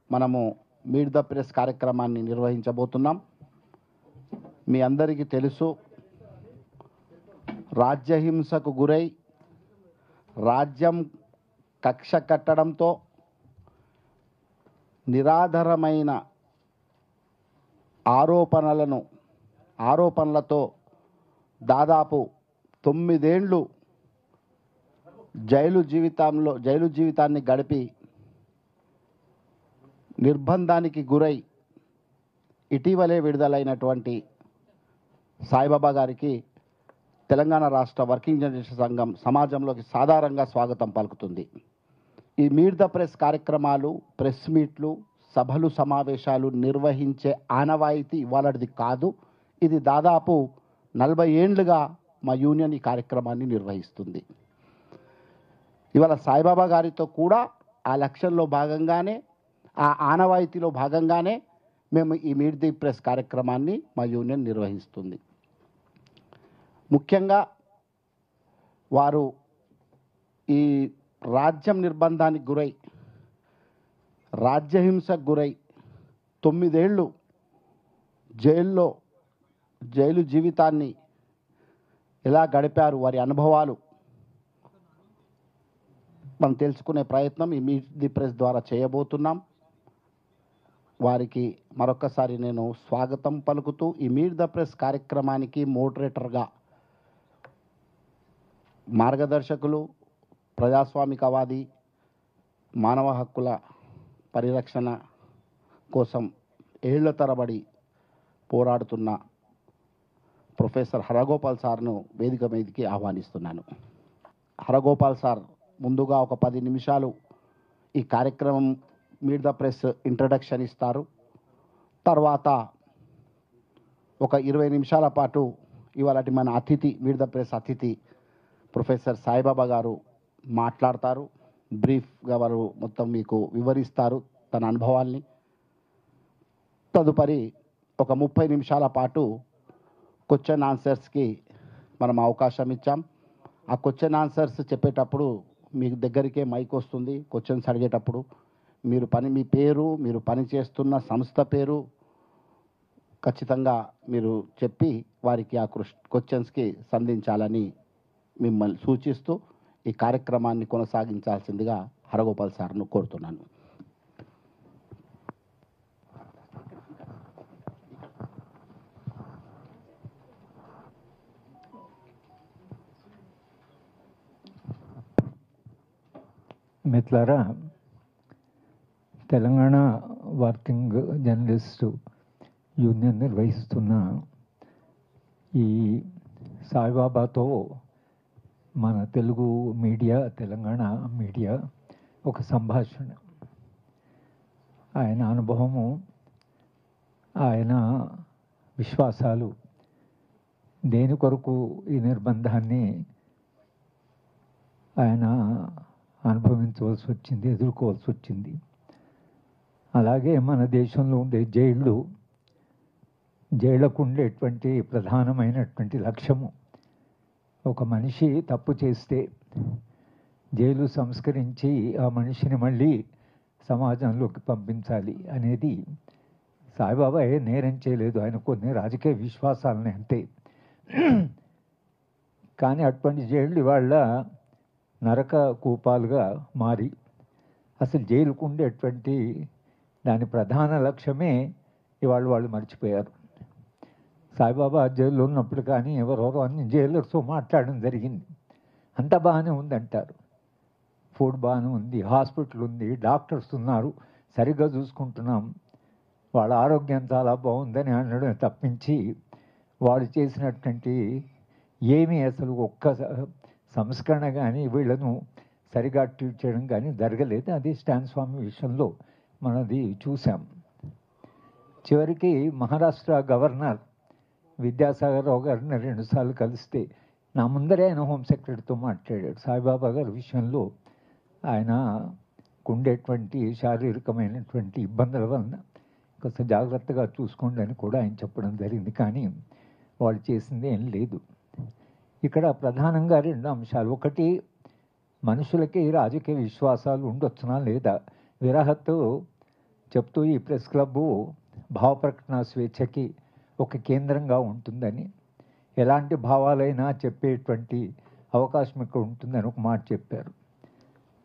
మనము meet the press కార్యక్రమాన్ని నిర్వహించబోతున్నాం. మీ అందరికీ తెలుసు, రాజ్యహింసకు గురై రాజ్యం కక్ష కట్టడంతో నిరాధారమైన ఆరోపణలతో దాదాపు 9 ఏళ్ళు జైలు జీవితాన్ని గడిపి నిర్బంధానికి గురై ఇటీవలే విడుదలైనటువంటి సాయిబాబా గారికి తెలంగాణ రాష్ట్ర వర్కింగ్ జర్నలిస్ట్ సంఘం సమాజంలోకి సాధారణంగా స్వాగతం పలుకుతుంది. ఈ మీట్ ద ప్రెస్ కార్యక్రమాలు, ప్రెస్ మీట్లు, సభలు, సమావేశాలు నిర్వహించే ఆనవాయితీ ఇవాళది కాదు. ఇది దాదాపు 40 ఏళ్లుగా మా యూనియన్ ఈ కార్యక్రమాన్ని నిర్వహిస్తుంది. ఇవాళ సాయిబాబా గారితో కూడా ఆ లక్ష్యంలో భాగంగానే, ఆ ఆనవాయితీలో భాగంగానే మేము ఈ మీట్ ది ప్రెస్ కార్యక్రమాన్ని మా యూనియన్ నిర్వహిస్తుంది. ముఖ్యంగా వారు ఈ రాజ్యం నిర్బంధానికి గురై, రాజ్యహింసకు గురై 9 ఏళ్ళు జైలు జీవితాన్ని ఎలా గడిపారు, వారి అనుభవాలు మనం తెలుసుకునే ప్రయత్నం ఈ మీట్ ది ప్రెస్ ద్వారా చేయబోతున్నాం. వారికి మరొకసారి నేను స్వాగతం పలుకుతూ, ఈ మీట్ ద ప్రెస్ కార్యక్రమానికి మోడరేటర్గా మార్గదర్శకులు, ప్రజాస్వామికవాది, మానవ హక్కుల పరిరక్షణ కోసం ఏళ్ల తరబడి పోరాడుతున్న ప్రొఫెసర్ హరగోపాల్ సార్ను వేదిక మీదకి ఆహ్వానిస్తున్నాను. హరగోపాల్ సార్ ముందుగా ఒక 10 నిమిషాలు ఈ కార్యక్రమం మీట్ ద ప్రెస్ ఇంట్రడక్షన్ ఇస్తారు. తర్వాత ఒక 20 నిమిషాల పాటు ఇవాళ మన అతిథి, మీట్ ద ప్రెస్ అతిథి ప్రొఫెసర్ సాయిబాబా గారు మాట్లాడతారు. బ్రీఫ్గా వారు మొత్తం మీకు వివరిస్తారు తన అనుభవాల్ని. తదుపరి ఒక 30 నిమిషాల పాటు క్వశ్చన్ ఆన్సర్స్కి మనం అవకాశం ఇచ్చాం. ఆ క్వశ్చన్ ఆన్సర్స్ చెప్పేటప్పుడు మీ దగ్గరికే మైక్ వస్తుంది. క్వశ్చన్స్ అడిగేటప్పుడు మీ పేరు, మీరు పనిచేస్తున్న సంస్థ పేరు ఖచ్చితంగా మీరు చెప్పి వారికి ఆ క్వశ్చన్స్కి సంధించాలని మిమ్మల్ని సూచిస్తూ ఈ కార్యక్రమాన్ని కొనసాగించాల్సిందిగా హరగోపాల్ సార్ను కోరుతున్నాను. మిత్రులారా, తెలంగాణ వర్కింగ్ జర్నలిస్టు యూనియన్ నిర్వహిస్తున్న ఈ సాయిబాబాతో మన తెలుగు మీడియా, తెలంగాణ మీడియా ఒక సంభాషణ. ఆయన అనుభవము, ఆయన విశ్వాసాలు, దేని కొరకు ఈ నిర్బంధాన్ని ఆయన అనుభవించవలసి వచ్చింది, ఎదుర్కోవాల్సి వచ్చింది. అలాగే మన దేశంలో ఉండే జైళ్లకు ఉండేటువంటి ప్రధానమైనటువంటి లక్ష్యము, ఒక మనిషి తప్పు చేస్తే జైలు సంస్కరించి ఆ మనిషిని మళ్ళీ సమాజంలోకి పంపించాలి అనేది. సాయిబాబా నేరం చేయలేదు, ఆయన కొన్ని రాజకీయ విశ్వాసాలని అంతే. కానీ అటువంటి జైళ్ళు ఇవాళ నరక కూపాలుగా మారి, అసలు జైలుకు ఉండేటువంటి దాని ప్రధాన లక్ష్యమే ఇవాళ వాళ్ళు మర్చిపోయారు. సాయిబాబా జైల్లో ఉన్నప్పుడు కానీ ఎవరెవరో అన్ని జైలర్స్తో మాట్లాడడం జరిగింది. అంతా బాగానే ఉందంటారు, ఫుడ్ బాగానే ఉంది, హాస్పిటల్ ఉంది, డాక్టర్స్ ఉన్నారు, సరిగ్గా చూసుకుంటున్నాం, వాళ్ళ ఆరోగ్యం చాలా బాగుందని అనడం తప్పించి వాళ్ళు చేసినటువంటి ఏమీ అసలు ఒక్క సంస్కరణ కానీ వీళ్ళను సరిగా ట్రీట్ చేయడం కానీ జరగలేదు. అది స్టాన్ స్వామి విషయంలో మనది చూసాం. చివరికి మహారాష్ట్ర గవర్నర్ విద్యాసాగర్ రావు గారిని 2 సార్లు కలిస్తే నా ముందరే ఆయన హోమ్ సెక్రటరీతో మాట్లాడాడు. సాయిబాబా గారి విషయంలో ఆయనకు ఉండేటువంటి శారీరకమైనటువంటి ఇబ్బందుల వలన కొంత జాగ్రత్తగా చూసుకోండి అని కూడా ఆయన చెప్పడం జరిగింది. కానీ వాళ్ళు చేసింది ఏం లేదు. ఇక్కడ ప్రధానంగా 2 అంశాలు. ఒకటి, మనుషులకి రాజకీయ విశ్వాసాలు ఉండొచ్చునా లేదా. విరాహత్ చెప్తూ ఈ ప్రెస్ క్లబ్బు భావ ప్రకటన స్వేచ్ఛకి ఒక కేంద్రంగా ఉంటుందని, ఎలాంటి భావాలైనా చెప్పేటువంటి అవకాశం ఇక్కడ ఉంటుందని ఒక మాట చెప్పారు.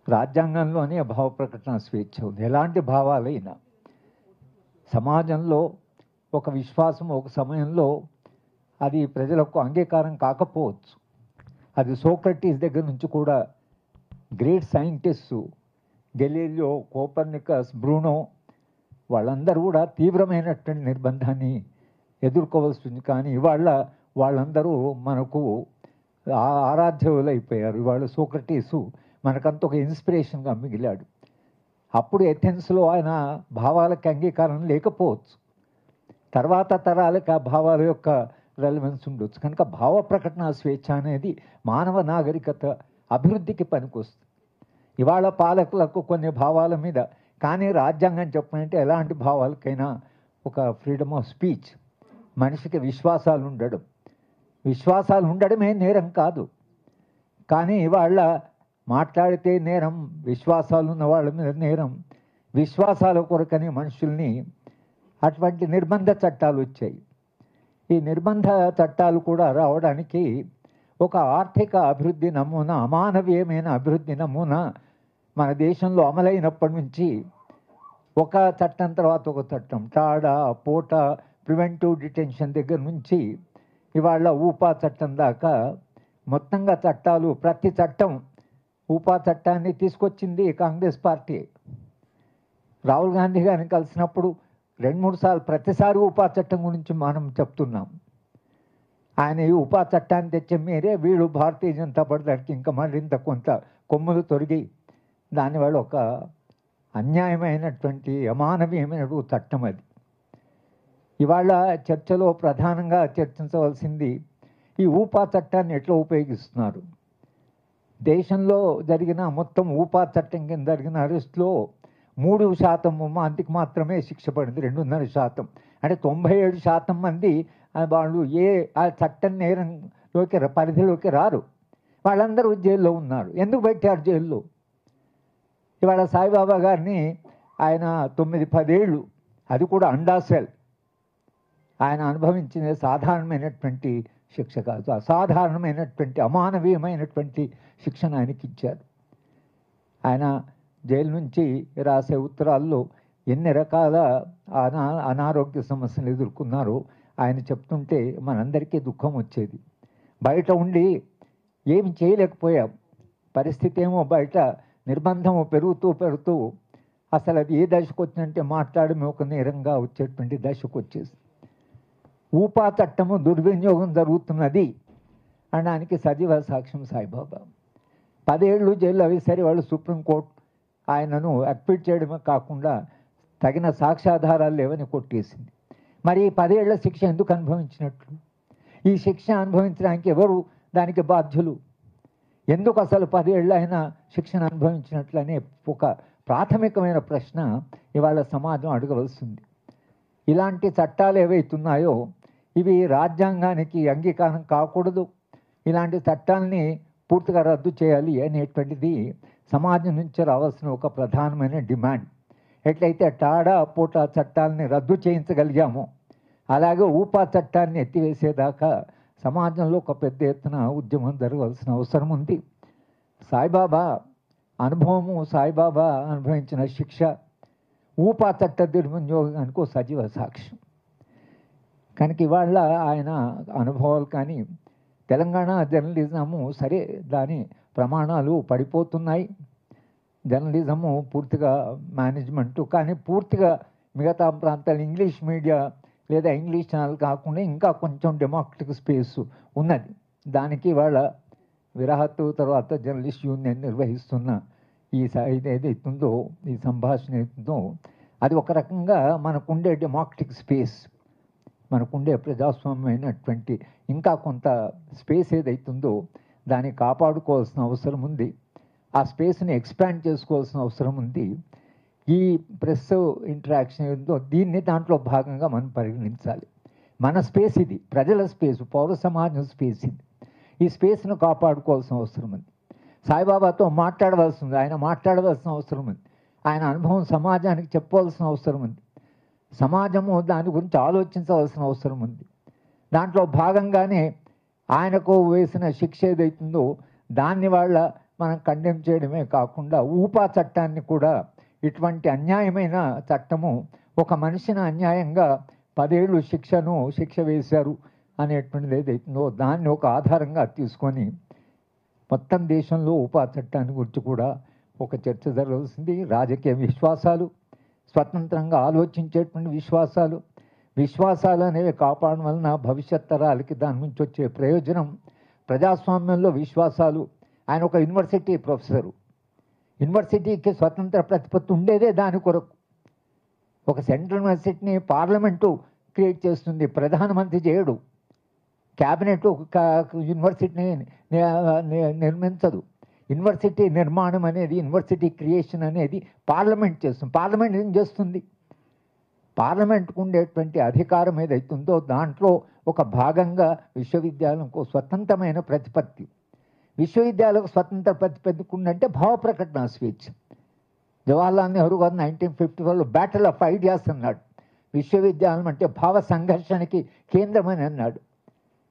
రాజ్యాంగంలోనే భావ ప్రకటన స్వేచ్ఛ ఉంది. ఎలాంటి భావాలైనా సమాజంలో ఒక విశ్వాసం ఒక సమయంలో అది ప్రజలకు అంగీకారం కాకపోవచ్చు. అది సోక్రటీస్ దగ్గర నుంచి కూడా great scientist Galileo, Copernicus, Bruno వాళ్ళందరూ కూడా తీవ్రమైనటువంటి నిర్బంధాన్ని ఎదుర్కోవాల్సింది. కానీ ఇవాళ వాళ్ళందరూ మనకు ఆరాధ్యులైపోయారు. ఇవాళ సోక్రటీసు మనకంత ఒక ఇన్స్పిరేషన్గా మిగిలాడు. అప్పుడు ఎథెన్స్లో ఆయన భావాలకు అంగీకారం లేకపోవచ్చు, తర్వాత తరాలకు ఆ భావాల యొక్క రెలవెన్స్ ఉండొచ్చు. కనుక భావ ప్రకటన స్వేచ్ఛ అనేది మానవ నాగరికత అభివృద్ధికి పనికొస్తుంది. ఇవాళ పాలకులకు కొన్ని భావాల మీద, కానీ రాజ్యాంగం చెప్పమంటే ఎలాంటి భావాలకైనా ఒక ఫ్రీడమ్ ఆఫ్ స్పీచ్, మనిషికి విశ్వాసాలు ఉండడమే నేరం కాదు. కానీ ఇవాళ మాట్లాడితే నేరం, విశ్వాసాలు ఉన్న వాళ్ళ మీద నేరం. విశ్వాసాల కొరకని మనుషుల్ని అటువంటి నిర్బంధ చట్టాలు వచ్చాయి. ఈ నిర్బంధ చట్టాలు కూడా రావడానికి ఒక ఆర్థిక అభివృద్ధి నమూనా, అమానవీయమైన అభివృద్ధి నమూనా మన దేశంలో అమలైనప్పటి నుంచి ఒక చట్టం తర్వాత ఒక చట్టం, టాడా, పోటా, ప్రివెంటివ్ డిటెన్షన్ దగ్గర నుంచి ఇవాళ ఊపా చట్టం దాకా మొత్తంగా చట్టాలు, ప్రతి చట్టం, ఊపా చట్టాన్ని తీసుకొచ్చింది కాంగ్రెస్ పార్టీ. రాహుల్ గాంధీ గారిని కలిసినప్పుడు 2-3 సార్లు ప్రతిసారి ఊపా చట్టం గురించి మనం చెప్తున్నాం. ఆయన ఈ ఊపా చట్టాన్ని తెచ్చే మీరే వీళ్ళు భారతీయ జనతా పార్టీకి ఇంకా మరింత కొంత కొమ్ములు తొరిగి దానివల్ల ఒక అన్యాయమైనటువంటి అమానవీయమైన చట్టం అది. ఇవాళ చర్చలో ప్రధానంగా చర్చించవలసింది ఈ ఊపా చట్టాన్ని ఎట్లా ఉపయోగిస్తున్నారు. దేశంలో జరిగిన మొత్తం ఊపా చట్టం కింద జరిగిన అరెస్టులో 3% మందికి మాత్రమే శిక్ష పడింది. 2.5%, అంటే 97% మంది వాళ్ళు ఆ చట్టం నేరంలోకి పరిధిలోకి రారు. వాళ్ళందరూ జైల్లో ఉన్నారు. ఎందుకు పెట్టారు జైల్లో? ఇవాళ సాయిబాబా గారిని ఆయన 9-10 ఏళ్ళు, అది కూడా అండాసెల్, ఆయన అనుభవించిన సాధారణమైనటువంటి శిక్ష కాదు, అసాధారణమైనటువంటి అమానవీయమైనటువంటి శిక్షణ ఆయనకి ఇచ్చారు. ఆయన జైలు నుంచి రాసే ఉత్తరాల్లో ఎన్ని రకాల అనారోగ్య సమస్యలు ఎదుర్కొన్నారో ఆయన చెప్తుంటే మనందరికీ దుఃఖం వచ్చేది. బయట ఉండి ఏమి చేయలేకపోయాం. పరిస్థితి ఏమో బయట నిర్బంధము పెరుగుతూ అసలు అది ఏ దశకు వచ్చిందంటే మాట్లాడమే ఒక నేరంగా వచ్చేటువంటి దశకు వచ్చేసి ఊపా చట్టము దుర్వినియోగం జరుగుతున్నది అనడానికి సజీవ సాక్ష్యం సాయిబాబా. 10 ఏళ్ళు జైలు అవి సరే, వాళ్ళు సుప్రీంకోర్టు ఆయనను అక్విట్ చేయడమే కాకుండా తగిన సాక్ష్యాధారాలు లేవని కొట్టేసింది. మరి 10 ఏళ్ల శిక్ష ఎందుకు అనుభవించినట్లు? ఈ శిక్ష అనుభవించడానికి ఎవరు దానికి బాధ్యులు? ఎందుకు అసలు 10 ఏళ్ళు అయినా శిక్షను అనుభవించినట్లు అనే ఒక ప్రాథమికమైన ప్రశ్న ఇవాళ సమాజం అడగవలసింది. ఇలాంటి చట్టాలు ఏవైతున్నాయో ఇవి రాజ్యాంగానికి అంగీకారం కాకూడదు. ఇలాంటి చట్టాలని పూర్తిగా రద్దు చేయాలి అనేటువంటిది సమాజం నుంచి రావాల్సిన ఒక ప్రధానమైన డిమాండ్. ఎట్లయితే టాడా, పోటా చట్టాలని రద్దు చేయించగలిగామో అలాగే ఊపా చట్టాన్ని ఎత్తివేసేదాకా సమాజంలో ఒక పెద్ద ఎత్తున ఉద్యమం జరగవలసిన అవసరం ఉంది. సాయిబాబా అనుభవము, సాయిబాబా అనుభవించిన శిక్ష ఊపా చట్ట దుర్వినియోగానికి ఒక సజీవ సాక్ష్యం. కనుక ఇవాళ ఆయన అనుభవాలు కానీ తెలంగాణ జర్నలిజము సరే దాని ప్రమాణాలు పడిపోతున్నాయి. జర్నలిజము పూర్తిగా మేనేజ్మెంటు, కానీ పూర్తిగా మిగతా ప్రాంతాలు ఇంగ్లీష్ మీడియా లేదా ఇంగ్లీష్ ఛానల్ కాకుండా ఇంకా కొంచెం డెమోక్రటిక్ స్పేస్ ఉన్నది. దానికి వాళ్ళ విరాహత్తు తర్వాత జర్నలిస్ట్ యూనియన్ నిర్వహిస్తున్న ఈ ఏదైతుందో ఈ సంభాషణ ఏదైతుందో అది ఒక రకంగా మనకుండే డెమోక్రటిక్ స్పేస్, మనకుండే ప్రజాస్వామ్యమైనటువంటి ఇంకా కొంత స్పేస్ ఏదైతుందో దాన్ని కాపాడుకోవాల్సిన అవసరం ఉంది. ఆ స్పేస్ని ఎక్స్పాండ్ చేసుకోవాల్సిన అవసరం ఉంది. ఈ ప్రెస్ ఇంటరాక్షన్ ఏదో దీన్ని దాంట్లో భాగంగా మనం పరిగణించాలి. మన స్పేస్ ఇది, ప్రజల స్పేస్, పౌర సమాజం స్పేస్ ఇది. ఈ స్పేస్ను కాపాడుకోవాల్సిన అవసరం ఉంది. సాయిబాబాతో మాట్లాడవలసింది, ఆయన మాట్లాడవలసిన అవసరం ఉంది. ఆయన అనుభవం సమాజానికి చెప్పవలసిన అవసరం ఉంది. సమాజము దాని గురించి ఆలోచించవలసిన అవసరం ఉంది. దాంట్లో భాగంగానే ఆయనకు వేసిన శిక్ష ఏదైతుందో దాన్ని మనం కండెమ్ చేయడమే కాకుండా ఊపా చట్టాన్ని కూడా, ఇటువంటి అన్యాయమైన చట్టము ఒక మనిషిని అన్యాయంగా 10 ఏళ్ళు శిక్ష వేశారు అనేటువంటిది ఏదైతుందో దాన్ని ఒక ఆధారంగా తీసుకొని మొత్తం దేశంలో ఊపా చట్టాన్ని గురించి కూడా ఒక చర్చ జరగాల్సింది. రాజకీయ విశ్వాసాలు, స్వతంత్రంగా ఆలోచించేటువంటి విశ్వాసాలు అనేవి కాపాడడం వలన భవిష్యత్ తరాలకి దాని నుంచి వచ్చే ప్రయోజనం. ప్రజాస్వామ్యంలో విశ్వాసాలు. ఆయన ఒక యూనివర్సిటీ ప్రొఫెసరు. యూనివర్సిటీకి స్వతంత్ర ప్రతిపత్తి ఉండేదే దాని కొరకు. ఒక సెంట్రల్ యూనివర్సిటీని పార్లమెంటు క్రియేట్ చేస్తుంది, ప్రధానమంత్రి చేయడు. క్యాబినెట్ యూనివర్సిటీని నిర్మించదు. యూనివర్సిటీ నిర్మాణం అనేది, యూనివర్సిటీ క్రియేషన్ అనేది పార్లమెంట్ చేస్తుంది. పార్లమెంట్ ఏం చేస్తుంది? పార్లమెంట్కు ఉండేటువంటి అధికారం ఏదైతుందో దాంట్లో ఒక భాగంగా విశ్వవిద్యాలయంకు స్వతంత్రమైన ప్రతిపత్తి. విశ్వవిద్యాలయాలకు స్వతంత్ర ప్రతిపత్తికి ఉందంటే భావ ప్రకటన స్వేచ్ఛ. జవహర్లాల్ నెహ్రూ గారు 1954లో బ్యాటిల్ ఆఫ్ ఐడియాస్ అన్నాడు. విశ్వవిద్యాలయం అంటే భావ సంఘర్షణకి కేంద్రమని అన్నాడు.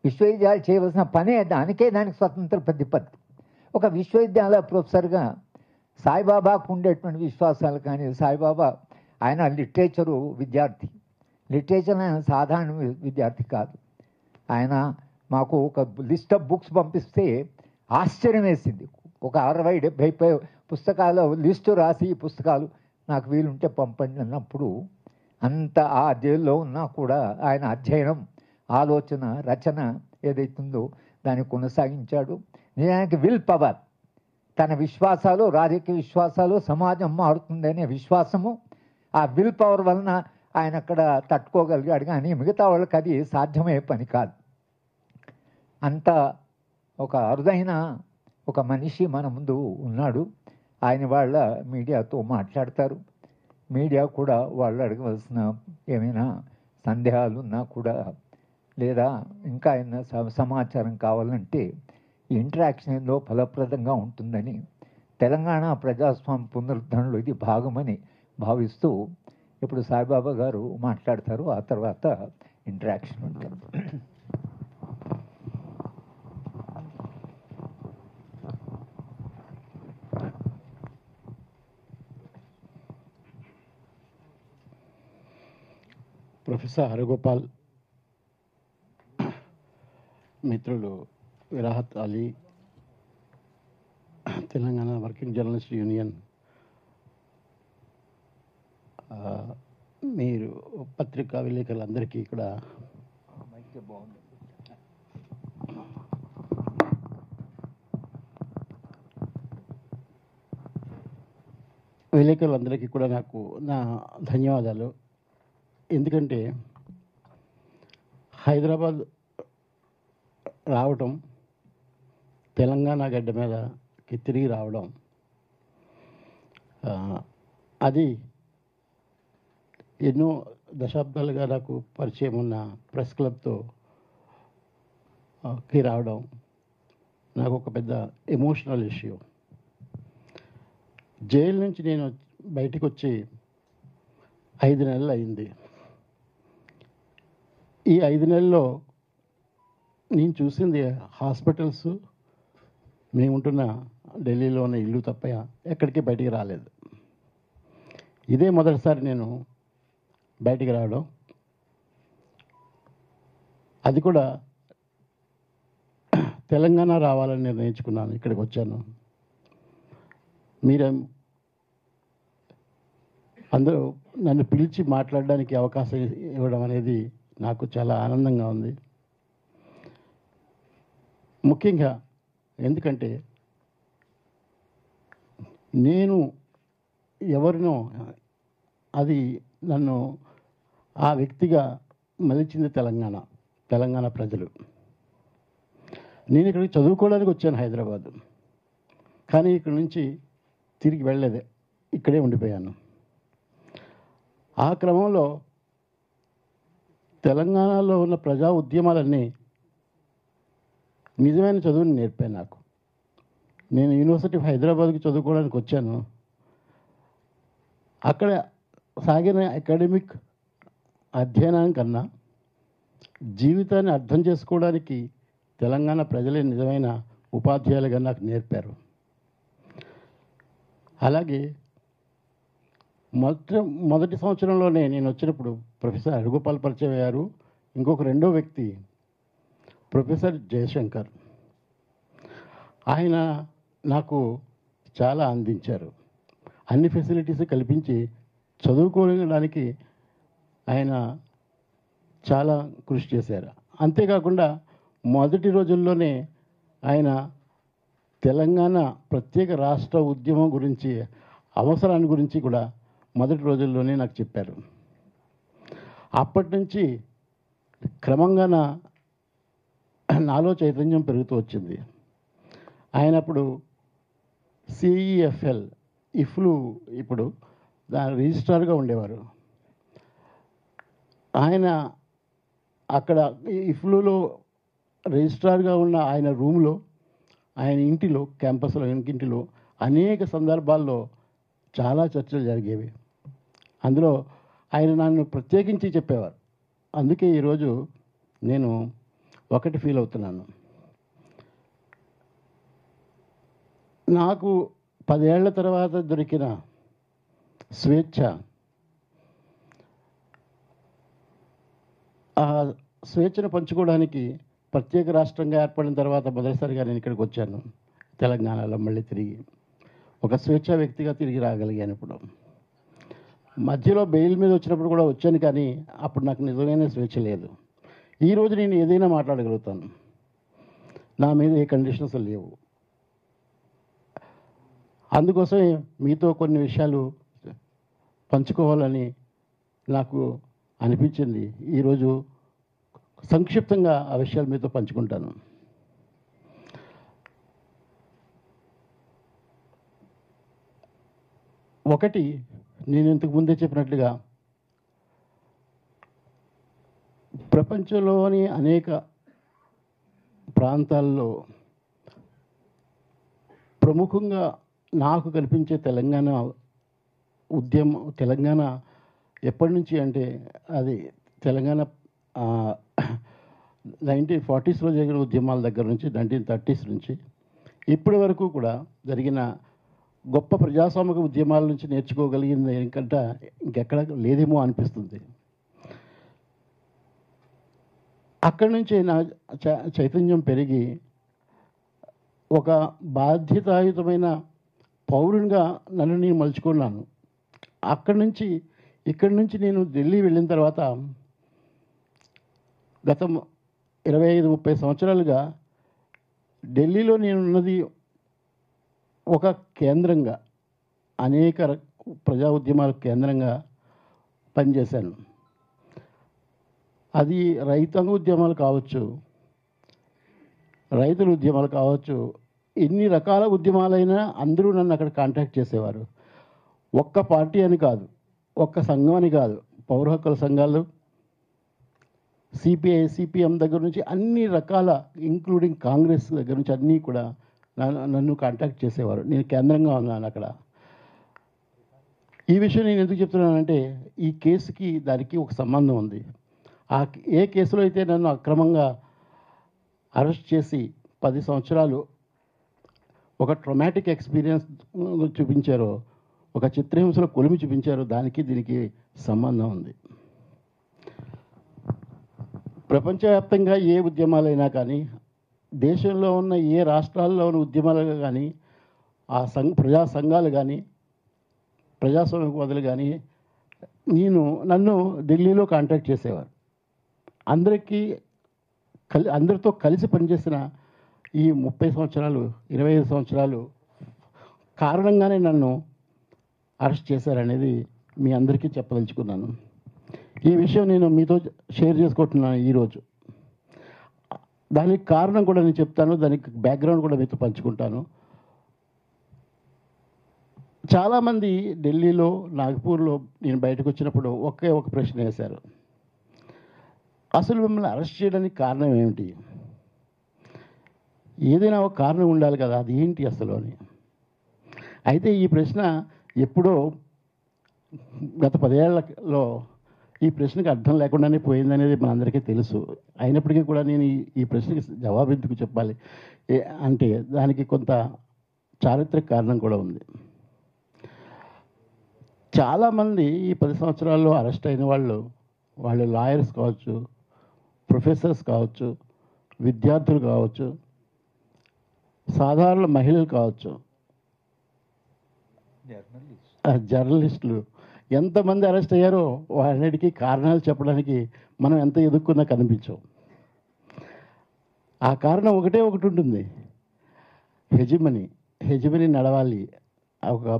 విశ్వవిద్యాలయం చేయవలసిన పనే దానికి స్వతంత్ర ప్రతిపత్తి. ఒక విశ్వవిద్యాలయ ప్రొఫెసర్గా సాయిబాబాకు ఉండేటువంటి విశ్వాసాలు కానీ, సాయిబాబా ఆయన లిటరేచరు విద్యార్థి. లిటరేచర్ ఆయన సాధారణ విద్యార్థి కాదు. ఆయన మాకు ఒక లిస్ట్ ఆఫ్ బుక్స్ పంపిస్తే ఆశ్చర్యం వేసింది. ఒక 60-70 పుస్తకాల లిస్టు రాసి, ఈ పుస్తకాలు నాకు వీలుంటే పంపండి అన్నప్పుడు, అంత ఆ జైల్లో ఉన్నా కూడా ఆయన అధ్యయనం, ఆలోచన, రచన ఏదైతుందో దాన్ని కొనసాగించాడు. నిజానికి విల్ పవర్, తన విశ్వాసాలు, రాజకీయ విశ్వాసాలు, సమాజం మారుతుందనే విశ్వాసము, ఆ విల్ పవర్ వలన ఆయన అక్కడ తట్టుకోగలిగాడు. కానీ మిగతా వాళ్ళకి అది సాధ్యమయ్యే పని కాదు. అంత ఒక అరుదైన ఒక మనిషి మన ముందు ఉన్నాడు. ఆయన మీడియాతో మాట్లాడతారు. మీడియా కూడా వాళ్ళు అడగవలసిన ఏమైనా సందేహాలు ఉన్నా కూడా, లేదా ఇంకా ఏమైనా సమాచారం కావాలంటే ఈ ఇంటరాక్షన్ ఏందో ఫలప్రదంగా ఉంటుందని, తెలంగాణ ప్రజాస్వామ్య పునరుద్ధరణలో ఇది భాగమని భావిస్తూ ఇప్పుడు సాయిబాబా గారు మాట్లాడతారు. ఆ తర్వాత ఇంటరాక్షన్ ఉంటుంది. ప్రొఫెసర్ హరగోపాల్, మిత్రులు Virahat Ali, Telangana working journalist union, మీరు పత్రికా విలేకరులందరికీ కూడా నాకు నా ధన్యవాదాలు. ఎందుకంటే హైదరాబాద్ రావటం, తెలంగాణ గడ్డ మీదకి తిరిగి రావడం, అది ఎన్నో దశాబ్దాలుగా నాకు పరిచయం ఉన్న ప్రెస్ క్లబ్తో కి రావడం నాకు ఒక పెద్ద ఎమోషనల్ ఇష్యూ. జైలు నుంచి నేను బయటకు వచ్చి 5 నెలలు అయింది. ఈ 5 నెలల్లో నేను చూసింది హాస్పిటల్స్, మేముంటున్న ఢిల్లీలో ఉన్న ఇల్లు తప్ప ఎక్కడికి బయటికి రాలేదు. ఇదే మొదటిసారి నేను బయటికి రావడం. అది కూడా తెలంగాణ రావాలని నిర్ణయించుకున్నాను. ఇక్కడికి వచ్చాను. మీరే అందరూ నన్ను పిలిచి మాట్లాడడానికి అవకాశం ఇవ్వడం అనేది నాకు చాలా ఆనందంగా ఉంది. ముఖ్యంగా ఎందుకంటే నేను ఎవరినో, అది నన్ను ఆ వ్యక్తిగా మలిచింది తెలంగాణ ప్రజలు. నేను ఇక్కడికి చదువుకోవడానికి వచ్చాను హైదరాబాద్, కానీ ఇక్కడ నుంచి తిరిగి వెళ్ళలేదే, ఇక్కడే ఉండిపోయాను. ఆ క్రమంలో తెలంగాణలో ఉన్న ప్రజా ఉద్యమాలన్నీ నిజమైన చదువుని నేర్పాను నాకు. నేను యూనివర్సిటీ ఆఫ్ హైదరాబాద్కి చదువుకోవడానికి వచ్చాను. అక్కడ సాగిన అకాడమిక్ అధ్యయనం కన్నా జీవితాన్ని అర్థం చేసుకోవడానికి తెలంగాణ ప్రజలే నిజమైన ఉపాధ్యాయులుగా నాకు నేర్పారు. అలాగే మొదటి సంవత్సరంలోనే నేను వచ్చినప్పుడు ప్రొఫెసర్ హరిగోపాల్ పరిచయం అయ్యారు. ఇంకొక రెండో వ్యక్తి ప్రొఫెసర్ జయశంకర్. ఆయన నాకు చాలా అందించారు. అన్ని ఫెసిలిటీస్ కల్పించి చదువుకోవడానికి ఆయన చాలా కృషి చేశారు. అంతేకాకుండా మొదటి రోజుల్లోనే ఆయన తెలంగాణ ప్రత్యేక రాష్ట్ర ఉద్యమం గురించి, అవసరాన్ని గురించి కూడా మొదటి రోజుల్లోనే నాకు చెప్పారు. అప్పటి నుంచి క్రమంగా నాలో చైతన్యం పెరుగుతూ వచ్చింది. ఆయన అప్పుడు సిఈఎఫ్ఎల్ ఇఫ్లు ఇప్పుడు దాని రిజిస్ట్రార్గా ఉండేవారు. ఆయన అక్కడ ఇఫ్లులో రిజిస్ట్రార్గా ఉన్న ఆయన రూమ్లో, ఆయన ఇంటిలో, క్యాంపస్లో ఇంటిలో అనేక సందర్భాల్లో చాలా చర్చలు జరిగేవి. అందులో ఆయన నన్ను ప్రత్యేకించి చెప్పేవారు. అందుకే ఈరోజు నేను ఒకటి ఫీల్ అవుతున్నాను. నాకు 10 ఏళ్ల తర్వాత దొరికిన స్వేచ్ఛ, ఆ స్వేచ్ఛను పంచుకోవడానికి ప్రత్యేక రాష్ట్రంగా ఏర్పడిన తర్వాత మొదటిసారిగా నేను ఇక్కడికి వచ్చాను. తెలంగాణలో మళ్ళీ తిరిగి ఒక స్వేచ్ఛా వ్యక్తిగా తిరిగి రాగలిగాను. ఇప్పుడు మధ్యలో బెయిల్ మీద వచ్చినప్పుడు కూడా వచ్చాను, కానీ అప్పుడు నాకు నిజమైన స్వేచ్ఛ లేదు. ఈరోజు నేను ఏదైనా మాట్లాడగలుగుతాను. నా మీద ఏ కండిషన్స్ లేవు. అందుకోసమే మీతో కొన్ని విషయాలు పంచుకోవాలని నాకు అనిపించింది. ఈరోజు సంక్షిప్తంగా ఆ విషయాలు మీతో పంచుకుంటాను. ఒకటి, నేను ఇంతకు ముందే చెప్పినట్లుగా ప్రపంచంలోని అనేక ప్రాంతాల్లో ప్రముఖంగా నాకు కనిపించే తెలంగాణ ఉద్యమం, తెలంగాణ ఎప్పటి నుంచి అంటే అది తెలంగాణ 1940స్లో జరిగిన ఉద్యమాల దగ్గర నుంచి 1930s నుంచి ఇప్పటి వరకు కూడా జరిగిన గొప్ప ప్రజాస్వామిక ఉద్యమాల నుంచి నేర్చుకోగలిగింది ఎందుకంటే ఇంకెక్కడ లేదేమో అనిపిస్తుంది. అక్కడి నుంచి నా చైతన్యం పెరిగి ఒక బాధ్యతాయుతమైన పౌరునిగా నన్ను నేను మలుచుకున్నాను. ఇక్కడి నుంచి నేను ఢిల్లీ వెళ్ళిన తర్వాత గత 25-30 సంవత్సరాలుగా ఢిల్లీలో నేను ఉన్నది ఒక కేంద్రంగా, అనేక ప్రజా ఉద్యమాల కేంద్రంగా పనిచేశాను. అది రైతాంగ ఉద్యమాలు కావచ్చు, రైతుల ఉద్యమాలు కావచ్చు, ఎన్ని రకాల ఉద్యమాలైనా అందరూ నన్ను అక్కడ కాంటాక్ట్ చేసేవారు. ఒక్క పార్టీ అని కాదు, ఒక్క సంఘం అని కాదు, పౌర హక్కుల సంఘాలు, సిపిఐ, సిపిఎం దగ్గర నుంచి అన్ని రకాల, ఇంక్లూడింగ్ కాంగ్రెస్ దగ్గర నుంచి అన్నీ కూడా నన్ను కాంటాక్ట్ చేసేవారు. నేను కేంద్రంగా ఉన్నాను అక్కడ. ఈ విషయం నేను ఎందుకు చెప్తున్నానంటే ఈ కేసుకి దానికి ఒక సంబంధం ఉంది. ఏ కేసులో అయితే నన్ను అక్రమంగా అరెస్ట్ చేసి 10 సంవత్సరాలు ఒక ట్రొమాటిక్ ఎక్స్పీరియన్స్ చూపించారో, ఒక చిత్రహింసలో కొలిమి చూపించారో, దానికి దీనికి సంబంధం ఉంది. ప్రపంచవ్యాప్తంగా ఏ ఉద్యమాలైనా కానీ, దేశంలో ఉన్న ఏ రాష్ట్రాల్లో ఉన్న ఉద్యమాలు కానీ, ఆ ప్రజా సంఘాలు కానీ, ప్రజాస్వామ్యవాదులు కానీ నన్ను ఢిల్లీలో కాంటాక్ట్ చేసేవారు. అందరితో కలిసి పనిచేసిన ఈ 30 సంవత్సరాలు, 25 సంవత్సరాలు కారణంగానే నన్ను అరెస్ట్ చేశారనేది మీ అందరికీ చెప్పదలుచుకున్నాను. ఈ విషయం నేను మీతో షేర్ చేసుకుంటున్నాను ఈరోజు. దానికి కారణం కూడా నేను చెప్తాను, దానికి బ్యాక్గ్రౌండ్ కూడా మీతో పంచుకుంటాను. చాలామంది ఢిల్లీలో, నాగపూర్లో నేను బయటకు వచ్చినప్పుడు ఒకే ఒక ప్రశ్న వేశారు, అసలు మిమ్మల్ని అరెస్ట్ చేయడానికి కారణం ఏమిటి? ఏదైనా ఒక కారణం ఉండాలి కదా, అది ఏంటి అసలు అని. అయితే ఈ ప్రశ్న ఎప్పుడో గత 10 ఏళ్లలో ఈ ప్రశ్నకి అర్థం లేకుండానే పోయిందనేది మనందరికీ తెలుసు. అయినప్పటికీ కూడా నేను ఈ ప్రశ్నకి జవాబు ఎందుకు చెప్పాలి అంటే దానికి కొంత చారిత్రక కారణం కూడా ఉంది. చాలామంది ఈ 10 సంవత్సరాల్లో అరెస్ట్ అయిన వాళ్ళు లాయర్స్ కావచ్చు, ప్రొఫెసర్స్ కావచ్చు, విద్యార్థులు కావచ్చు, సాధారణ మహిళలు కావచ్చు, జర్నలిస్టులు ఎంతమంది అరెస్ట్ అయ్యారో వాటన్నిటికీ కారణాలు చెప్పడానికి మనం ఎంత ఎదుక్కున్నా కనిపించవు. ఆ కారణం ఒకటే ఒకటి ఉంటుంది, హెజిమనీ నడవాలి. ఒక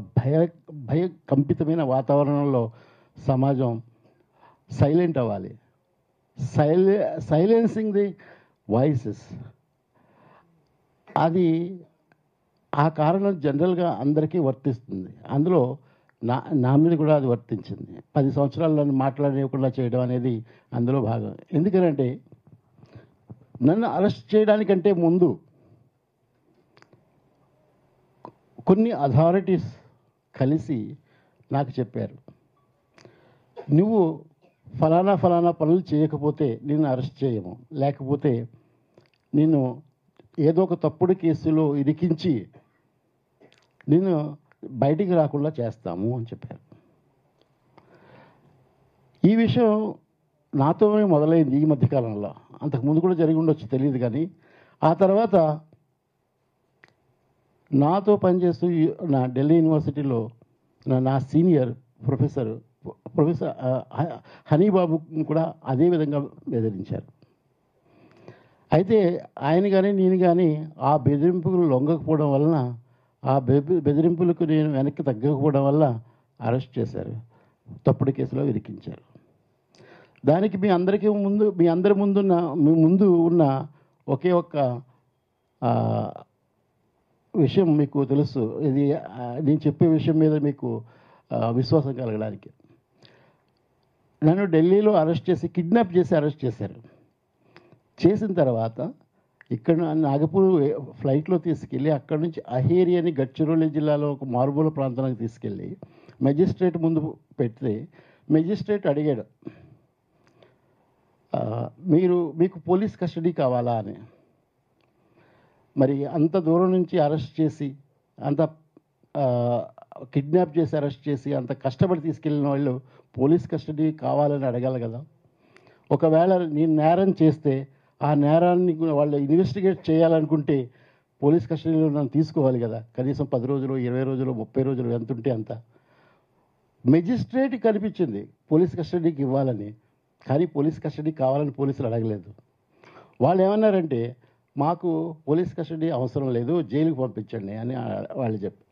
భయకంపితమైన వాతావరణంలో సమాజం సైలెంట్ అవ్వాలి. సైలెన్సింగ్ ది వాయిసెస్, అది ఆ కారణం జనరల్గా అందరికీ వర్తిస్తుంది. అందులో నా మీద కూడా అది వర్తించింది. 10 సంవత్సరాలు నన్ను మాట్లాడనివ్వకుండా చేయడం అనేది అందులో భాగం. ఎందుకంటే నన్ను అరెస్ట్ చేయడానికంటే ముందు కొన్ని అథారిటీస్ కలిసి నాకు చెప్పారు, నువ్వు ఫలానా పనులు చేయకపోతే నిన్ను అరెస్ట్ చేయము, లేకపోతే నిన్ను ఏదో ఒక తప్పుడు కేసులో ఇరికించి నిన్ను బయటికి రాకుండా చేస్తాము అని చెప్పారు. ఈ విషయం నాతోనే మొదలైంది ఈ మధ్యకాలంలో. అంతకుముందు కూడా జరిగి ఉండొచ్చు, తెలియదు. కానీ ఆ తర్వాత నాతో పనిచేస్తూ నా ఢిల్లీ యూనివర్సిటీలో నా సీనియర్ ప్రొఫెసర్ హనీబాబు కూడా అదే విధంగా బెదిరించారు. అయితే ఆయన కానీ నేను కానీ ఆ బెదిరింపులు లొంగకపోవడం వలన, ఆ బెదిరింపులకు నేను వెనక్కి తగ్గకపోవడం వల్ల అరెస్ట్ చేశారు, తప్పుడు కేసులో ఇరికించారు. దానికి మీ అందరి ముందు ఉన్న ఒకే ఒక్క విషయం మీకు తెలుసు. ఇది నేను చెప్పే విషయం మీద మీకు విశ్వాసం కలగడానికి. నన్ను ఢిల్లీలో కిడ్నాప్ చేసి అరెస్ట్ చేశారు. చేసిన తర్వాత ఇక్కడ నాగపూర్ ఫ్లైట్లో తీసుకెళ్ళి అక్కడి నుంచి అహేరి అని గడ్చిరోలి జిల్లాలో ఒక మారుమూల ప్రాంతానికి తీసుకెళ్ళి మెజిస్ట్రేట్ ముందు పెడితే మెజిస్ట్రేట్ అడిగాడు, మీకు పోలీస్ కస్టడీ కావాలా అని. మరి అంత దూరం నుంచి అరెస్ట్ చేసి, అంత కిడ్నాప్ చేసి అరెస్ట్ చేసి, అంత కష్టపడి తీసుకెళ్ళిన వాళ్ళు పోలీస్ కస్టడీ కావాలని అడగాలి కదా. ఒకవేళ నేను నేరం చేస్తే ఆ నేరాన్ని వాళ్ళు ఇన్వెస్టిగేట్ చేయాలనుకుంటే పోలీస్ కస్టడీలో నన్ను తీసుకోవాలి కదా. కనీసం 10 రోజులు, 20 రోజులు, 30 రోజులు ఎంత ఉంటే అంత. మెజిస్ట్రేట్ కనిపించింది పోలీస్ కస్టడీకి ఇవ్వాలని, కానీ పోలీస్ కస్టడీ కావాలని పోలీసులు అడగలేదు. వాళ్ళు ఏమన్నారంటే, మాకు పోలీస్ కస్టడీ అవసరం లేదు, జైలుకి పంపించండి అని వాళ్ళు చెప్పారు.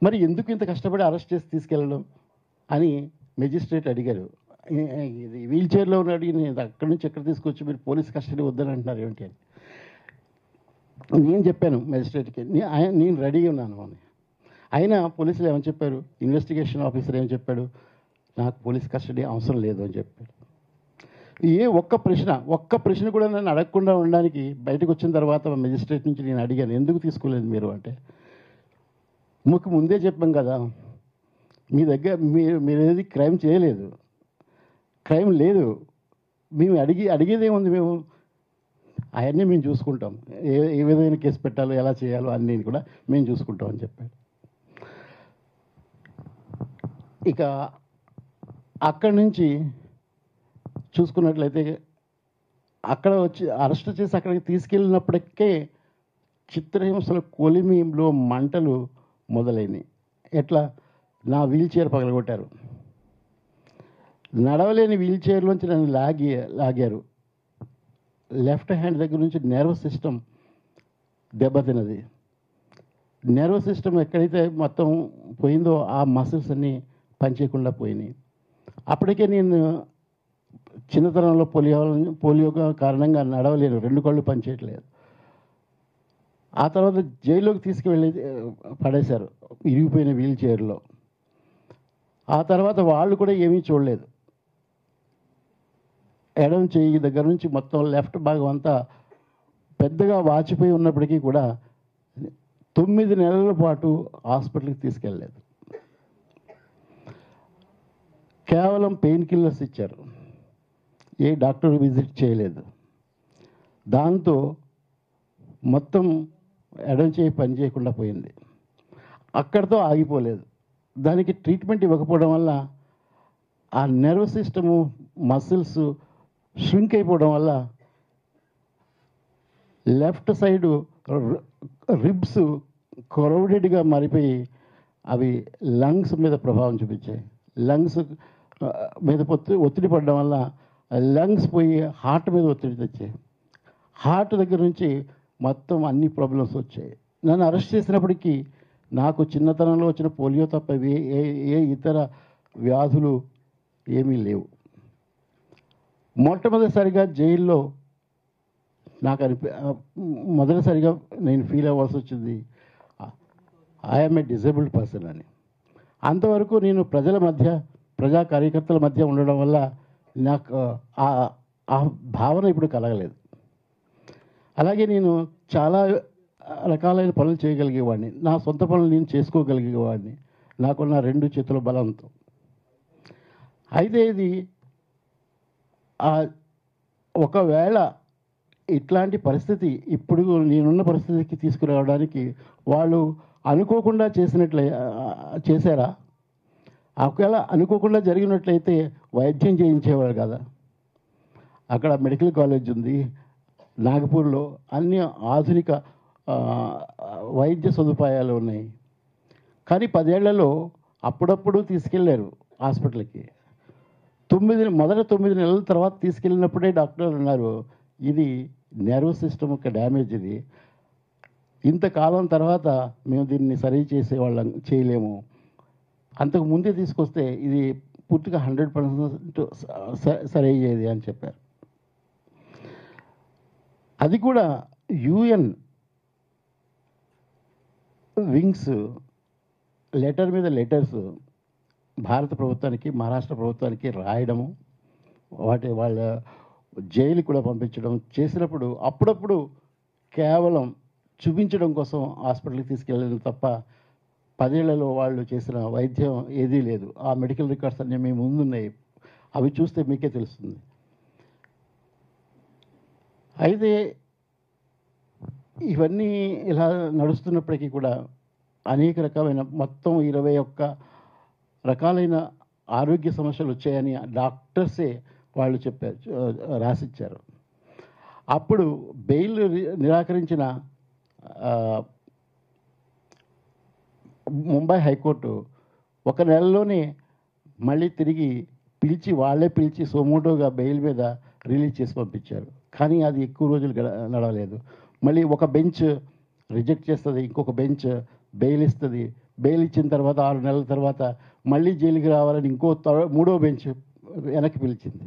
మరి ఎందుకు ఇంత కష్టపడి అరెస్ట్ చేసి తీసుకెళ్ళడం అని మెజిస్ట్రేట్ అడిగారు. ఇది వీల్ చైర్లో ఉన్నాడు, నేను అక్కడి నుంచి ఎక్కడ తీసుకొచ్చి మీరు పోలీస్ కస్టడీ వద్దని అంటున్నారు ఏమిటి అని. నేను చెప్పాను మెజిస్ట్రేట్కి, నేను రెడీ ఉన్నాను అని. అయినా పోలీసులు ఏమని చెప్పారు, ఇన్వెస్టిగేషన్ ఆఫీసర్ ఏమని చెప్పాడు, నాకు పోలీస్ కస్టడీ అవసరం లేదు అని చెప్పాడు. ఒక్క ప్రశ్న కూడా నన్ను అడగకుండా ఉండడానికి బయటకు వచ్చిన తర్వాత మెజిస్ట్రేట్ నుంచి నేను అడిగాను, ఎందుకు తీసుకోలేదు మీరు అంటే, మీకు ముందే చెప్పాం కదా, మీ దగ్గర మీరేది క్రైమ్ చేయలేదు, క్రైమ్ లేదు, మేము అడిగేదేముంది, అవన్నీ మేము చూసుకుంటాం, ఏ విధమైన కేసు పెట్టాలో ఎలా చేయాలో అన్నీ కూడా మేము చూసుకుంటాం అని చెప్పాడు. ఇక అక్కడి నుంచి చూసుకున్నట్లయితే అక్కడ వచ్చి అరెస్ట్ చేసి అక్కడికి తీసుకెళ్ళినప్పటికే చిత్రహింసల కొలిమిలో మంటలు మొదలైనవి. ఎట్లా, నా వీల్ చైర్ పగలగొట్టారు, నడవలేని వీల్ చైర్లోంచి నన్ను లాగారు. లెఫ్ట్ హ్యాండ్ దగ్గర నుంచి నర్వస్ సిస్టమ్ దెబ్బతిన్నది. నర్వస్ సిస్టమ్ ఎక్కడైతే మొత్తం పోయిందో ఆ మసిల్స్ అన్నీ పనిచేయకుండా పోయినాయి. అప్పటికే నేను చిన్నతనంలో పోలియో కారణంగా నడవలేను, 2 కళ్ళు పనిచేయట్లేదు. ఆ తర్వాత జైల్లోకి తీసుకువెళ్ళి పడేశారు ఇరిగిపోయిన వీల్ చైర్లో. ఆ తర్వాత వాళ్ళు కూడా ఏమీ చూడలేదు. ఎడమ చెయ్యి దగ్గర నుంచి మొత్తం లెఫ్ట్ భాగం అంతా పెద్దగా వాచిపోయి ఉన్నప్పటికీ కూడా 9 నెలల పాటు హాస్పిటల్కి తీసుకెళ్ళలేదు. కేవలం పెయిన్ కిల్లర్స్ ఇచ్చారు, ఏ డాక్టర్ విజిట్ చేయలేదు. దాంతో మొత్తం ఎడం చేయి పని చేయకుండా పోయింది. అక్కడితో ఆగిపోలేదు. దానికి ట్రీట్మెంట్ ఇవ్వకపోవడం వల్ల ఆ నర్వ్ సిస్టము, మసిల్స్ ష్రింక్ అయిపోవడం వల్ల లెఫ్ట్ సైడు రిబ్స్ క్రౌడెడ్గా మారిపోయి అవి లంగ్స్ మీద ప్రభావం చూపించాయి. లంగ్స్ మీద ఒత్తిడి పడడం వల్ల లంగ్స్ పోయి హార్ట్ మీద ఒత్తిడి తెచ్చాయి. హార్ట్ దగ్గర నుంచి మొత్తం అన్ని ప్రాబ్లమ్స్ వచ్చాయి. నన్ను అరెస్ట్ చేసినప్పటికీ నాకు చిన్నతనంలో వచ్చిన పోలియో తప్ప ఏ ఇతర వ్యాధులు ఏమీ లేవు. మొట్టమొదటిసారిగా జైల్లో నాకు మొదటిసారిగా నేను ఫీల్ అవ్వాల్సి వచ్చింది, ఐఎమ్ ఏ డిజేబుల్డ్ పర్సన్ అని. అంతవరకు నేను ప్రజల మధ్య, ప్రజా కార్యకర్తల మధ్య ఉండడం వల్ల నాకు ఆ భావన ఇప్పుడు కలగలేదు. అలాగే నేను చాలా రకాలైన పనులు చేయగలిగేవాడిని, నా సొంత పనులు నేను చేసుకోగలిగేవాడిని నాకున్న 2 చేతుల బలంతో. అయితే ఇది ఒకవేళ ఇట్లాంటి పరిస్థితి ఇప్పుడు నేనున్న పరిస్థితికి తీసుకురావడానికి వాళ్ళు అనుకోకుండా చేశారా? ఒకవేళ అనుకోకుండా జరిగినట్లయితే వైద్యం చేయించేవారు కదా. అక్కడ మెడికల్ కాలేజ్ ఉంది నాగపూర్లో, అన్ని ఆధునిక వైద్య సదుపాయాలు ఉన్నాయి. కానీ 10 ఏళ్లలో అప్పుడప్పుడు తీసుకెళ్ళారు హాస్పిటల్కి. మొదట 9 నెలల తర్వాత తీసుకెళ్ళినప్పుడే డాక్టర్ అన్నారు, ఇది నర్వ్ సిస్టమ్ యొక్క డ్యామేజ్, ఇది ఇంతకాలం తర్వాత మేము దీన్ని సరి చేసేవాళ్ళం చేయలేము, అంతకు ముందే తీసుకొస్తే ఇది పూర్తిగా 100% సరి అయ్యేది అని చెప్పారు. అది కూడా UN వింగ్స్ లెటర్ మీద లెటర్స్ భారత ప్రభుత్వానికి, మహారాష్ట్ర ప్రభుత్వానికి రాయడము, వాళ్ళ జైలు కూడా పంపించడం చేసినప్పుడు అప్పుడప్పుడు కేవలం చూపించడం కోసం హాస్పిటల్కి తీసుకెళ్ళడం తప్ప 10 ఏళ్లలో వాళ్ళు చేసిన వైద్యం ఏదీ లేదు. ఆ మెడికల్ రికార్డ్స్ అన్నీ మీ ముందున్నాయి, అవి చూస్తే మీకే తెలుస్తుంది. అయితే ఇవన్నీ ఇలా నడుస్తున్నప్పటికీ కూడా అనేక రకమైన మొత్తం 21 రకాలైన ఆరోగ్య సమస్యలు వచ్చాయని డాక్టర్సే వాళ్ళు చెప్పారు, రాసిచ్చారు. అప్పుడు బెయిల్ నిరాకరించిన ముంబై హైకోర్టు 1 నెలలోనే మళ్ళీ తిరిగి వాళ్ళే పిలిచి సోమోటోగా బెయిల్ మీద రిలీజ్ చేసి పంపించారు. కానీ అది ఎక్కువ రోజులు నడవలేదు. మళ్ళీ ఒక బెంచ్ రిజెక్ట్ చేస్తుంది, ఇంకొక బెంచ్ బెయిల్ ఇస్తుంది. బెయిల్ ఇచ్చిన తర్వాత 6 నెలల తర్వాత మళ్ళీ జైలుకి రావాలని మూడో బెంచ్ వెనక్కి పిలిచింది.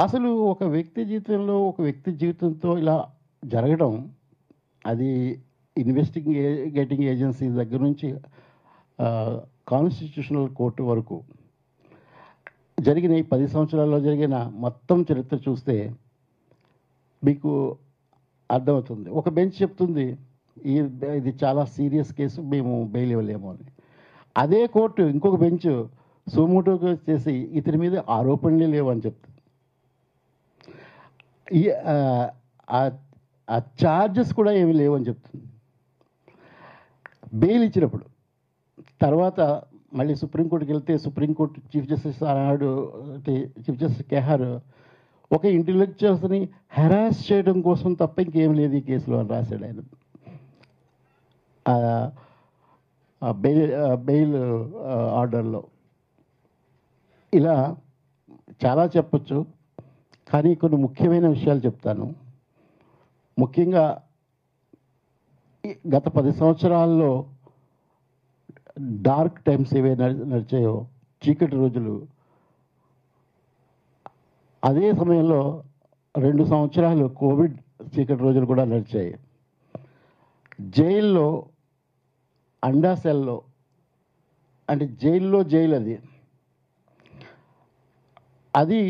అసలు ఒక వ్యక్తి జీవితంతో ఇలా జరగడం, అది ఇన్వెస్టిగేటింగ్ ఏజెన్సీ దగ్గర నుంచి కాన్స్టిట్యూషనల్ కోర్టు వరకు జరిగిన ఈ 10 సంవత్సరాల్లో జరిగిన మొత్తం చరిత్ర చూస్తే మీకు అర్థమవుతుంది. ఒక బెంచ్ చెప్తుంది ఇది చాలా సీరియస్ కేసు, మేము బెయిల్ ఇవ్వలేము అని. అదే కోర్టు ఇంకొక బెంచ్ సోమోటోగా చేసి ఇతని మీద ఆరోపణలే లేవు అని చెప్తుంది. ఆ ఛార్జెస్ కూడా ఏమి లేవు అని చెప్తుంది. బెయిల్ ఇచ్చినప్పుడు తర్వాత మళ్ళీ సుప్రీంకోర్టుకి వెళ్తే సుప్రీంకోర్టు చీఫ్ జస్టిస్ ఆనాడు చీఫ్ జస్టిస్ కెహార్ ఒక ఇంటెలెక్చువల్స్ని హెరాస్ చేయడం కోసం తప్ప ఇంకేం లేదు ఈ కేసులో అని రాశాడు ఆయన. బెయిల్ ఆర్డర్లో ఇలా చాలా చెప్పచ్చు, కానీ కొన్ని ముఖ్యమైన విషయాలు చెప్తాను. ముఖ్యంగా గత 10 సంవత్సరాల్లో డార్క్ టైమ్స్ ఏవైనా నడిచాయో, చీకటి రోజులు, అదే సమయంలో 2 సంవత్సరాలు కోవిడ్ చీకటి రోజులు కూడా నడిచాయి. జైల్లో అండా సెల్లో, అంటే జైల్లో జైలు అది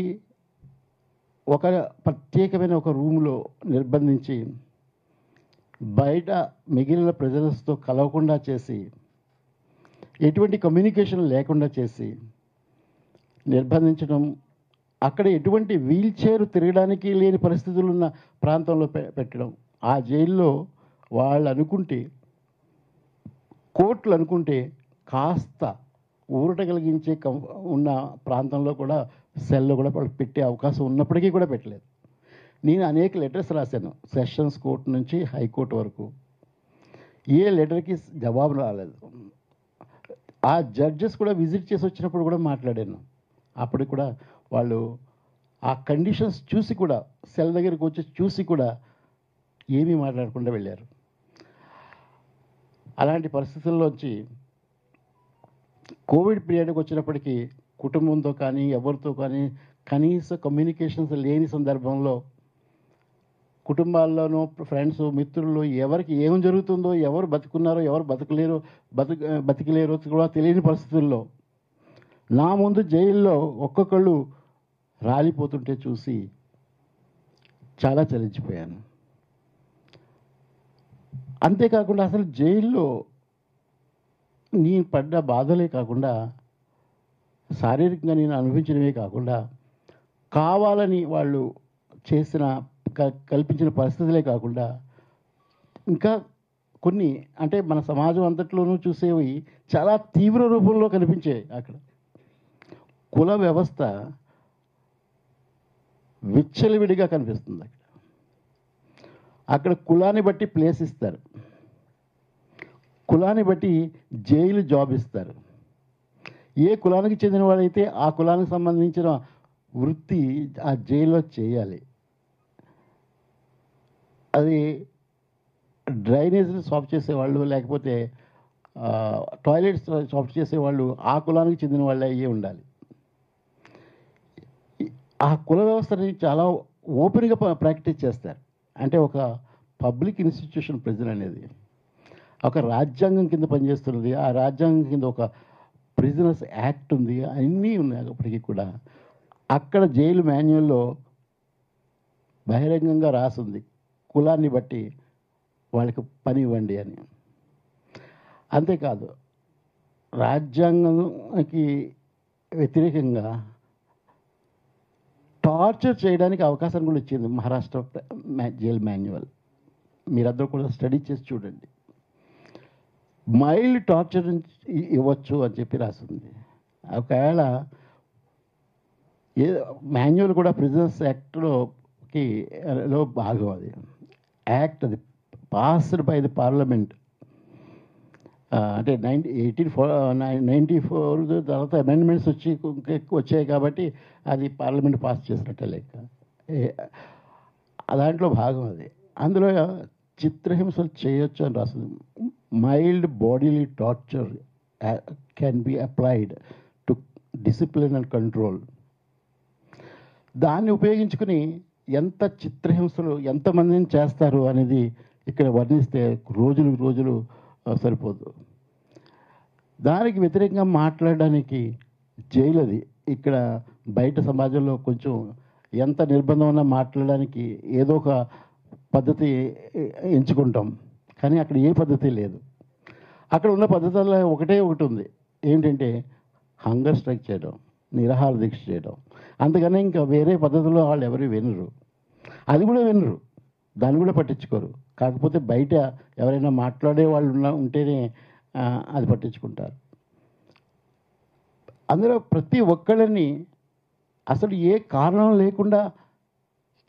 ఒక ప్రత్యేకమైన ఒక రూమ్లో నిర్బంధించి బయట మిగిలిన ప్రజలతో కలవకుండా చేసి ఎటువంటి కమ్యూనికేషన్ లేకుండా చేసి నిర్బంధించడం, అక్కడ ఎటువంటి వీల్ చైర్ తిరగడానికి లేని పరిస్థితులు ఉన్న ప్రాంతంలో పెట్టడం, ఆ జైల్లో వాళ్ళు అనుకుంటే, కోర్టులు అనుకుంటే కాస్త ఊరట కలిగించే ఉన్న ప్రాంతంలో కూడా సెల్లో కూడా వాళ్ళు పెట్టే అవకాశం ఉన్నప్పటికీ కూడా పెట్టలేదు. నేను అనేక లెటర్స్ రాశాను, సెషన్స్ కోర్టు నుంచి హైకోర్టు వరకు. ఏ లెటర్కి జవాబు రాలేదు. ఆ జడ్జెస్ కూడా విజిట్ చేసి వచ్చినప్పుడు కూడా మాట్లాడాను. అప్పుడు కూడా వాళ్ళు ఆ కండిషన్స్ చూసి కూడా, సెల్ దగ్గరికి వచ్చి చూసి కూడా ఏమీ మాట్లాడకుండా వెళ్ళారు. అలాంటి పరిస్థితుల్లోంచి కోవిడ్ పీరియడ్కి వచ్చినప్పటికీ కుటుంబంతో కానీ ఎవరితో కానీ కనీస కమ్యూనికేషన్స్ లేని సందర్భంలో కుటుంబాల్లోనూ ఫ్రెండ్స్ మిత్రులు ఎవరికి ఏం జరుగుతుందో, ఎవరు బతుకున్నారో ఎవరు బతికలేరో కూడా తెలియని పరిస్థితుల్లో నా ముందు జైల్లో ఒక్కొక్కళ్ళు రాలిపోతుంటే చూసి చాలా చలించిపోయాను. అంతేకాకుండా అసలు జైల్లో నేను పడ్డ బాధలే కాకుండా, శారీరకంగా నేను అనుభవించినవే కాకుండా, కావాలని వాళ్ళు చేసిన కల్పించిన పరిస్థితులే కాకుండా ఇంకా కొన్ని, అంటే మన సమాజం అంతట్లోనూ చూసేవి చాలా తీవ్ర రూపంలో కనిపించాయి. అక్కడ కుల వ్యవస్థ విచ్చలవిడిగా కనిపిస్తుంది. అక్కడ కులాన్ని బట్టి ప్లేస్ ఇస్తారు, కులాన్ని బట్టి జైలు జాబ్ ఇస్తారు. ఏ కులానికి చెందిన వాడైతే ఆ కులానికి సంబంధించిన వృత్తి ఆ జైల్లో చేయాలి. అది డ్రైనేజ్ని సాఫ్ చేసేవాళ్ళు, లేకపోతే టాయిలెట్స్ సాఫ్ చేసేవాళ్ళు ఆ కులానికి చెందిన వాళ్ళే అయ్యే ఉండాలి. ఆ కుల వ్యవస్థని చాలా ఓపెన్గా ప్రాక్టీస్ చేస్తారు. అంటే ఒక పబ్లిక్ ఇన్స్టిట్యూషన్ ప్రిజన్ అనేది ఒక రాజ్యాంగం కింద పనిచేస్తున్నది. ఆ రాజ్యాంగం కింద ఒక ప్రిజనర్స్ యాక్ట్ ఉంది, అన్నీ ఉన్నాయి. అప్పటికీ కూడా అక్కడ జైలు మాన్యువల్లో బహిరంగంగా రాసింది కులాన్ని బట్టి వాళ్ళకి పని ఇవ్వండి అని. అంతేకాదు, రాజ్యాంగానికి వ్యతిరేకంగా టార్చర్ చేయడానికి అవకాశం కూడా ఇచ్చింది మహారాష్ట్ర జైల్ మాన్యువల్. మీరందరూ కూడా స్టడీ చేసి చూడండి. మైల్డ్ టార్చర్ ఇవ్వచ్చు అని చెప్పి రాసింది. ఒకవేళ మాన్యువల్ కూడా ప్రిజనర్స్ యాక్ట్లోకి భాగం. అది యాక్ట్, అది పాస్డ్ బై ది పార్లమెంట్. అంటే 1894 తర్వాత అమెండ్మెంట్స్ వచ్చాయి కాబట్టి అది పార్లమెంట్ పాస్ చేసినట్టే లెక్క. దాంట్లో భాగం అది. అందులో చిత్రహింసలు చేయొచ్చు అని రాస్తుంది. Mild bodily torture can be applied to discipline and control. దాన్ని ఉపయోగించుకుని ఎంత చిత్రహింసలు ఎంతమందిని చేస్తారు అనేది ఇక్కడ వర్ణిస్తే రోజులు సరిపోదు. దానికి వ్యతిరేకంగా మాట్లాడడానికి జైలు అది. ఇక్కడ బయట సమాజంలో కొంచెం ఎంత నిర్బంధం ఉన్నా మాట్లాడడానికి ఏదో ఒక పద్ధతి ఎంచుకుంటాం, కానీ అక్కడ ఏ పద్ధతి లేదు. అక్కడ ఉన్న పద్ధతుల్లో ఒకటి ఉంది, ఏంటంటే హంగర్ స్ట్రైక్ చేయడం, నిరాహార దీక్ష చేయడం. అంతకన్నా ఇంకా వేరే పద్ధతుల్లో వాళ్ళు ఎవరు వినరు, అది కూడా వినరు, దాన్ని కూడా పట్టించుకోరు. కాకపోతే బయట ఎవరైనా మాట్లాడే వాళ్ళు ఉంటేనే అది పట్టించుకుంటారు. అందులో ప్రతి ఒక్కళ్ళని అసలు ఏ కారణం లేకుండా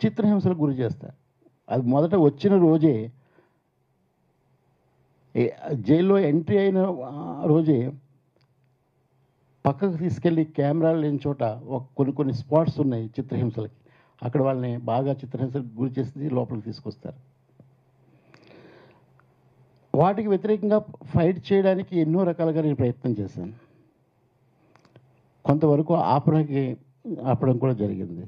చిత్రహింసలకు గురి చేస్తారు. అది మొదట వచ్చిన రోజే, జైల్లో ఎంట్రీ అయిన రోజే పక్కకు తీసుకెళ్ళి కెమెరాలు లేని చోట కొన్ని స్పాట్స్ ఉన్నాయి చిత్రహింసలకి. అక్కడ వాళ్ళని బాగా చిత్రహింసలకు గురి చేసి లోపలికి తీసుకొస్తారు. వాటికి వ్యతిరేకంగా ఫైట్ చేయడానికి ఎన్నో రకాలుగా నేను ప్రయత్నం చేశాను. కొంతవరకు ఆపడం కూడా జరిగింది.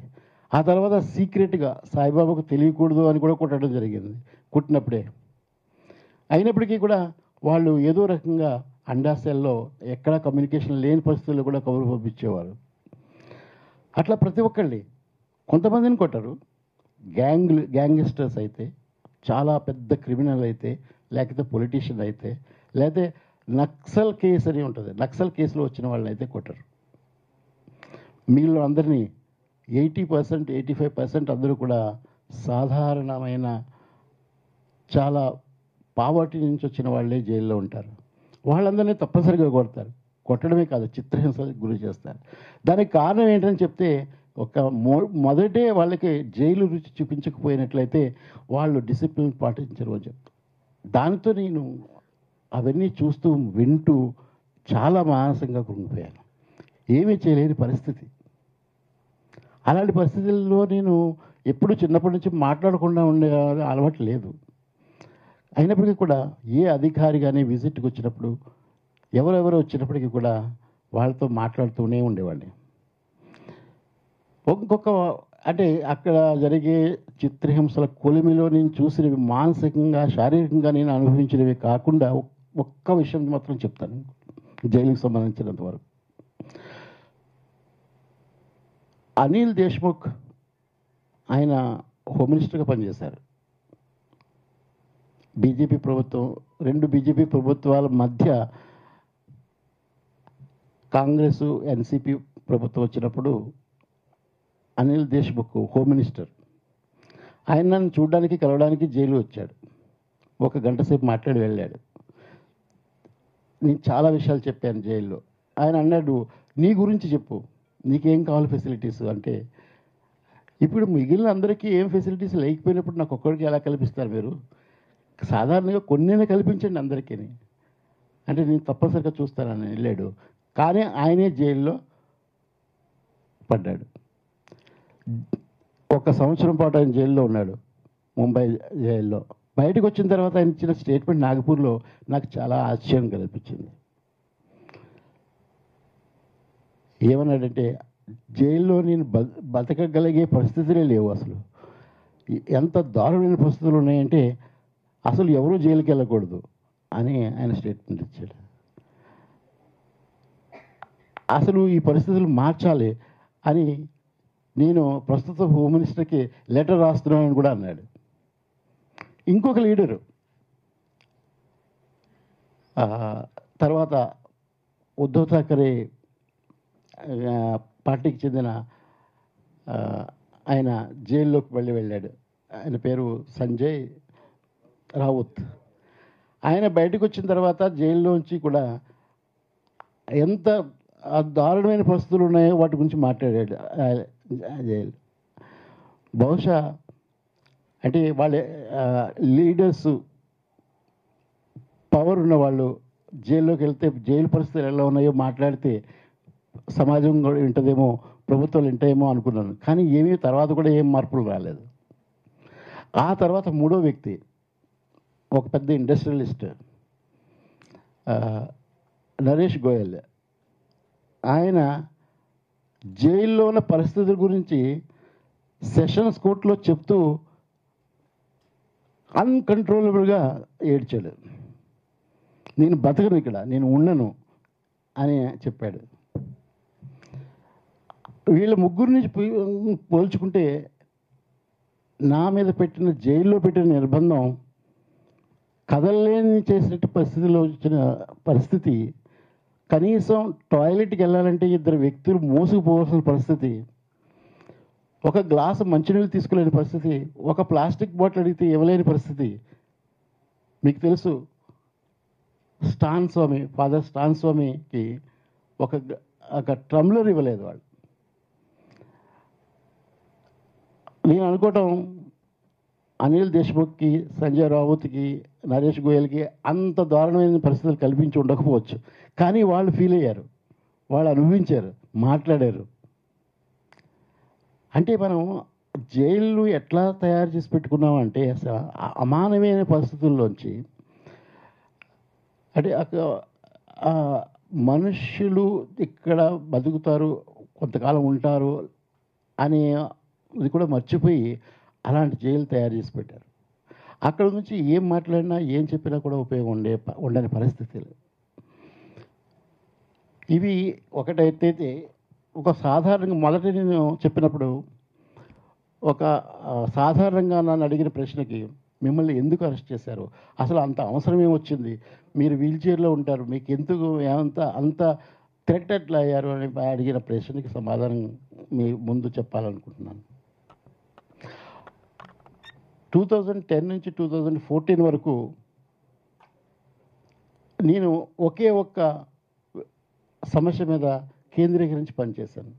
ఆ తర్వాత సీక్రెట్గా సాయిబాబాకు తెలియకూడదు అని కూడా కొట్టడం జరిగింది, కుట్టినప్పుడే. అయినప్పటికీ కూడా వాళ్ళు ఏదో రకంగా అండాసెల్లో ఎక్కడా కమ్యూనికేషన్ లేని పరిస్థితుల్లో కూడా కబురు పంపించేవారు. అట్లా ప్రతి ఒక్కళ్ళని, కొంతమందిని కొట్టరు. గ్యాంగ్స్టర్స్ అయితే, చాలా పెద్ద క్రిమినల్ అయితే, లేకపోతే పొలిటీషియన్ అయితే, లేకపోతే నక్సల్ కేసు అని ఉంటుంది. నక్సల్ కేసులో వచ్చిన వాళ్ళని అయితే కొట్టరు. మిగిలిన అందరినీ 80%, 85% అందరూ కూడా సాధారణమైన చాలా పావర్టీ నుంచి వచ్చిన వాళ్ళే జైల్లో ఉంటారు. వాళ్ళందరినీ తప్పనిసరిగా కొడతారు. కొట్టడమే కాదు, చిత్రహింసలకు గురి చేస్తారు. దానికి కారణం ఏంటని చెప్తే, ఒక మొదటే వాళ్ళకి జైలు రుచి చూపించకపోయినట్లయితే వాళ్ళు డిసిప్లిన్ పాటించరు అని చెప్తారు. దానితో నేను అవన్నీ చూస్తూ వింటూ చాలా మానసికంగా కృంగిపోయాను. ఏమీ చేయలేని పరిస్థితి. అలాంటి పరిస్థితుల్లో నేను ఎప్పుడు చిన్నప్పటి నుంచి మాట్లాడకుండా ఉండే అలవాటు లేదు. అయినప్పటికీ కూడా ఏ అధికారి కానీ విజిట్కి వచ్చినప్పుడు ఎవరెవరు వచ్చినప్పటికీ కూడా వాళ్ళతో మాట్లాడుతూనే ఉండేవాడిని. ఇంకొక అంటే అక్కడ జరిగే చిత్రహింసల కొలిమిలో నేను చూసినవి మానసికంగా శారీరకంగా నేను అనుభవించినవి కాకుండా ఒక్క విషయం మాత్రం చెప్తాను జైలుకి సంబంధించినంత వరకు. అనిల్ దేశ్ముఖ్ ఆయన హోమ్ మినిస్టర్గా పనిచేశారు. బీజేపీ ప్రభుత్వం, 2 బీజేపీ ప్రభుత్వాల మధ్య కాంగ్రెస్ ఎన్సీపీ ప్రభుత్వం వచ్చినప్పుడు అనిల్ దేశ్ముఖ్ హోమ్ మినిస్టర్. ఆయన నన్ను చూడడానికి కలవడానికి జైలు వచ్చాడు. 1 గంట సేపు మాట్లాడి వెళ్ళాడు. నేను చాలా విషయాలు చెప్పాను జైల్లో. ఆయన అన్నాడు, నీ గురించి చెప్పు, నీకేం కావాలి ఫెసిలిటీస్ అంటే. ఇప్పుడు మిగిలిన అందరికీ ఏం ఫెసిలిటీస్ లేకపోయినప్పుడు నాకు ఒక్కడికి ఎలా కల్పిస్తారు మీరు? సాధారణంగా కొన్నైనా కల్పించండి అందరికీ అంటే నేను తప్పనిసరిగా చూస్తానని వెళ్ళాడు. కానీ ఆయనే జైల్లో పడ్డాడు. 1 సంవత్సరం పాటు ఆయన జైల్లో ఉన్నాడు, ముంబై జైల్లో. బయటకు వచ్చిన తర్వాత ఆయన ఇచ్చిన స్టేట్మెంట్ నాగపూర్లో నాకు చాలా ఆశ్చర్యం కల్పించింది. ఏమన్నాడంటే, జైల్లో నేను బతకగలిగే పరిస్థితులే లేవు, అసలు ఎంత దారుణమైన పరిస్థితులు ఉన్నాయంటే అసలు ఎవరూ జైలుకి వెళ్ళకూడదు అని ఆయన స్టేట్మెంట్ ఇచ్చాడు. అసలు ఈ పరిస్థితులు మార్చాలి అని నేను ప్రస్తుత హోమ్ మినిస్టర్కి లెటర్ రాస్తున్నానని కూడా అన్నాడు. ఇంకొక లీడరు తర్వాత ఉద్ధవ్ ఠాకరే పార్టీకి చెందిన ఆయన జైల్లోకి వెళ్ళాడు. ఆయన పేరు సంజయ్ రావుత్. ఆయన బయటకు వచ్చిన తర్వాత జైల్లోంచి కూడా ఎంత దారుణమైన పరిస్థితులు ఉన్నాయో వాటి గురించి మాట్లాడాడు జైలు. బహుశా అంటే వాళ్ళ లీడర్స్, పవర్ ఉన్నవాళ్ళు జైల్లోకి వెళ్తే జైలు పరిస్థితులు ఎలా ఉన్నాయో మాట్లాడితే సమాజం కూడా వింటదేమో, ప్రభుత్వాలు వింటాయేమో అనుకున్నాను. కానీ ఏమీ తర్వాత కూడా ఏం మార్పులు రాలేదు. ఆ తర్వాత 3వ వ్యక్తి ఒక పెద్ద ఇండస్ట్రియలిస్ట్, నరేష్ గోయల్. ఆయన జైల్లో ఉన్న పరిస్థితుల గురించి సెషన్స్ కోర్టులో చెప్తూ అన్కంట్రోలబుల్గా ఏడ్చాడు. నేను బతకను ఇక్కడ, నేను ఉండను అని చెప్పాడు. వీళ్ళ ముగ్గురిని పోల్చుకుంటే నా మీద పెట్టిన జైల్లో పెట్టిన నిర్బంధం కదలలేని చేసినట్టు పరిస్థితిలో వచ్చిన పరిస్థితి. కనీసం టాయిలెట్కి వెళ్ళాలంటే 2 వ్యక్తులు మోసుకుపోవాల్సిన పరిస్థితి, ఒక గ్లాసు మంచినీళ్ళు తీసుకోలేని పరిస్థితి, ఒక ప్లాస్టిక్ బాటిల్ అడిగితే ఇవ్వలేని పరిస్థితి. మీకు తెలుసు, స్టాన్ స్వామి, ఫాదర్ స్టాన్ స్వామికి ఒక ట్రమ్లర్ ఇవ్వలేదు వాళ్ళు. నేను అనుకోవటం అనిల్ దేశ్ముఖ్కి, సంజయ్ రావుత్కి, నరేష్ గోయల్కి అంత దారుణమైన పరిస్థితులు కల్పించి ఉండకపోవచ్చు. కానీ వాళ్ళు ఫీల్ అయ్యారు, వాళ్ళు అనుభవించారు, మాట్లాడారు. అంటే మనం జైళ్ళు ఎట్లా తయారు చేసి పెట్టుకున్నామంటే అసలు అమానవీయ పరిస్థితుల్లోంచి, అంటే మనుష్యులు ఇక్కడ బతుకుతారు, కొంతకాలం ఉంటారు అనే ఇది కూడా మర్చిపోయి అలాంటి జైలు తయారు చేసి పెట్టారు. అక్కడ నుంచి ఏం మాట్లాడినా ఏం చెప్పినా కూడా ఉపయోగం ఉండని పరిస్థితులు ఇవి. ఒకటైతే ఒక సాధారణంగా మొదట నేను చెప్పినప్పుడు ఒక సాధారణంగా నన్ను అడిగిన ప్రశ్నకి మిమ్మల్ని ఎందుకు అరెస్ట్ చేశారు, అసలు అంత అవసరం ఏమొచ్చింది, మీరు వీల్ చైర్లో ఉంటారు, మీకు ఎందుకు అంత థ్రెట్ ఎట్లా అయ్యారు అని అడిగిన ప్రశ్నకి సమాధానం మీ ముందు చెప్పాలనుకుంటున్నాను. 2010 నుంచి 2014 వరకు నేను ఒకే ఒక్క సమస్య మీద కేంద్రీకరించి పనిచేశాను.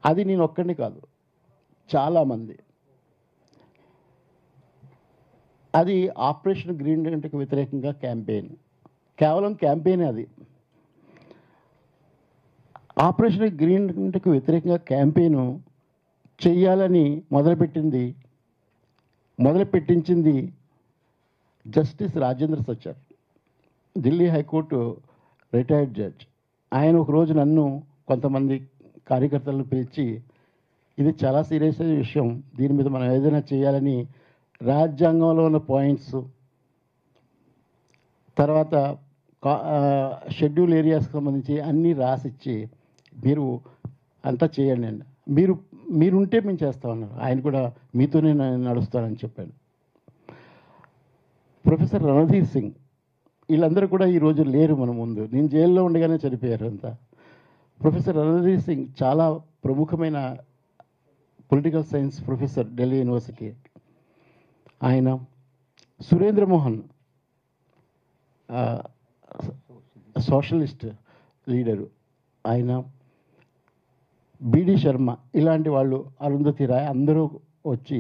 అది నేను ఒక్కడిని కాదు, చాలామంది. అది ఆపరేషన్ గ్రీన్ కి వ్యతిరేకంగా క్యాంపెయిన్, కేవలం క్యాంపెయిన్. అది ఆపరేషన్ గ్రీన్ కి వ్యతిరేకంగా క్యాంపెయిన్ చెయ్యాలని మొదలుపెట్టించింది justice Rajendra Sachar, Delhi high court retired judge. ఆయన ఒకరోజు నన్ను కొంతమంది కార్యకర్తలను పిలిచి, ఇది చాలా సీరియస్ అయిన విషయం, దీని మీద మనం ఏదైనా చేయాలని రాజ్యాంగంలో ఉన్న పాయింట్స్, తర్వాత షెడ్యూల్ ఏరియాస్కి సంబంధించి అన్నీ రాసిచ్చి మీరు అంతా చేయండి అండి, మీరుంటే మేము చేస్తామన్నారు. ఆయన కూడా మీతోనే నడుస్తానని చెప్పాడు. ప్రొఫెసర్ రణధీర్ సింగ్, వీళ్ళందరూ కూడా ఈరోజు లేరు మన ముందు. నేను జైల్లో ఉండగానే చనిపోయారు అంతా. ప్రొఫెసర్ రణధీర్ సింగ్ చాలా ప్రముఖమైన political science professor, Delhi university. ఆయన సురేంద్ర మోహన్, సోషలిస్ట్ లీడరు, ఆయన బిడి శర్మ, ఇలాంటి వాళ్ళు, అరుంధతి రాయ్, అందరూ వచ్చి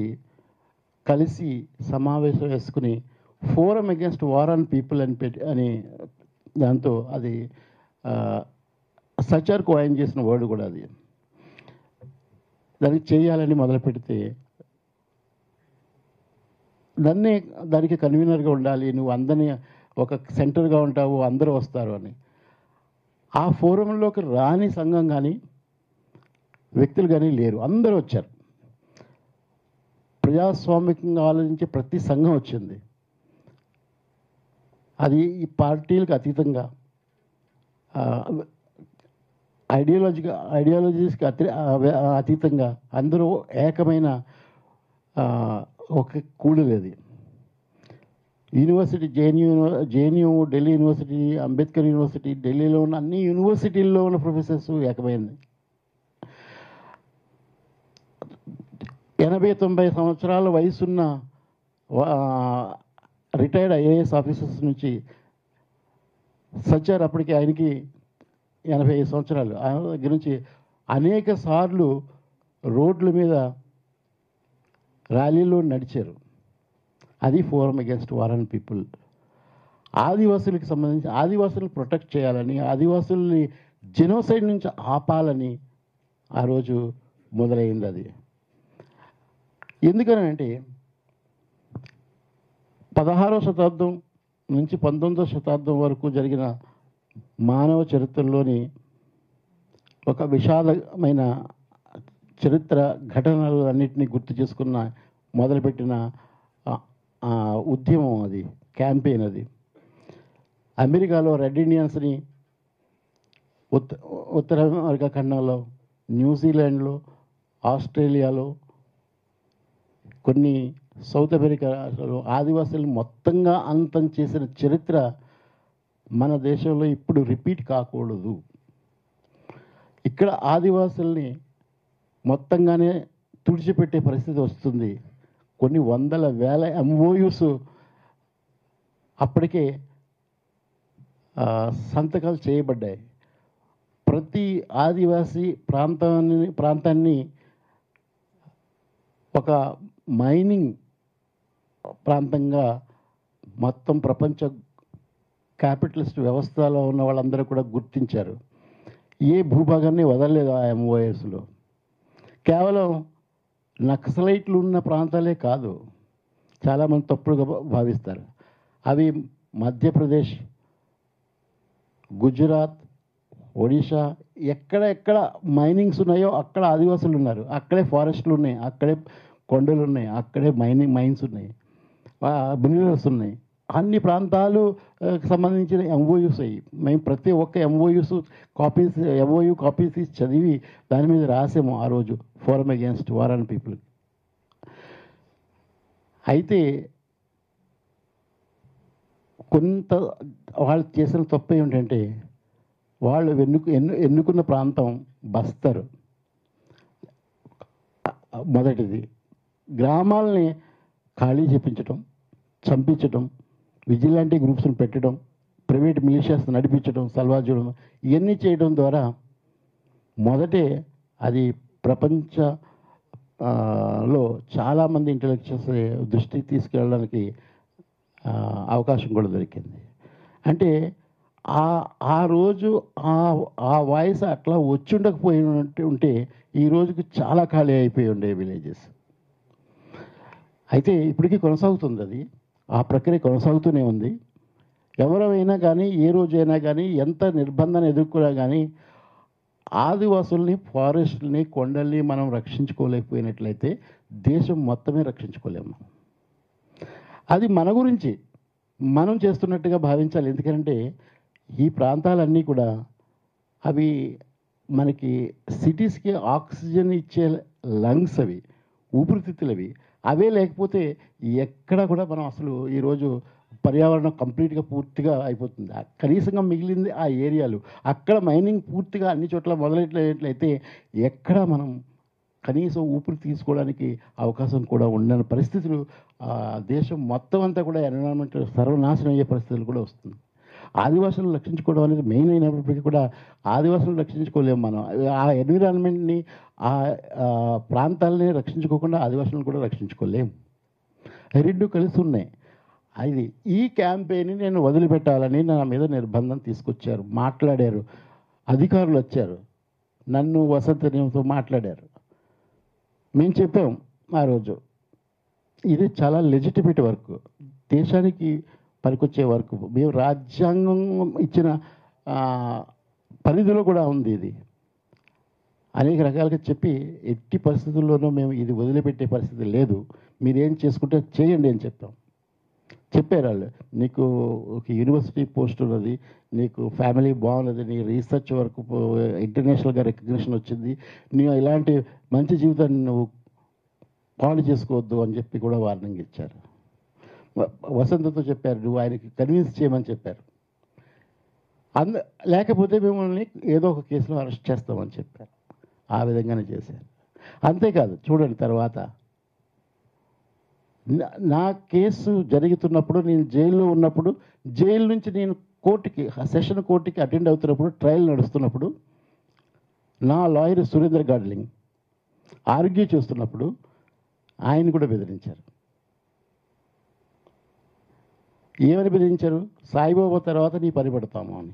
కలిసి సమావేశం వేసుకుని forum against war on people అని దాంతో, అది సచార్ కాయిన్ చేసిన వర్డ్ కూడా అది, దానికి చేయాలని మొదలు పెడితే నన్నే దానికి కన్వీనర్గా ఉండాలి, నువ్వు అందరినీ ఒక సెంటర్గా ఉంటావు, అందరూ వస్తారు అని. ఆ ఫోరంలోకి రాని సంఘం కానీ వ్యక్తులు కానీ లేరు, అందరూ వచ్చారు. ప్రజాస్వామికంగా ఆలోచించే ప్రతి సంఘం వచ్చింది. అది ఈ పార్టీలకు అతీతంగా, ఐడియాలజీస్కి అతీతంగా అందరూ ఏకమైన ఒక కూడలేదు. University, JNU, Delhi university, Ambedkar university, ఢిల్లీలో ఉన్న అన్ని యూనివర్సిటీల్లో ఉన్న ప్రొఫెసర్స్ ఏకమైంది. 80-90 సంవత్సరాల వయసున్న రిటైర్డ్ ఐఏఎస్ ఆఫీసర్స్ నుంచి సచార్, అప్పటికి ఆయనకి 85 సంవత్సరాలు, ఆయన దగ్గర నుంచి అనేక సార్లు రోడ్ల మీద ర్యాలీలో నడిచారు. అది forum against war on people. ఆదివాసులకు సంబంధించి ఆదివాసులను ప్రొటెక్ట్ చేయాలని, ఆదివాసుల్ని జెనోసైడ్ నుంచి ఆపాలని ఆ రోజు మొదలైంది. అది ఎందుకనంటే 16వ శతాబ్దం నుంచి 19వ శతాబ్దం వరకు జరిగిన మానవ చరిత్రలోని ఒక విషాదమైన చరిత్ర ఘటనలు అన్నింటినీ గుర్తు చేసుకున్న మొదలుపెట్టిన ఉద్యమం అది, క్యాంపెయిన్ అది. అమెరికాలో రెడ్ ఇండియన్స్ని, ఉత్తర అమెరికా ఖండంలో, న్యూజిలాండ్లో, ఆస్ట్రేలియాలో, కొన్ని సౌత్ అమెరికాలో ఆదివాసులు మొత్తంగా అంతం చేసిన చరిత్ర మన దేశంలో ఇప్పుడు రిపీట్ కాకూడదు. ఇక్కడ ఆదివాసుల్ని మొత్తంగానే తుడిచిపెట్టే పరిస్థితి వస్తుంది. కొన్ని వందల వేల ఎంఓయూస్ అప్పటికే సంతకాలు చేయబడ్డాయి. ప్రతి ఆదివాసీ ప్రాంతాన్ని ఒక మైనింగ్ ప్రాంతంగా మొత్తం ప్రపంచ క్యాపిటలిస్ట్ వ్యవస్థలో ఉన్న వాళ్ళందరూ కూడా గుర్తించారు. ఏ భూభాగాన్ని వదలలేదు ఆ ఎంఓఎస్లో. కేవలం నక్సలైట్లు ఉన్న ప్రాంతాలే కాదు, చాలామంది తప్పుడుగా భావిస్తారు. అవి మధ్యప్రదేశ్, గుజరాత్, ఒడిషా, ఎక్కడెక్కడ మైనింగ్స్ ఉన్నాయో అక్కడ ఆదివాసులు ఉన్నారు. అక్కడే ఫారెస్ట్లు ఉన్నాయి, అక్కడే కొండలు ఉన్నాయి, అక్కడే మైన్స్ ఉన్నాయి, మినరల్స్ ఉన్నాయి. అన్ని ప్రాంతాలు సంబంధించిన ఎంఓయూస్ అయ్యి మేము ప్రతి ఒక్క ఎంఓయూ కాపీస్ చదివి దాని మీద రాసాము ఆ రోజు, forum against war on people. అయితే కొంత వాళ్ళు చేసిన తప్పు ఏమిటంటే వాళ్ళు ఎన్నుకున్న ప్రాంతం బస్తరు. మొదటిది గ్రామాలని ఖాళీ చేపించడం, చంపించడం, విజిలాంటీ గ్రూప్స్ని పెట్టడం, ప్రైవేట్ మిలిషియాస్ నడిపించడం, సల్వార్ చేయడం, ఇవన్నీ చేయడం ద్వారా మొదటే అది ప్రపంచ లో చాలామంది ఇంటలెక్చువల్స్ దృష్టికి తీసుకెళ్ళడానికి అవకాశం కూడా దొరికింది. అంటే ఆ రోజు ఆ వాయిస్ అట్లా వచ్చి ఉండకపోయి ఉంటే ఈ రోజుకి చాలా ఖాళీ అయిపోయి ఉండే విలేజెస్. అయితే ఇప్పటికీ కొనసాగుతుంది అది, ఆ ప్రక్రియ కొనసాగుతూనే ఉంది. ఎవరైనా కానీ ఏ రోజైనా కానీ ఎంత నిర్బంధాన్ని ఎదుర్కొన్నా కానీ ఆదివాసుల్ని, ఫారెస్ట్ని, కొండల్ని మనం రక్షించుకోలేకపోయినట్లయితే దేశం మొత్తమే రక్షించుకోలేము. అది మన గురించి మనం చేస్తున్నట్టుగా భావించాలి. ఎందుకంటే ఈ ప్రాంతాలన్నీ కూడా అవి మనకి సిటీస్కి ఆక్సిజన్ ఇచ్చే లంగ్స్, అవి ఊపిరితిత్తులు. అవే లేకపోతే ఎక్కడ కూడా మనం అసలు ఈరోజు పర్యావరణం కంప్లీట్గా పూర్తిగా అయిపోతుంది. కనీసంగా మిగిలింది ఆ ఏరియాలు. అక్కడ మైనింగ్ పూర్తిగా అన్ని చోట్ల మొదలెట్లయితే ఎక్కడ మనం కనీసం ఊపిరి తీసుకోవడానికి అవకాశం కూడా ఉండని పరిస్థితులు, దేశం మొత్తం అంతా కూడా ఎన్విరాన్మెంట్ సర్వనాశనం అయ్యే పరిస్థితులు కూడా వస్తుంది. ఆదివాసులను రక్షించుకోవడం అనేది మెయిన్ అయినప్పటికీ కూడా ఆదివాసులను రక్షించుకోలేము మనం. ఆ ఎన్విరాన్మెంట్ని, ఆ ప్రాంతాలని రక్షించుకోకుండా ఆదివాసులను కూడా రక్షించుకోలేము. రెండు కలిసి ఉన్నాయి. అది ఈ క్యాంపెయిన్ని నేను వదిలిపెట్టాలని నా మీద నిర్బంధం తీసుకొచ్చారు, మాట్లాడారు, అధికారులు వచ్చారు, నన్ను వసంతతో మాట్లాడారు. మేము చెప్పాం ఆ రోజు, ఇది చాలా లెజిటిమేట్ వర్క్, దేశానికి పనికొచ్చే వర్క్, మేము రాజ్యాంగం ఇచ్చిన పరిధిలో కూడా ఉంది ఇది, అనేక రకాలుగా చెప్పి ఎట్టి పరిస్థితుల్లోనూ మేము ఇది వదిలిపెట్టే పరిస్థితి లేదు, మీరేం చేసుకుంటే చేయండి అని చెప్పారు వాళ్ళు. నీకు ఒక యూనివర్సిటీ పోస్ట్ ఉన్నది, నీకు ఫ్యామిలీ బాగున్నది, నీ రీసెర్చ్ వర్క్ ఇంటర్నేషనల్గా రికగ్నిషన్ వచ్చింది, నువ్వు ఇలాంటి మంచి జీవితాన్ని నువ్వు పాడు చేసుకోవద్దు అని చెప్పి కూడా వార్నింగ్ ఇచ్చారు. వసంతతో చెప్పారు, నువ్వు ఆయనకి కన్విన్స్ చేయమని చెప్పారు. లేకపోతే మిమ్మల్ని ఏదో ఒక కేసులో అరెస్ట్ చేస్తామని చెప్పారు. ఆ విధంగానే చేశారు. అంతేకాదు, చూడండి, తర్వాత నా కేసు జరుగుతున్నప్పుడు, నేను జైల్లో ఉన్నప్పుడు, జైలు నుంచి నేను కోర్టుకి, సెషన్ కోర్టుకి అటెండ్ అవుతున్నప్పుడు, ట్రయల్ నడుస్తున్నప్పుడు నా లాయర్ సురేందర్ గాడ్లింగ్ ఆర్గ్యూ చేస్తున్నప్పుడు ఆయన కూడా బెదిరించారు. ఏమని బెదిరించారు? సాయిబాబా తర్వాత నీ పని పెడతాము అని.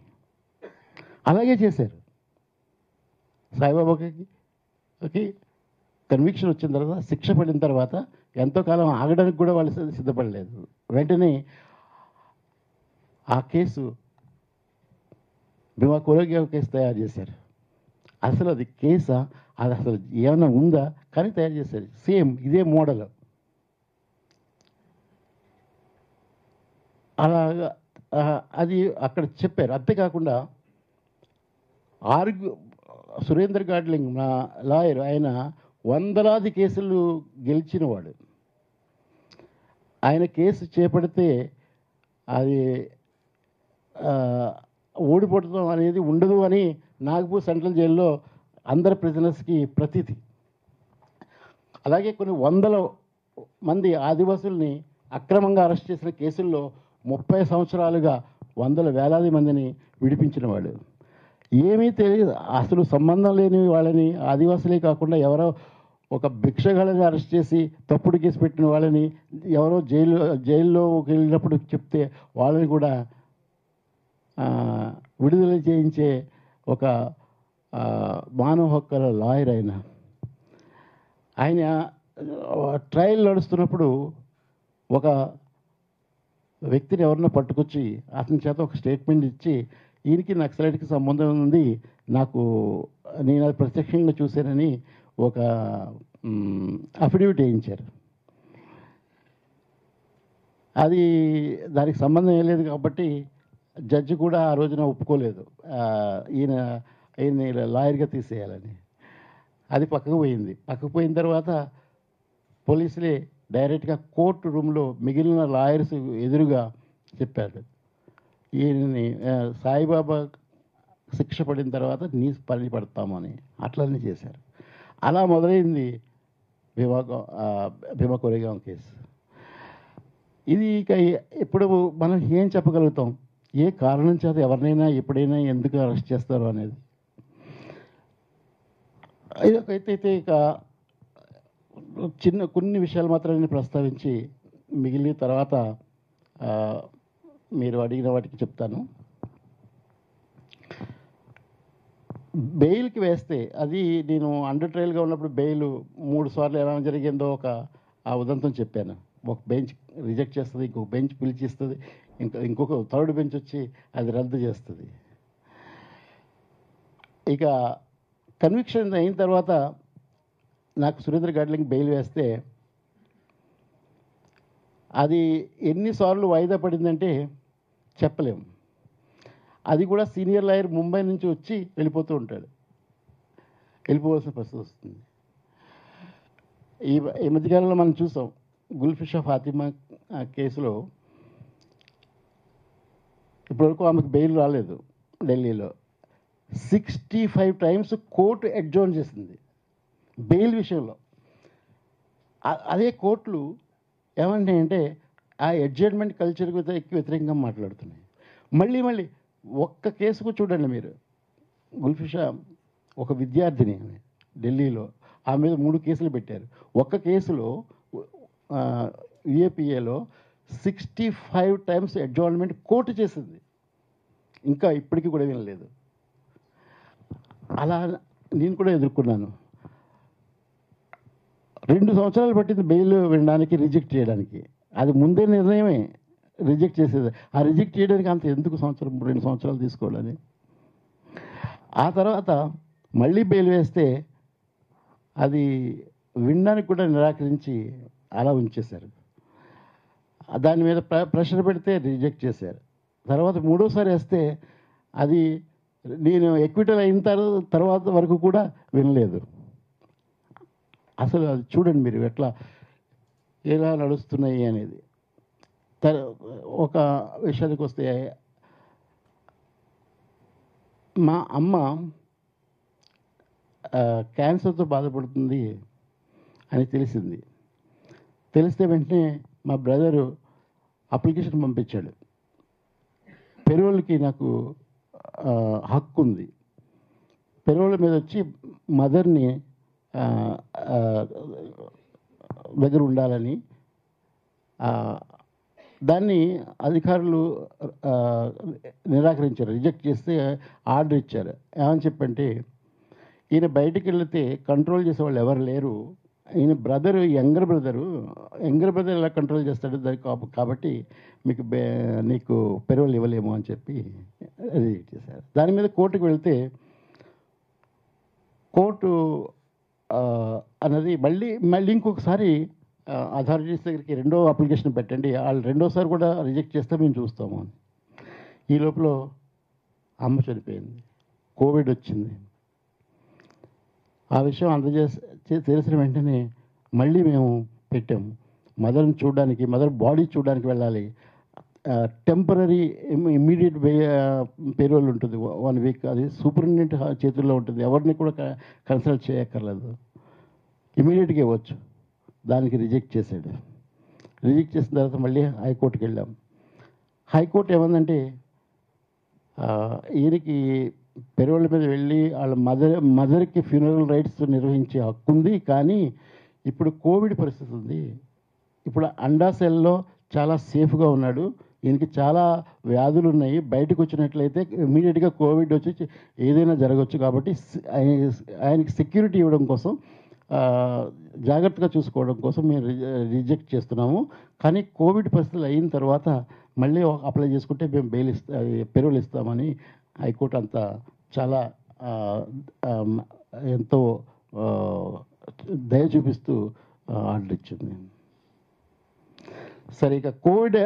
అలాగే చేశారు. సాయిబాబాకి కన్విక్షన్ వచ్చిన తర్వాత, శిక్ష పడిన తర్వాత ఎంతో కాలం ఆగడానికి కూడా వాళ్ళు సిద్ధపడలేదు. వెంటనే ఆ కేసు భీమా కొరగ్యా కేసు తయారు చేశారు. అసలు అది కేసా, అది అసలు ఏమైనా ఉందా కానీ తయారు చేశారు. సేమ్ ఇదే మోడల్. అలాగా అది అక్కడ చెప్పారు. అంతేకాకుండా సురేందర్ గాడ్లింగ్ నా లాయర్, ఆయన వందలాది కేసులు గెలిచినవాడు. ఆయన కేసు చేపడితే అది ఓడిపోవడం అనేది ఉండదు అని నాగపూర్ సెంట్రల్ జైల్లో అందరు ప్రిజనర్స్కి ప్రతీతి. అలాగే కొన్ని వందల మంది ఆదివాసుల్ని అక్రమంగా అరెస్ట్ చేసిన కేసుల్లో 30 సంవత్సరాలుగా వేలాది మందిని విడిపించినవాడు. ఏమీ తెలియదు, అసలు సంబంధం లేని వాళ్ళని, ఆదివాసులే కాకుండా ఎవరో ఒక భిక్షగాళ్ళని అరెస్ట్ చేసి తప్పుడు కేసు పెట్టిన వాళ్ళని ఎవరో జైల్లో వెళ్ళినప్పుడు చెప్తే వాళ్ళని కూడా విడుదల చేయించే ఒక మానవ హక్కుల లాయర్ ఆయన ట్రయల్ నడుస్తున్నప్పుడు ఒక వ్యక్తిని ఎవరినో పట్టుకొచ్చి అతని చేత ఒక స్టేట్మెంట్ ఇచ్చి, ఈయనకి నక్సలైట్కి సంబంధం ఉంది, నేను అది ప్రత్యక్షంగా చూశానని ఒక అఫిడవిట్ వేయించారు. అది దానికి సంబంధం ఏం లేదు కాబట్టి జడ్జి కూడా ఆ రోజున ఒప్పుకోలేదు ఈయన లాయర్గా తీసేయాలని. అది పక్కకు పోయింది. పక్కకు పోయిన తర్వాత పోలీసులే డైరెక్ట్గా కోర్టు రూమ్లో మిగిలిన లాయర్స్ ఎదురుగా చెప్పారు, ఈయనని సాయిబాబా శిక్ష పడిన తర్వాత నీ పని పడతామని అట్లనే చేశారు. అలా మొదలైంది భీమా కోరేగాం కేసు. ఇది ఇక ఇప్పుడు మనం ఏం చెప్పగలుగుతాం? ఏ కారణం చేత ఎవరినైనా ఎప్పుడైనా ఎందుకు అరెస్ట్ చేస్తారు అనేది. ఇదొకైతే ఇక కొన్ని విషయాలు మాత్రమే ప్రస్తావించి మిగిలిన తర్వాత మీరు అడిగిన వాటికి చెప్తాను. బెయిల్కి వేస్తే అది నేను అండర్ ట్రయల్గా ఉన్నప్పుడు బెయిల్ 3 సార్లు ఎలా జరిగిందో ఆ ఉదంతం చెప్పాను. ఒక బెంచ్ రిజెక్ట్ చేస్తుంది, ఇంకొక బెంచ్ పిలిచిస్తుంది, ఇంకొక థర్డ్ బెంచ్ వచ్చి అది రద్దు చేస్తుంది. ఇక కన్విక్షన్ అయిన తర్వాత నాకు సురేంద్ర గాడ్లింగ్ బెయిల్ వేస్తే అది ఎన్నిసార్లు వాయిదా పడిందంటే చెప్పలేము. అది కూడా సీనియర్ లాయర్ ముంబై నుంచి వచ్చి వెళ్ళిపోతూ ఉంటాడు, వెళ్ళిపోవాల్సిన పరిస్థితి వస్తుంది. ఈ మధ్యకాలంలో మనం చూసాం గుల్ఫిషా ఫాతిమా కేసులో ఇప్పటివరకు ఆమెకు బెయిల్ రాలేదు. ఢిల్లీలో 65 టైమ్స్ కోర్టు అడ్జర్న్ చేసింది బెయిల్ విషయంలో. అదే కోర్టులు ఏమంటాయంటే ఆ అడ్జర్న్మెంట్ కల్చర్కి వ్యతిరేకంగా మాట్లాడుతున్నాయి. మళ్ళీ ఒక్క కేసుకు చూడండి మీరు, గుల్ఫిషా ఒక విద్యార్థిని ఢిల్లీలో, ఆమె మీద 3 కేసులు పెట్టారు. ఒక్క కేసులో యుఏపిఏలో 65 టైమ్స్ అడ్జర్న్మెంట్ కోర్టు చేసింది, ఇంకా ఇప్పటికీ కూడా వినలేదు. అలా నేను కూడా ఎదుర్కొన్నాను. 2 సంవత్సరాలు పట్టింది బెయిల్ వినడానికి, రిజెక్ట్ చేయడానికి. అది ముందే నిర్ణయమే రిజెక్ట్ చేసేది. ఆ రిజెక్ట్ చేయడానికి అంత ఎందుకు 2 సంవత్సరాలు తీసుకోవాలని. ఆ తర్వాత మళ్ళీ బెయిల్ వేస్తే అది వినడానికి కూడా నిరాకరించి అలా ఉంచేశారు. దాని మీద ప్రెషర్ పెడితే రిజెక్ట్ చేశారు. తర్వాత 3వసారి వేస్తే అది నేను ఎక్విటల్ అయిన తర్వాత వరకు కూడా వినలేదు. అసలు అది చూడండి మీరు ఎలా నడుస్తున్నాయి అనేది. ఒక విషయానికి వస్తే, మా అమ్మ క్యాన్సర్తో బాధపడుతుంది అని తెలిస్తే వెంటనే మా బ్రదరు అప్లికేషన్ పంపించాడు. పెరోల్కి నాకు హక్కు ఉంది, పెరోల్ మీద వచ్చి మదర్ని దగ్గర ఉండాలని. దాన్ని అధికారులు నిరాకరించారు, రిజెక్ట్ చేస్తే ఆర్డర్ ఇచ్చారు. ఏమని చెప్పంటే, ఈయన బయటికి వెళితే కంట్రోల్ చేసేవాళ్ళు ఎవరు లేరు, ఈయన బ్రదరు యంగర్ బ్రదర్ ఎలా కంట్రోల్ చేస్తాడు కాబట్టి నీకు పెరోల్ ఇవ్వలేము అని చెప్పి రిజెక్ట్ చేశారు. దాని మీద కోర్టుకు వెళ్తే కోర్టు అన్నది మళ్ళీ ఇంకొకసారి అథారిటీస్ దగ్గరికి 2వ అప్లికేషన్ పెట్టండి, వాళ్ళు 2వసారి కూడా రిజెక్ట్ చేస్తే మేము చూస్తాము అని. ఈ లోపల అమ్మ చనిపోయింది, కోవిడ్ వచ్చింది. ఆ విషయం తెలిసిన వెంటనే మళ్ళీ మేము పెట్టాము. మదర్ని చూడడానికి, మదర్ బాడీ చూడడానికి వెళ్ళాలి. టెంపరీ ఇమ్మీడియట్ పేరోల్ ఉంటుంది 1 వీక్. అది సూపరింటెండెంట్ చేతుల్లో ఉంటుంది, ఎవరిని కూడా కన్సల్ట్ చేయక్కర్లేదు, ఇమీడియట్గా ఇవ్వచ్చు. దానికి రిజెక్ట్ చేశాడు. రిజెక్ట్ చేసిన తర్వాత మళ్ళీ హైకోర్టుకి వెళ్ళాం. హైకోర్టు ఏమందంటే, ఈయనకి పెరోళ్ళ మీద వెళ్ళి వాళ్ళ మదర్కి ఫ్యూనరల్ రైట్స్ నిర్వహించే హక్కు ఉంది, కానీ ఇప్పుడు కోవిడ్ పరిస్థితి ఉంది, ఇప్పుడు అండాసెల్లో చాలా సేఫ్గా ఉన్నాడు, ఈయనకి చాలా వ్యాధులు ఉన్నాయి, బయటకు వచ్చినట్లయితే ఇమీడియట్గా కోవిడ్ వచ్చి ఏదైనా జరగవచ్చు, కాబట్టి ఆయనకి సెక్యూరిటీ ఇవ్వడం కోసం, జాగ్రత్తగా చూసుకోవడం కోసం మేము రిజెక్ట్ చేస్తున్నాము. కానీ కోవిడ్ పరిస్థితులు అయిన తర్వాత మళ్ళీ అప్లై చేసుకుంటే మేము పెరోల్ ఇస్తామని హైకోర్టు అంతా చాలా ఎంతో దయ చూపిస్తూ ఆర్డర్ ఇచ్చింది. సరే, ఇక కోవిడ్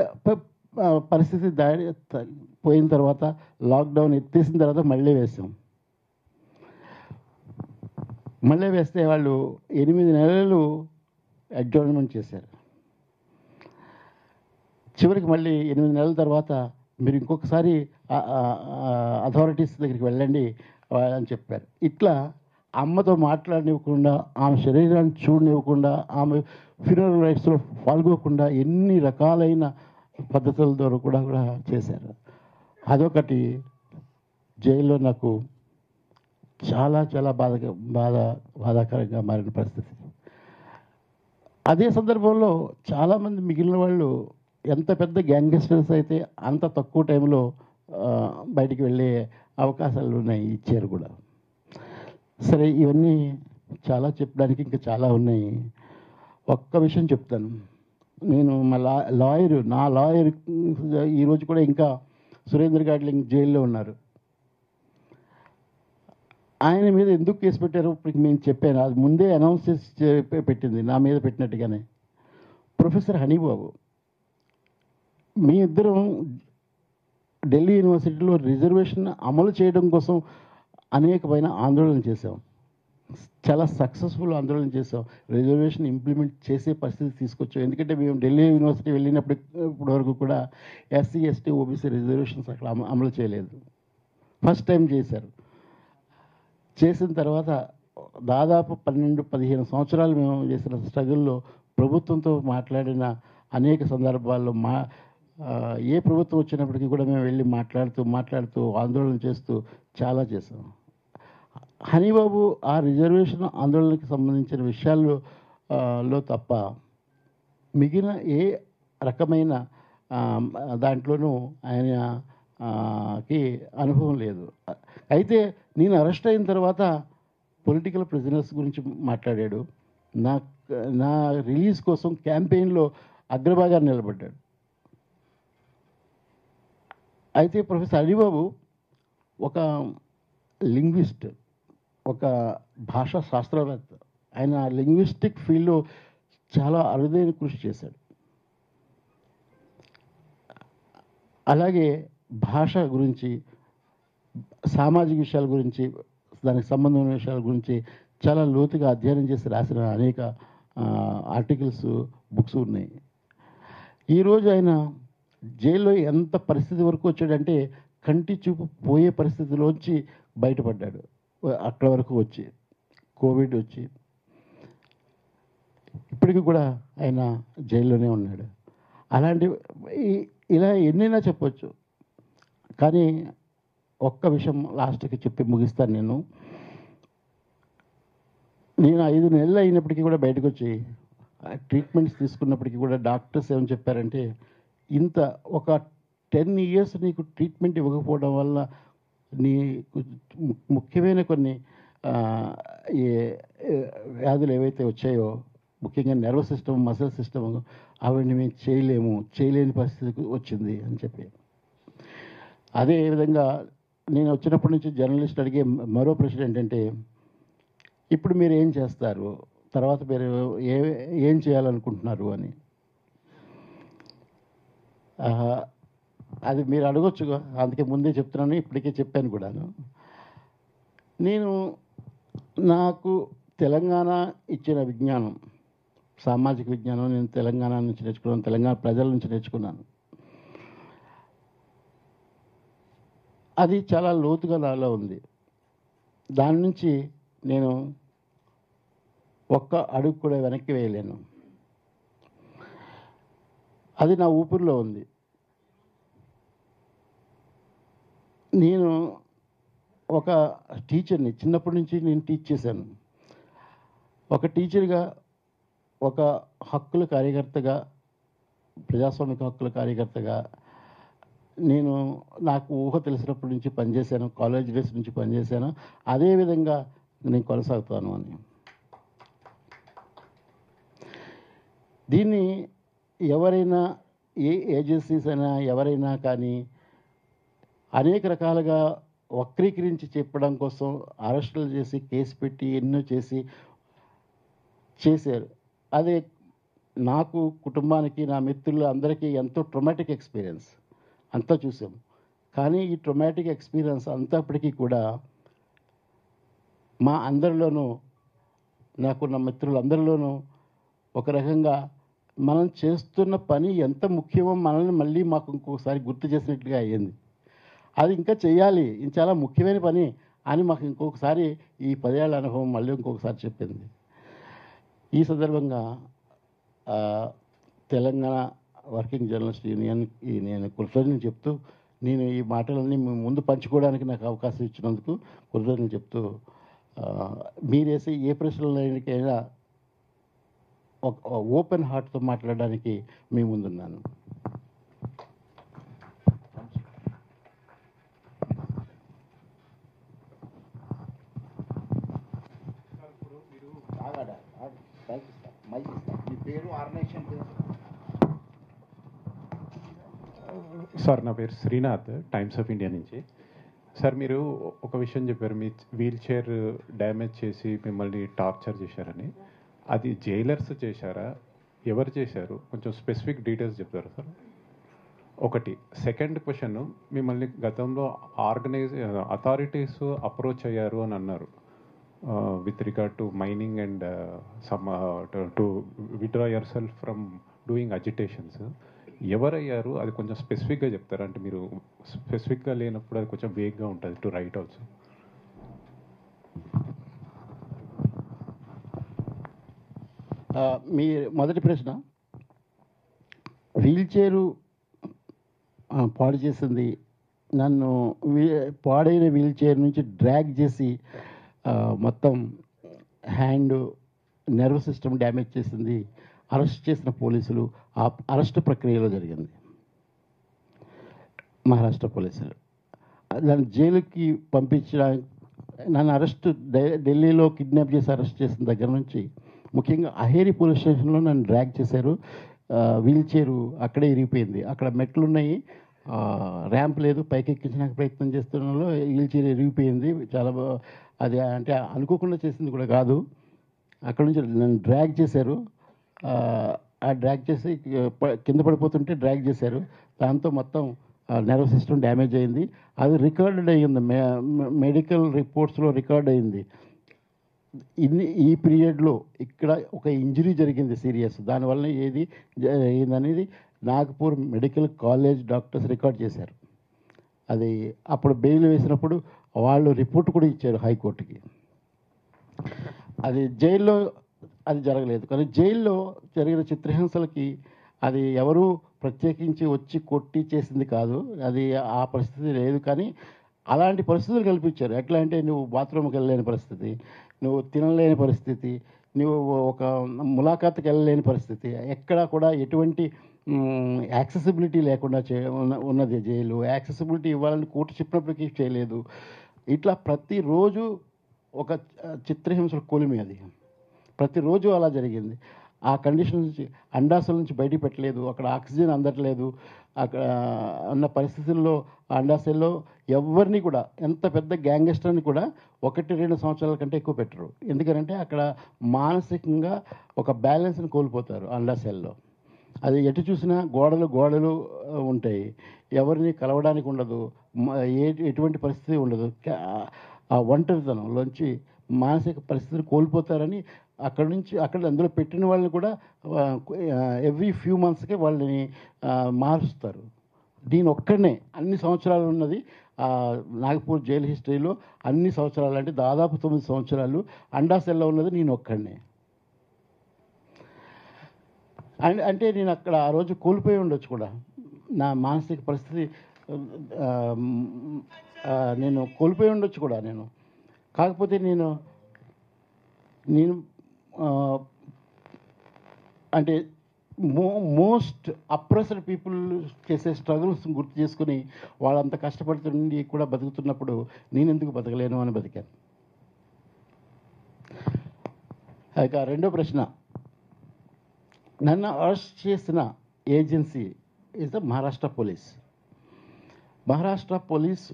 పరిస్థితి పోయిన తర్వాత, లాక్డౌన్ ఎత్తేసిన తర్వాత మళ్ళీ వేస్తే వాళ్ళు 8 నెలలు అడ్జర్న్మెంట్ చేశారు. చివరికి మళ్ళీ 8 నెలల తర్వాత మీరు ఇంకొకసారి అథారిటీస్ దగ్గరికి వెళ్ళండి అని చెప్పారు. ఇట్లా అమ్మతో మాట్లాడనివ్వకుండా, ఆమె శరీరాన్ని చూడనివ్వకుండా, ఆమె ఫ్యూనరల్ రైట్స్లో పాల్గొకుండా ఎన్ని రకాలైన పద్ధతుల ద్వారా కూడా చేశారు. అదొకటి జైల్లో నాకు చాలా చాలా బాధాకరంగా మారిన పరిస్థితి. అదే సందర్భంలో చాలామంది మిగిలిన వాళ్ళు ఎంత పెద్ద గ్యాంగ్స్టర్స్ అయితే అంత తక్కువ టైంలో బయటికి వెళ్ళే అవకాశాలు ఉన్నాయి, ఇచ్చారు కూడా. సరే, ఇవన్నీ చాలా చెప్పడానికి ఇంకా చాలా ఉన్నాయి. ఒక్క విషయం చెప్తాను. నేను మా నా లాయర్ ఈరోజు కూడా ఇంకా సురేందర్ గాడ్లింగ్ జైల్లో ఉన్నారు. ఆయన మీద ఎందుకు కేసు పెట్టారో ఇప్పుడు నేను చెప్పాను. అది ముందే అనౌన్స్ చేసి పెట్టింది, నా మీద పెట్టినట్టుగానే. ప్రొఫెసర్ హనీబాబు, మీ ఇద్దరం ఢిల్లీ యూనివర్సిటీలో రిజర్వేషన్ అమలు చేయడం కోసం అనేకమైన ఆందోళన చేశాం. చాలా సక్సెస్ఫుల్ ఆందోళన చేసాం. రిజర్వేషన్ ఇంప్లిమెంట్ చేసే పరిస్థితి తీసుకొచ్చాం. ఎందుకంటే మేము ఢిల్లీ యూనివర్సిటీ ఇప్పటి వరకు కూడా ఎస్సీ, ఎస్టీ, ఓబీసీ రిజర్వేషన్స్ అక్కడ అమలు చేయలేదు. ఫస్ట్ టైం చేశారు. చేసిన తర్వాత దాదాపు 12-15 సంవత్సరాలు మేము చేసిన స్ట్రగుల్లో ప్రభుత్వంతో మాట్లాడిన అనేక సందర్భాల్లో ఏ ప్రభుత్వం వచ్చినప్పటికీ కూడా మేము వెళ్ళి మాట్లాడుతూ ఆందోళన చేస్తూ చాలా చేసాం. హనీబాబు ఆ రిజర్వేషన్ ఆందోళనకి సంబంధించిన విషయాల్లో తప్ప మిగిలిన ఏ రకమైన దాంట్లోనూ ఆయనకి అనుభవం లేదు. అయితే నేను అరెస్ట్ అయిన తర్వాత పొలిటికల్ ప్రిజనర్స్ గురించి మాట్లాడాడు. నా రిలీజ్ కోసం క్యాంపెయిన్లో అగ్రభాగాన్ని నిలబడ్డాడు. అయితే ప్రొఫెసర్ హరిబాబు ఒక లింగ్విస్ట్, ఒక భాషా శాస్త్రవేత్త. ఆయన లింగ్విస్టిక్ ఫీల్డ్లో చాలా అరుదైన కృషి చేశాడు. అలాగే భాష గురించి, సామాజిక విషయాల గురించి, దానికి సంబంధమైన విషయాల గురించి చాలా లోతుగా అధ్యయనం చేసి రాసిన అనేక ఆర్టికల్స్, బుక్స్ ఉన్నాయి. ఈరోజు ఆయన జైల్లో ఎంత పరిస్థితి వరకు వచ్చాడంటే కంటి చూపు పోయే పరిస్థితిలోంచి బయటపడ్డాడు. అక్కడ వరకు వచ్చి కోవిడ్ వచ్చి ఇప్పటికీ కూడా ఆయన జైల్లోనే ఉన్నాడు. అలాంటి ఇలా ఎన్నైనా చెప్పొచ్చు, కానీ ఒక్క విషయం లాస్ట్కి చెప్పి ముగిస్తాను. నేను 5 నెలలు అయినప్పటికీ కూడా బయటకు వచ్చి ట్రీట్మెంట్స్ తీసుకున్నప్పటికీ కూడా డాక్టర్స్ ఏమని చెప్పారంటే, ఇంత ఒక 10 years నీకు ట్రీట్మెంట్ ఇవ్వకపోవడం వల్ల నీకు ముఖ్యమైన కొన్ని వ్యాధులు ఏవైతే వచ్చాయో, ముఖ్యంగా నర్వస్ సిస్టమ్, మసిల్ సిస్టమ్, అవన్నీ మేము చేయలేని పరిస్థితికి వచ్చింది అని చెప్పి. అదే విధంగా నేను వచ్చినప్పటి నుంచి జర్నలిస్ట్ అడిగే మరో ప్రశ్న ఏంటంటే, ఇప్పుడు మీరు ఏం చేస్తారు, తర్వాత మీరు ఏం చేయాలనుకుంటున్నారు అని. అది మీరు అడగొచ్చు, అందుకే ముందే చెప్తున్నాను, ఇప్పటికే చెప్పాను కూడాను. నాకు తెలంగాణ ఇచ్చిన విజ్ఞానం, సామాజిక విజ్ఞానం నేను తెలంగాణ నుంచి నేర్చుకున్నాను, తెలంగాణ ప్రజల నుంచి నేర్చుకున్నాను. అది చాలా లోతుగా నాలో ఉంది. దాని నుంచి నేను ఒక్క అడుగు కూడా వెనక్కి వేయలేను. అది నా ఊపిరిలో ఉంది. నేను ఒక టీచర్ని, చిన్నప్పటి నుంచి నేను టీచ్ చేశాను. ఒక టీచర్గా, ఒక హక్కుల కార్యకర్తగా, ప్రజాస్వామిక హక్కుల కార్యకర్తగా నాకు ఊహ తెలిసినప్పటి నుంచి పనిచేశాను. కాలేజ్ డేస్ నుంచి పనిచేశాను. అదేవిధంగా నేను కొనసాగుతాను అని. దీన్ని ఎవరైనా, ఏ ఏజెన్సీస్ అయినా ఎవరైనా కానీ అనేక రకాలుగా వక్రీకరించి చెప్పడం కోసం అరెస్టులు చేసి, కేసు పెట్టి, ఎన్నో చేశారు. అదే నాకు, కుటుంబానికి, నా మిత్రులు అందరికీ ఎంతో ట్రొమాటిక్ ఎక్స్పీరియన్స్, అంతా చూసాం. కానీ ఈ ట్రొమాటిక్ ఎక్స్పీరియన్స్ అంతప్పటికీ కూడా మా అందరిలోనూ, నాకున్న మిత్రులందరిలోనూ ఒక రకంగా మనం చేస్తున్న పని ఎంత ముఖ్యమో మనల్ని మళ్ళీ మాకు ఇంకొకసారి గుర్తు చేసినట్టుగా అయ్యింది. అది ఇంకా చేయాలి, ఇది చాలా ముఖ్యమైన పని అని మాకు ఇంకొకసారి ఈ 10 ఏళ్ల అనుభవం మళ్ళీ ఇంకొకసారి చెప్పింది. ఈ సందర్భంగా తెలంగాణ వర్కింగ్ జర్నలిస్ట్ యూనియన్కి నేను కృతజ్ఞతలు చెప్తూ, నేను ఈ మాటలన్నీ మీ ముందు పంచుకోవడానికి నాకు అవకాశం ఇచ్చినందుకు కృతజ్ఞతలు చెప్తూ, మీరేసి ఏ ప్రశ్నలైనా ఒక ఓపెన్ హార్ట్తో మాట్లాడడానికి మీ ముందున్నాను. మీ పేరు, ఆర్గనైజేషన్ పేరు? సార్ నా పేరు శ్రీనాథ్, టైమ్స్ ఆఫ్ ఇండియా నుంచి. సార్ మీరు ఒక విషయం చెప్పారు, మీ వీల్ చైర్ డ్యామేజ్ చేసి మిమ్మల్ని టార్చర్ చేశారని. అది జైలర్స్ చేశారా, ఎవరు చేశారు? కొంచెం స్పెసిఫిక్ డీటెయిల్స్ చెప్తారా సార్? ఒకటి. సెకండ్ క్వశ్చన్, మిమ్మల్ని గతంలో అథారిటీస్ అప్రోచ్ అయ్యారు అని అన్నారు with regard to mining and some to withdraw yourself from doing agitations. ఎవరయ్యారు అది కొంచెం స్పెసిఫిక్గా చెప్తారా? అంటే మీరు స్పెసిఫిక్గా లేనప్పుడు అది కొంచెం వేగ్గా ఉంటుంది టు రైట్ ఆల్సో. మీ మొదటి ప్రశ్న, వీల్ చైరు పాడు చేసింది నన్ను. పాడైన వీల్ చైర్ నుంచి డ్రాగ్ చేసి మొత్తం హ్యాండ్ నర్వ్ సిస్టమ్ డ్యామేజ్ చేసింది అరెస్ట్ చేసిన పోలీసులు. ఆ అరెస్ట్ ప్రక్రియలో జరిగింది. మహారాష్ట్ర పోలీసులు నన్ను జైలుకి పంపించడానికి, నన్ను ఢిల్లీలో కిడ్నాప్ చేసి అరెస్ట్ చేసిన దగ్గర నుంచి, ముఖ్యంగా అహేరి పోలీస్ స్టేషన్లో నన్ను డ్రాగ్ చేశారు. వీల్ చైరు అక్కడే ఇరిగిపోయింది. అక్కడ మెట్లు ఉన్నాయి, ర్యాంప్ లేదు. పైకి ఎక్కించడానికి ప్రయత్నం చేస్తున్న వీల్ చైర్ ఇరిగిపోయింది. చాలా అది అంటే అనుకోకుండా చేసింది కూడా కాదు. అక్కడ నుంచి నన్ను డ్రాగ్ చేశారు. ఆ డ్రాగ్ చేసి కింద పడిపోతుంటే డ్రాగ్ చేశారు. దాంతో మొత్తం నర్వ్ సిస్టమ్ డ్యామేజ్ అయింది. అది రికార్డెడ్ అయ్యింది, మెడికల్ రిపోర్ట్స్లో రికార్డ్ అయింది. ఈ పీరియడ్లో ఇక్కడ ఒక ఇంజరీ జరిగింది సీరియస్, దానివల్ల ఏది అయిందనేది Nagpur medical college doctors record చేశారు. అది అప్పుడు బెయిల్ వేసినప్పుడు వాళ్ళు రిపోర్ట్ కూడా ఇచ్చారు హైకోర్టుకి. అది జైల్లో అది జరగలేదు, కానీ జైల్లో జరిగిన చిత్రహింసలకి అది ఎవరు ప్రత్యేకించి వచ్చి కొట్టి చేసింది కాదు. అది ఆ పరిస్థితి లేదు, కానీ అలాంటి పరిస్థితులు కల్పించారు. ఎట్లా అంటే నువ్వు బాత్రూమ్కి వెళ్ళలేని పరిస్థితి, నువ్వు తినలేని పరిస్థితి, నువ్వు ఒక ములాఖాత్కి వెళ్ళలేని పరిస్థితి, ఎక్కడా కూడా ఎటువంటి యాక్సెసిబిలిటీ లేకుండా ఉన్నది జైలు. యాక్సెసిబిలిటీ ఇవ్వాలని కోర్టు చెప్పినప్పటికీ చేయలేదు. ఇట్లా ప్రతిరోజు ఒక చిత్రహింసల కొలిమి అది. ప్రతిరోజు అలా జరిగింది. ఆ కండిషన్ నుంచి అండాశల నుంచి బయటికి పెట్టలేదు. అక్కడ ఆక్సిజన్ అందట్లేదు. అక్కడ ఉన్న పరిస్థితుల్లో అండాశల్లో ఎవరిని కూడా, ఎంత పెద్ద గ్యాంగ్స్టర్ని కూడా 1-2 సంవత్సరాల కంటే ఎక్కువ పెట్టరు. ఎందుకంటే అక్కడ మానసికంగా ఒక బ్యాలెన్స్ని కోల్పోతారు అండాశల్లో. అది ఎటు చూసినా గోడలు ఉంటాయి, ఎవరిని కలవడానికి ఉండదు, ఎటువంటి పరిస్థితి ఉండదు. ఆ ఒంటరితనంలోంచి మానసిక పరిస్థితిని కోల్పోతారని అక్కడ అందులో పెట్టిన వాళ్ళని కూడా ఎవ్రీ ఫ్యూ మంత్స్కి వాళ్ళని మారుస్తారు. దీని ఒక్కడనే అన్ని సంవత్సరాలు ఉన్నది నాగపూర్ జైలు హిస్టరీలో. అన్ని సంవత్సరాలు అంటే దాదాపు 9 సంవత్సరాలు అండాసెల్లో ఉన్నది నేను ఒక్కడనే. అంటే నేను అక్కడ ఆ రోజు కోల్పోయి ఉండొచ్చు కూడా. నా మానసిక పరిస్థితి నేను కోల్పోయి ఉండొచ్చు కూడా నేను. కాకపోతే నేను అంటే మోస్ట్ అప్రెస్డ్ పీపుల్ చేసే స్ట్రగుల్స్ గుర్తు చేసుకుని వాళ్ళంత కష్టపడుతుండి కూడా బతుకుతున్నప్పుడు నేను ఎందుకు బతకలేను అని బతికాను. ఇక రెండో ప్రశ్న, నన్ను అరెస్ట్ చేసిన agency is the Maharashtra police. Maharashtra police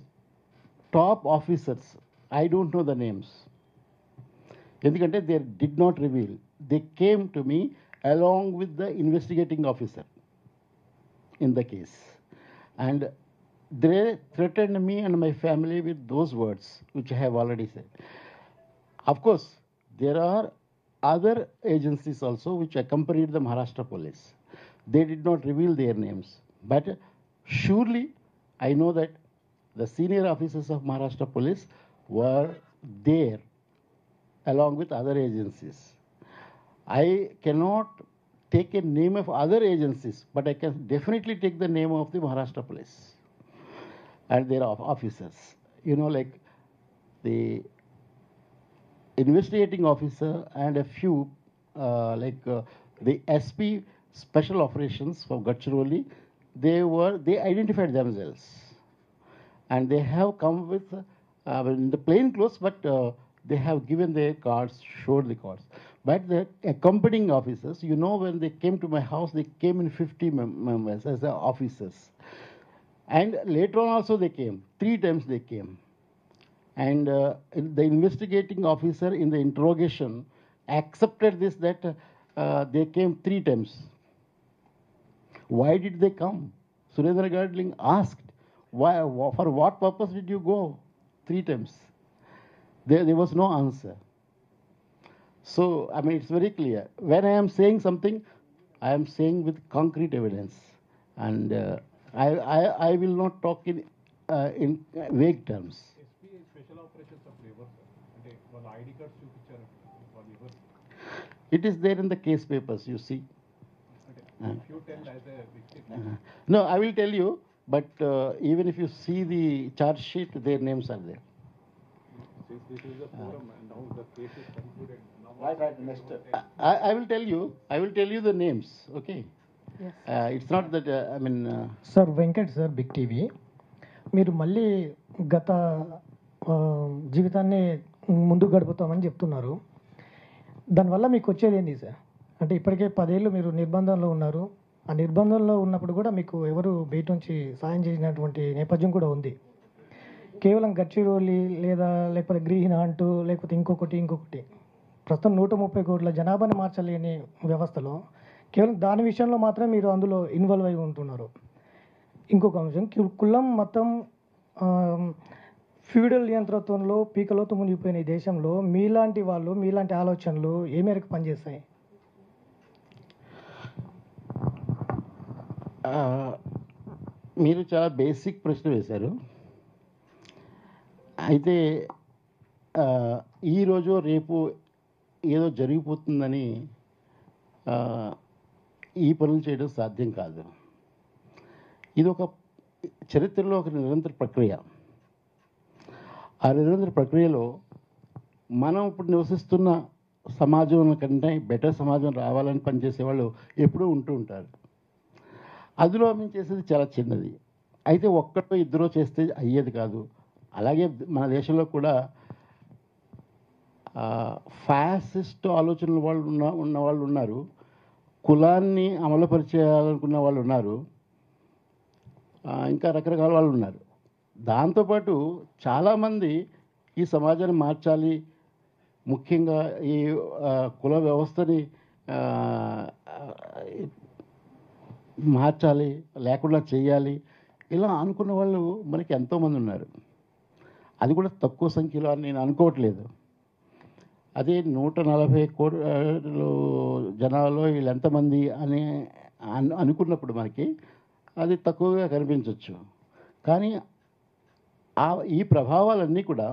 top officers, I don't know the names, ఎందుకంటే they did not reveal. They came to me along with the investigating officer in the case, and they threatened me and my family with those words which I have already said. Of course, there are other agencies also which accompanied the Maharashtra police. They did not reveal their names. But surely I know that the senior officers of Maharashtra police were there along with other agencies. I cannot take a name of other agencies, but I can definitely take the name of the Maharashtra police and their officers. You know, like the investigating officer and a few, the SP special operations from Gadchiroli, they identified themselves, and they have come with in the plain clothes, but they have given their cards, showed the cards. But the accompanying officers, you know, when they came to my house, they came in 50 members as the officers, and later on also they came 3 times. They came. And the investigating officer in the interrogation accepted this, that they came 3 times. Why did they come? Surendra Gadling asked, why, for what purpose did you go 3 times? There was no answer. So, I mean, it's very clear. When I am saying something, I am saying with concrete evidence. And I will not talk in vague terms. It is there in the case papers, you see. No, I will tell you, but even if you see the charge sheet, their names are there. Since this is a forum and now the case is concluded, now Right, next. I will tell you the names, okay? Yes. It's not that, I mean... sir Venkat sir Big TV. మీరు మళ్ళీ గత జీవితాన్ని ముందుకు గడుపుతామని చెప్తున్నారు. దానివల్ల మీకు వచ్చేది ఏంటి సార్? అంటే ఇప్పటికే 10 ఏళ్ళు మీరు నిర్బంధంలో ఉన్నారు. ఆ నిర్బంధంలో ఉన్నప్పుడు కూడా మీకు ఎవరు బయట నుంచి సాయం చేసినటువంటి నేపథ్యం కూడా ఉంది. కేవలం గడ్చిరోలి లేకపోతే గ్రీన్ అంటూ లేకపోతే ఇంకొకటి ప్రస్తుతం 130 కోట్ల జనాభాని మార్చలేని వ్యవస్థలో కేవలం దాని విషయంలో మాత్రమే మీరు అందులో ఇన్వాల్వ్ అయి ఉంటున్నారు. ఇంకొక అంశం, కులం మతం ఫ్యూడల్ నియంత్రణలో పీకలోతు మునిగిపోయిన ఈ దేశంలో మీలాంటి వాళ్ళు, మీలాంటి ఆలోచనలు ఏ మేరకు పనిచేస్తాయి? మీరు చాలా బేసిక్ ప్రశ్న వేశారు. అయితే ఈరోజు రేపు ఏదో జరిగిపోతుందని ఈ పనులు చేయడం సాధ్యం కాదు. ఇది ఒక చరిత్రలో ఒక నిరంతర ప్రక్రియ. ఆ నిరంతర ప్రక్రియలో మనం ఇప్పుడు నివసిస్తున్న సమాజం కంటే బెటర్ సమాజం రావాలని పనిచేసే వాళ్ళు ఎప్పుడూ ఉంటూ ఉంటారు. అందులో మేము చేసేది చాలా చిన్నది. అయితే ఒక్కటో ఇద్దరో చేస్తే అయ్యేది కాదు. అలాగే మన దేశంలో కూడా ఫ్యాసిస్ట్ ఆలోచనలు వాళ్ళు ఉన్న వాళ్ళు ఉన్నారు, కులాన్ని అమలుపరిచేయాలనుకున్న వాళ్ళు ఉన్నారు, ఇంకా రకరకాల వాళ్ళు ఉన్నారు. దాంతోపాటు చాలామంది ఈ సమాజాన్ని మార్చాలి, ముఖ్యంగా ఈ కుల వ్యవస్థని మార్చాలి, లేకుండా చేయాలి, ఇలా అనుకున్న వాళ్ళు మనకి ఎంతోమంది ఉన్నారు. అది కూడా తక్కువ సంఖ్యలో అని నేను అనుకోవట్లేదు. అదే 140 కోట్ల జనాల్లో వీళ్ళు ఎంతమంది అని అనుకున్నప్పుడు మనకి అది తక్కువగా కనిపించవచ్చు. కానీ ఈ ప్రభావాలన్నీ కూడా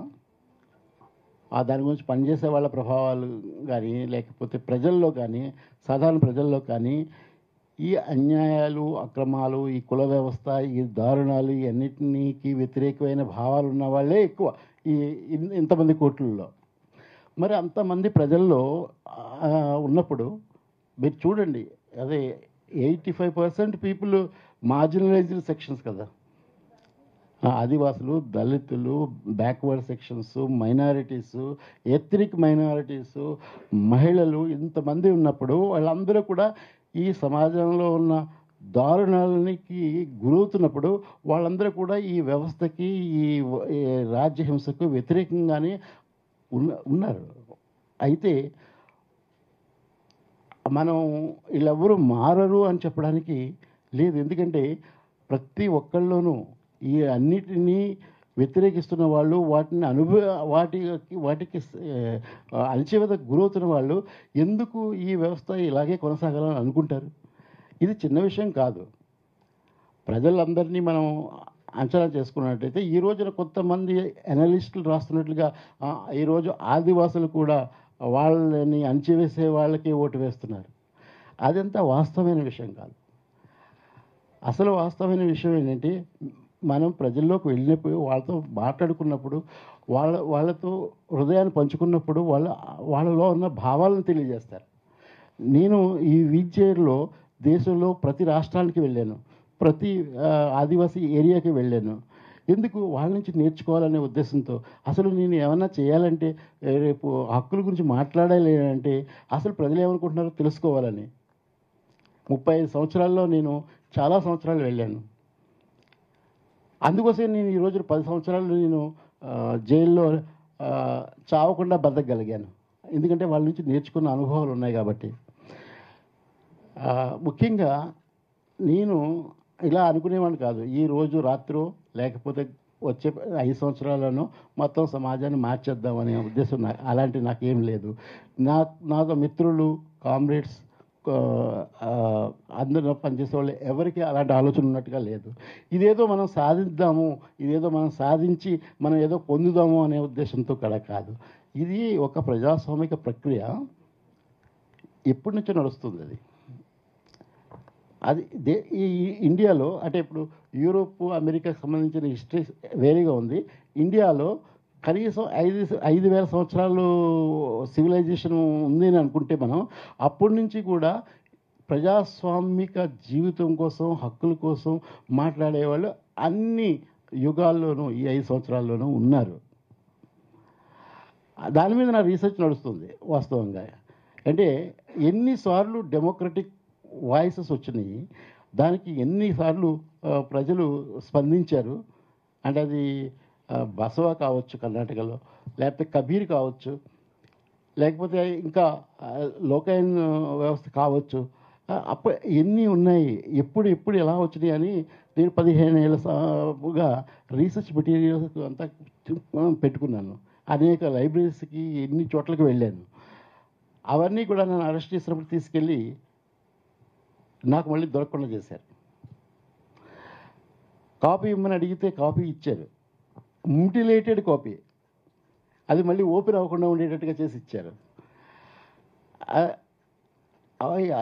దాని గురించి పనిచేసే వాళ్ళ ప్రభావాలు కానీ, లేకపోతే ప్రజల్లో కానీ, సాధారణ ప్రజల్లో కానీ ఈ అన్యాయాలు, అక్రమాలు, ఈ కుల వ్యవస్థ, ఈ దారుణాలు, ఈ అన్నిటికీ వ్యతిరేకమైన భావాలు ఉన్న వాళ్ళే ఎక్కువ ఇంతమంది కోట్లలో. మరి అంతమంది ప్రజల్లో ఉన్నప్పుడు మీరు చూడండి, అదే 85% పీపుల్ మార్జినలైజ్డ్ సెక్షన్స్ కదా. ఆదివాసులు, దళితులు, backward sections, minorities, ethnic minorities, మహిళలు, ఇంతమంది ఉన్నప్పుడు వాళ్ళందరూ కూడా ఈ సమాజంలో ఉన్న దారుణాలకి గురవుతున్నప్పుడు వాళ్ళందరూ కూడా ఈ వ్యవస్థకి, ఈ రాజ్యహింసకు వ్యతిరేకంగానే ఉన్నారు. అయితే మనం వీళ్ళెవ్వరూ మారరు అని చెప్పడానికి లేదు. ఎందుకంటే ప్రతి ఒక్కళ్ళలోనూ ఈ అన్నిటినీ వ్యతిరేకిస్తున్న వాళ్ళు, వాటికి అణచివేతకు గురవుతున్న వాళ్ళు ఎందుకు ఈ వ్యవస్థ ఇలాగే కొనసాగాలని అనుకుంటారు? ఇది చిన్న విషయం కాదు. ప్రజలందరినీ మనం అంచనా చేసుకున్నట్టయితే ఈ రోజున కొంతమంది అనలిస్టులు రాస్తున్నట్లుగా ఈరోజు ఆదివాసులు కూడా వాళ్ళని అణచివేసే వాళ్ళకి ఓటు వేస్తున్నారు. అదంతా వాస్తవమైన విషయం కాదు. అసలు వాస్తవమైన విషయం ఏంటంటే, మనం ప్రజల్లోకి వెళ్ళినప్పుడు, వాళ్ళతో మాట్లాడుకున్నప్పుడు, వాళ్ళతో హృదయాన్ని పంచుకున్నప్పుడు వాళ్ళలో ఉన్న భావాలను తెలియజేస్తారు. నేను ఈ వీల్చైర్లో దేశంలో ప్రతి రాష్ట్రానికి వెళ్ళాను, ప్రతి ఆదివాసీ ఏరియాకి వెళ్ళాను. ఎందుకు? వాళ్ళ నుంచి నేర్చుకోవాలనే ఉద్దేశంతో. అసలు నేను ఏమన్నా చేయాలంటే, రేపు హక్కుల గురించి మాట్లాడాలి అంటే అసలు ప్రజలు ఏమనుకుంటున్నారో తెలుసుకోవాలని. 35 సంవత్సరాల్లో నేను చాలా సంవత్సరాలు వెళ్ళాను. అందుకోసం నేను ఈ రోజు 10 సంవత్సరాలు నేను జైల్లో చావకుండా బతకగలిగాను. ఎందుకంటే వాళ్ళ నుంచి నేర్చుకున్న అనుభవాలు ఉన్నాయి కాబట్టి. ముఖ్యంగా నేను ఇలా అనుకునేవాడిని కాదు, ఈ రోజు రాత్రో లేకపోతే వచ్చే 5 సంవత్సరాలను మొత్తం సమాజాన్ని మార్చేద్దామనే ఉద్దేశం అలాంటి నాకేం లేదు. నాతో మిత్రులు, కామ్రేడ్స్, అందరూ పనిచేసే వాళ్ళు ఎవరికి అలాంటి ఆలోచన ఉన్నట్టుగా లేదు. ఇదేదో మనం సాధిద్దాము, ఇదేదో మనం సాధించి మనం ఏదో పొందుదాము అనే ఉద్దేశంతో కూడా కాదు. ఇది ఒక ప్రజాస్వామిక ప్రక్రియ, ఎప్పటి నుంచో నడుస్తుంది. అది ఈ ఇండియాలో అంటే ఇప్పుడు యూరోప్, అమెరికాకు సంబంధించిన హిస్టరీ వేరేగా ఉంది. ఇండియాలో కనీసం 5,000 సంవత్సరాలు సివిలైజేషన్ ఉంది అని అనుకుంటే మనం అప్పటి నుంచి కూడా ప్రజాస్వామిక జీవితం కోసం, హక్కుల కోసం మాట్లాడేవాళ్ళు అన్ని యుగాల్లోనూ ఈ 5 సంవత్సరాల్లోనూ ఉన్నారు. దాని మీద నా రీసెర్చ్ నడుస్తుంది వాస్తవంగా. అంటే ఎన్నిసార్లు డెమోక్రటిక్ వాయిసెస్ వచ్చినాయి, దానికి ఎన్నిసార్లు ప్రజలు స్పందించారు. అంటే అది బసవ కావచ్చు కర్ణాటకలో, లేకపోతే కబీర్ కావచ్చు, లేకపోతే ఇంకా లోకాయన్ వ్యవస్థ కావచ్చు. ఎన్ని ఉన్నాయి, ఎప్పుడు ఎలా వచ్చినాయి అని నేను 15 ఏళ్ళగా రీసెర్చ్ మెటీరియల్స్ అంతా పెట్టుకున్నాను. అనేక లైబ్రరీస్కి, ఎన్ని చోట్లకి వెళ్ళాను. అవన్నీ కూడా నన్ను అరెస్ట్ చేసినప్పుడు తీసుకెళ్ళి నాకు మళ్ళీ దొరకకుండా చేశారు. కాపీ ఇమ్మని అడిగితే కాపీ ఇచ్చారు, మ్యూటిలేటెడ్ కాపీ, అది మళ్ళీ ఓపెన్ అవ్వకుండా ఉండేటట్టుగా చేసి ఇచ్చారు.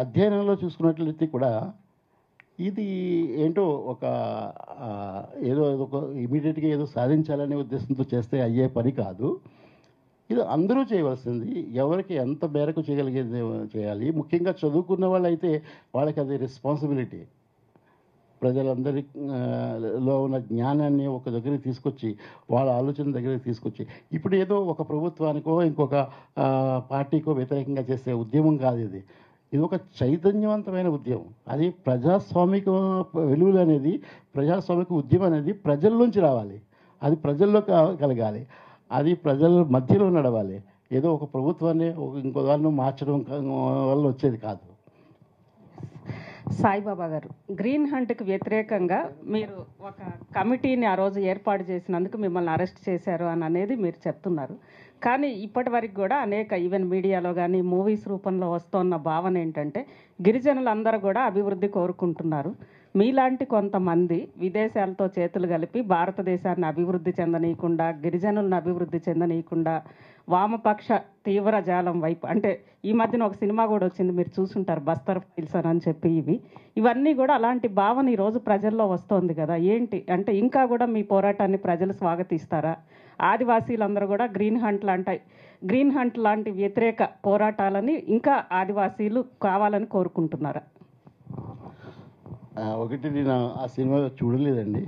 అధ్యయనంలో చూసుకున్నట్లయితే కూడా ఇది ఏంటో ఏదో ఇమీడియట్గా ఏదో సాధించాలనే ఉద్దేశంతో చేస్తే అయ్యే పని కాదు. ఇది అందరూ చేయవలసింది. ఎవరికి ఎంత మేరకు చేయగలిగేది చేయాలి. ముఖ్యంగా చదువుకున్న వాళ్ళైతే వాళ్ళకి అది రెస్పాన్సిబిలిటీ. ప్రజలందరిలో ఉన్న జ్ఞానాన్ని ఒక దగ్గరికి తీసుకొచ్చి, వాళ్ళ ఆలోచన దగ్గరికి తీసుకొచ్చి, ఇప్పుడు ఏదో ఒక ప్రభుత్వానికో ఇంకొక పార్టీకో వ్యతిరేకంగా చేసే ఉద్యమం కాదు ఇది. ఇది ఒక చైతన్యవంతమైన ఉద్యమం. అది ప్రజాస్వామిక విలువలు అనేది, ప్రజాస్వామిక ఉద్యమం అనేది ప్రజల్లోంచి రావాలి. అది ప్రజల్లో కలగాలి. అది ప్రజల మధ్యలో నడవాలి. ఏదో ఒక ప్రభుత్వాన్ని ఇంకో దాన్ని మార్చడం వల్ల వచ్చేది కాదు. సాయిబాబా గారు, గ్రీన్ హంట్కి వ్యతిరేకంగా మీరు ఒక కమిటీని ఆ రోజు ఏర్పాటు చేసినందుకు మిమ్మల్ని అరెస్ట్ చేశారు అని అనేది మీరు చెప్తున్నారు. కానీ ఇప్పటి వరకు కూడా అనేక ఈవెన్ మీడియాలో కానీ మూవీస్ రూపంలో వస్తున్న భావన ఏంటంటే గిరిజనులందరూ కూడా అభివృద్ధి కోరుకుంటున్నారు. మీలాంటి కొంతమంది విదేశాలతో చేతులు కలిపి భారతదేశాన్ని అభివృద్ధి చెందనీయకుండా, గిరిజనులను అభివృద్ధి చెందనీయకుండా వామపక్ష తీవ్ర జాలం వైపు, అంటే ఈ మధ్యన ఒక సినిమా కూడా వచ్చింది, మీరు చూసుంటారు, బస్తర్ ఫైల్స్ అని చెప్పి. ఇవన్నీ కూడా అలాంటి భావన ఈరోజు ప్రజల్లో వస్తోంది కదా. ఏంటి అంటే ఇంకా కూడా మీ పోరాటాన్ని ప్రజలు స్వాగతిస్తారా? ఆదివాసీలందరూ కూడా గ్రీన్ హంట్ లాంటి వ్యతిరేక పోరాటాలని ఇంకా ఆదివాసీలు కావాలని కోరుకుంటున్నారా? ఒకటి, నేను ఆ సినిమా చూడలేదండి.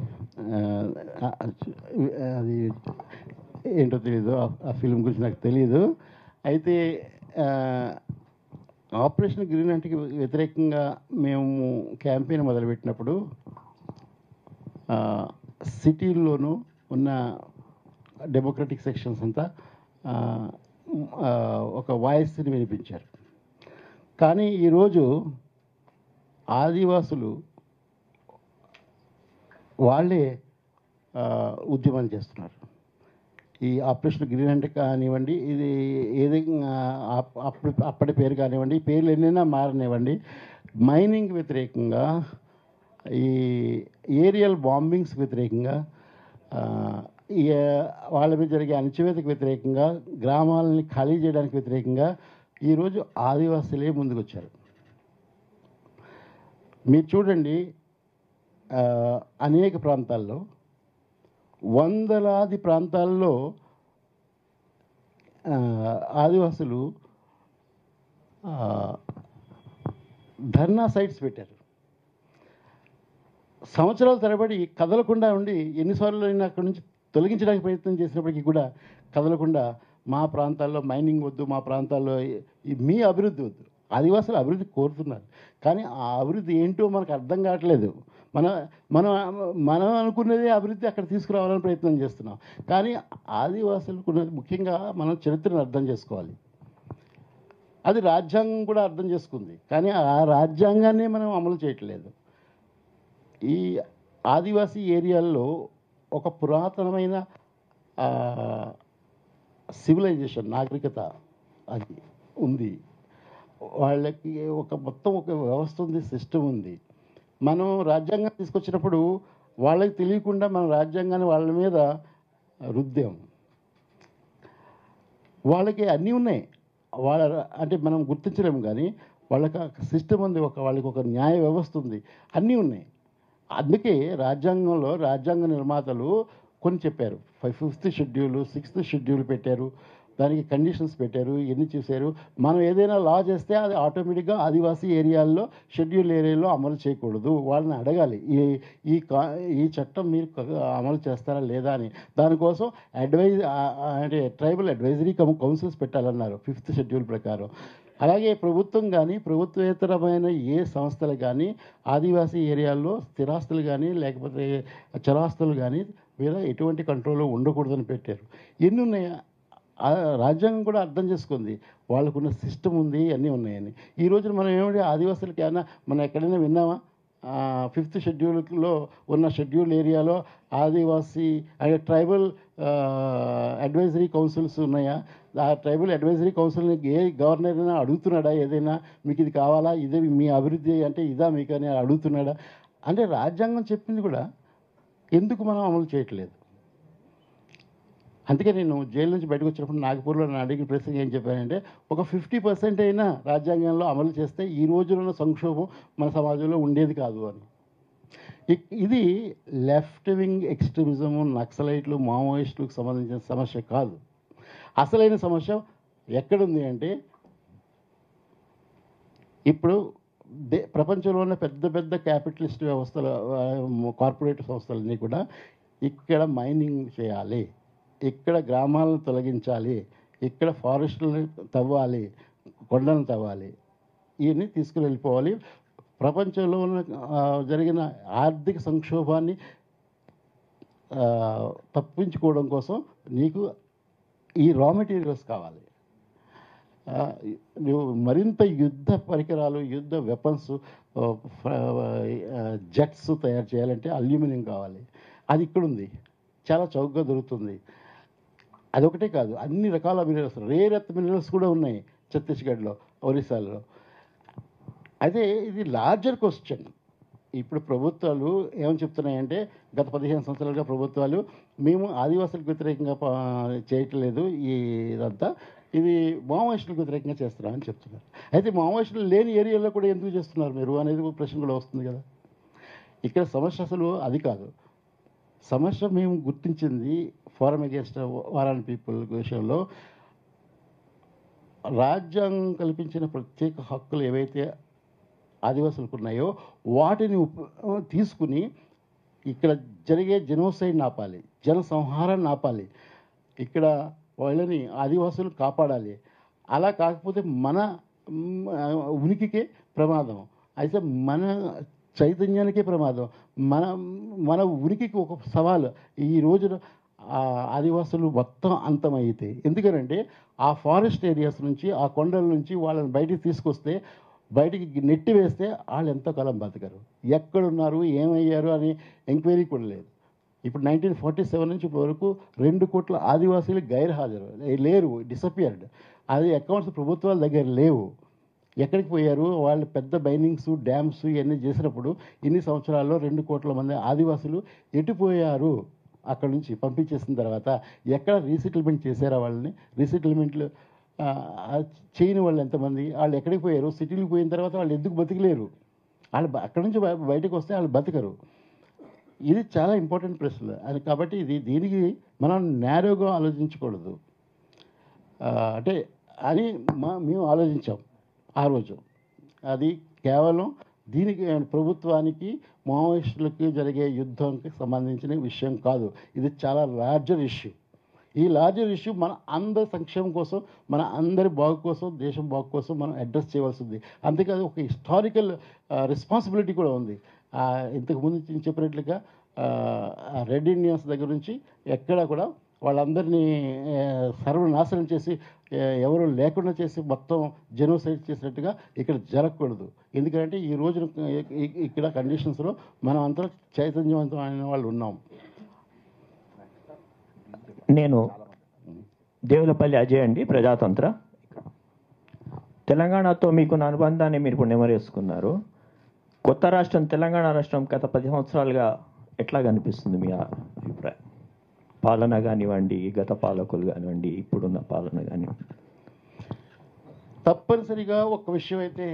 అది ఏంటో తెలీదు, ఆ ఫిల్మ్ గురించి నాకు తెలియదు. అయితే ఆపరేషన్ గ్రీన్ హంట్కి వ్యతిరేకంగా మేము క్యాంపెయిన్ మొదలుపెట్టినప్పుడు సిటీల్లోనూ ఉన్న డెమోక్రటిక్ సెక్షన్స్ అంతా ఒక వాయిస్ని వినిపించారు. కానీ ఈరోజు ఆదివాసులు వాళ్ళే ఉద్యమం చేస్తున్నారు. ఈ ఆపరేషన్ గ్రీన్ హంట్ కానివ్వండి, ఇది ఏది అప్పటి పేరు కానివ్వండి, పేర్లు ఎన్నైనా మారనివ్వండి, మైనింగ్ వ్యతిరేకంగా, ఈ ఏరియల్ బాంబింగ్స్ వ్యతిరేకంగా, వాళ్ళ మీద జరిగే అణచివేతకు వ్యతిరేకంగా, గ్రామాలని ఖాళీ చేయడానికి వ్యతిరేకంగా ఈరోజు ఆదివాసులే ముందుకొచ్చారు. మీరు చూడండి, అనేక ప్రాంతాల్లో, వందలాది ప్రాంతాల్లో ఆదివాసులు ధర్నా సైట్స్ పెట్టారు. సంవత్సరాల తరబడి కదలకుండా ఉండి ఎన్నిసార్లు అయినా అక్కడి నుంచి తొలగించడానికి ప్రయత్నం చేసినప్పటికీ కూడా కదలకుండా, మా ప్రాంతాల్లో మైనింగ్ వద్దు, మా ప్రాంతాల్లో మీ అభివృద్ధి వద్దు. ఆదివాసులు అభివృద్ధి కోరుతున్నారు, కానీ ఆ అభివృద్ధి ఏంటో మనకు అర్థం కావట్లేదు. మనం అనుకున్నదే అభివృద్ధి అక్కడ తీసుకురావాలని ప్రయత్నం చేస్తున్నాం. కానీ ఆదివాసులకు ముఖ్యంగా మనం చరిత్రను అర్థం చేసుకోవాలి. అది రాజ్యాంగం కూడా అర్థం చేసుకుంది, కానీ ఆ రాజ్యాంగాన్నే మనం అమలు చేయట్లేదు. ఈ ఆదివాసీ ఏరియాల్లో ఒక పురాతనమైన సివిలైజేషన్, నాగరికత అది ఉంది. వాళ్ళకి మొత్తం ఒక వ్యవస్థ ఉంది, సిస్టమ్ ఉంది. మనం రాజ్యాంగం తీసుకొచ్చినప్పుడు వాళ్ళకి తెలియకుండా మన రాజ్యాంగాన్ని వాళ్ళ మీద రుద్దాం. వాళ్ళకి అన్నీ ఉన్నాయి, అంటే మనం గుర్తించలేము, కానీ వాళ్ళకి సిస్టమ్ ఉంది, వాళ్ళకి ఒక న్యాయ వ్యవస్థ ఉంది, అన్నీ ఉన్నాయి. అందుకే రాజ్యాంగ నిర్మాతలు కొన్ని చెప్పారు. 5th షెడ్యూల్, 6th షెడ్యూల్ పెట్టారు, దానికి కండిషన్స్ పెట్టారు, ఎన్ని చూశారు. మనం ఏదైనా లా చేస్తే అది ఆటోమేటిక్గా ఆదివాసీ ఏరియాల్లో, షెడ్యూల్ ఏరియాలో అమలు చేయకూడదు. వాళ్ళని అడగాలి, ఈ చట్టం మీరు అమలు చేస్తారా లేదా అని. దానికోసం అంటే ట్రైబల్ అడ్వైజరీ కౌన్సిల్స్ పెట్టాలన్నారు 5th షెడ్యూల్ ప్రకారం. అలాగే ప్రభుత్వం కానీ, ప్రభుత్వేతరమైన ఏ సంస్థలు కానీ ఆదివాసీ ఏరియాల్లో స్థిరాస్తులు కానీ లేకపోతే చరాస్తులు కానీ మీద ఎటువంటి కంట్రోల్ ఉండకూడదని పెట్టారు. ఎన్ని ఉన్నాయి, రాజ్యాంగం కూడా అర్థం చేసుకుంది, వాళ్ళకున్న సిస్టమ్ ఉంది, అన్నీ ఉన్నాయని. ఈ రోజున మనం ఏమిటి ఆదివాసులకి ఏమన్నా మనం ఎక్కడైనా విన్నామా? 5th షెడ్యూల్లో ఉన్న షెడ్యూల్ ఏరియాలో ఆదివాసీ ట్రైబల్ అడ్వైజరీ కౌన్సిల్స్ ఉన్నాయా? ఆ ట్రైబల్ అడ్వైజరీ కౌన్సిల్ని ఏ గవర్నర్ అయినా అడుగుతున్నాడా? ఏదైనా మీకు ఇది కావాలా, ఇదే మీ అభివృద్ధి అంటే ఇదా మీకు అని అడుగుతున్నాడా? అంటే రాజ్యాంగం చెప్పింది కూడా ఎందుకు మనం అమలు చేయట్లేదు? అందుకే నేను జైలు నుంచి బయటకు వచ్చినప్పుడు నాగపూర్లో నన్ను అడిగిన ప్రశ్న ఏం చెప్పానంటే, ఒక 50% అయినా రాజ్యాంగంలో అమలు చేస్తే ఈ రోజున సంక్షోభం మన సమాజంలో ఉండేది కాదు అని. ఇది లెఫ్ట్ వింగ్ ఎక్స్ట్రీమిజము, నక్సలైట్లు, మావోయిస్టులకు సంబంధించిన సమస్య కాదు. అసలైన సమస్య ఎక్కడుంది అంటే, ఇప్పుడు ప్రపంచంలో ఉన్న పెద్ద పెద్ద క్యాపిటలిస్ట్ వ్యవస్థల, కార్పొరేట్ సంస్థలన్నీ కూడా ఇక్కడ మైనింగ్ చేయాలి, ఇక్కడ గ్రామాలను తొలగించాలి, ఇక్కడ ఫారెస్టులను తవ్వాలి, కొండలను తవ్వాలి, ఇవన్నీ తీసుకుని వెళ్ళిపోవాలి. ప్రపంచంలో ఉన్న జరిగిన ఆర్థిక సంక్షోభాన్ని తప్పించుకోవడం కోసం నీకు ఈ రా మెటీరియల్స్ కావాలి. నువ్వు మరింత యుద్ధ పరికరాలు, యుద్ధ వెపన్స్, జెట్స్ తయారు చేయాలంటే అల్యూమినియం కావాలి. అది ఇక్కడుంది, చాలా చౌకగా దొరుకుతుంది. అదొకటే కాదు, అన్ని రకాల మినరల్స్, రేర్ ఎర్త్ మినరల్స్ కూడా ఉన్నాయి ఛత్తీస్గఢ్లో, ఒరిస్సాలో. అయితే ఇది లార్జర్ క్వశ్చన్. ఇప్పుడు ప్రభుత్వాలు ఏమని చెప్తున్నాయంటే, గత 15 సంవత్సరాలుగా ప్రభుత్వాలు మేము ఆదివాసులకు వ్యతిరేకంగా చేయట్లేదు, ఇదంతా ఇది మావోయిస్టులకు వ్యతిరేకంగా చేస్తున్నామని చెప్తున్నారు. అయితే మావోయిస్టులు లేని ఏరియాలో కూడా ఎందుకు చేస్తున్నారు మీరు అనేది ప్రశ్న కూడా వస్తుంది కదా. ఇక్కడ సమస్య అసలు అది కాదు. సమస్య మేము గుర్తించింది forum against war and people విషయంలో రాజ్యాంగం కల్పించిన ప్రత్యేక హక్కులు ఏవైతే ఆదివాసులకు ఉన్నాయో వాటిని తీసుకుని ఇక్కడ జరిగే జెనోసైడ్ ఆపాలి, జన సంహారాన్ని ఆపాలి, ఇక్కడ వాళ్ళని ఆదివాసులు కాపాడాలి. అలా కాకపోతే మన ఉనికికే ప్రమాదం, అయితే మన చైతన్యానికే ప్రమాదం, మన ఉనికికి ఒక సవాలు. ఈ రోజున ఆదివాసులు మొత్తం అంతమైతే, ఎందుకనంటే ఆ ఫారెస్ట్ ఏరియాస్ నుంచి, ఆ కొండల నుంచి వాళ్ళని బయటికి తీసుకొస్తే, బయటికి నెట్టి వేస్తే వాళ్ళు ఎంతో కాలం బతకరు. ఎక్కడున్నారు, ఏమయ్యారు అని ఎంక్వైరీ కూడా లేదు. ఇప్పుడు 1947 నుంచి ఇప్పటి వరకు 2 కోట్ల ఆదివాసీలు గైర్హాజరు లేరు, డిసపియర్డ్. అది అకౌంట్స్ ప్రభుత్వాల దగ్గర లేవు. ఎక్కడికి పోయారు? వాళ్ళు పెద్ద బైనింగ్స్, డ్యామ్స్ ఇవన్నీ చేసినప్పుడు ఇన్ని సంవత్సరాల్లో 2 కోట్ల మంది ఆదివాసులు ఎటుపోయారు? అక్కడ నుంచి పంపించేసిన తర్వాత ఎక్కడ రీసెటిల్మెంట్ చేశారా వాళ్ళని? రీసెటిల్మెంట్లు చేయని వాళ్ళు ఎంతమంది? వాళ్ళు ఎక్కడికి పోయారు? సిటీలకు పోయిన తర్వాత వాళ్ళు ఎందుకు బతికలేరు? వాళ్ళు అక్కడి నుంచి బయటకు వస్తే వాళ్ళు బతకరు. ఇది చాలా ఇంపార్టెంట్ ప్రశ్న. అది కాబట్టి దీనికి మనం నేరోగా ఆలోచించకూడదు. అంటే అని మేము ఆలోచించాం ఆ రోజు. అది కేవలం దీనికి ప్రభుత్వానికి మావోయిస్టులకి జరిగే యుద్ధానికి సంబంధించిన విషయం కాదు. ఇది చాలా లార్జర్ ఇష్యూ. ఈ లార్జర్ ఇష్యూ మన అందరి సంక్షేమం కోసం, మన అందరి బాగు కోసం, దేశం బాగు కోసం మనం అడ్రస్ చేయవలసింది. అంతేకాదు ఒక హిస్టారికల్ రెస్పాన్సిబిలిటీ కూడా ఉంది. ఇంతకుముందు నేను చెప్పినట్లుగా రెడ్ ఇండియన్స్ దగ్గర నుంచి ఎక్కడ కూడా వాళ్ళందరినీ సర్వనాశనం చేసి ఎవరు లేకుండా చేసి మొత్తం జెనోసైడ్ చేసినట్టుగా ఇక్కడ జరగకూడదు. ఎందుకంటే ఈ రోజున ఇక్కడ కండిషన్స్లో మనం అంతా చైతన్యవంతమైన వాళ్ళు ఉన్నాం. నేను దేవులపల్లి అజయ్ అండి, ప్రజాతంత్ర. తెలంగాణతో మీకున్న అనుబంధాన్ని మీరు ఇప్పుడు నెమరేసుకున్నారు. కొత్త రాష్ట్రం తెలంగాణ రాష్ట్రం గత 10 సంవత్సరాలుగా ఎట్లా కనిపిస్తుంది మీ అభిప్రాయం? పాలన కానివ్వండి, గత పాలకులు కానివ్వండి, ఇప్పుడున్న పాలన కానివ్వండి. తప్పనిసరిగా ఒక విషయం అయితే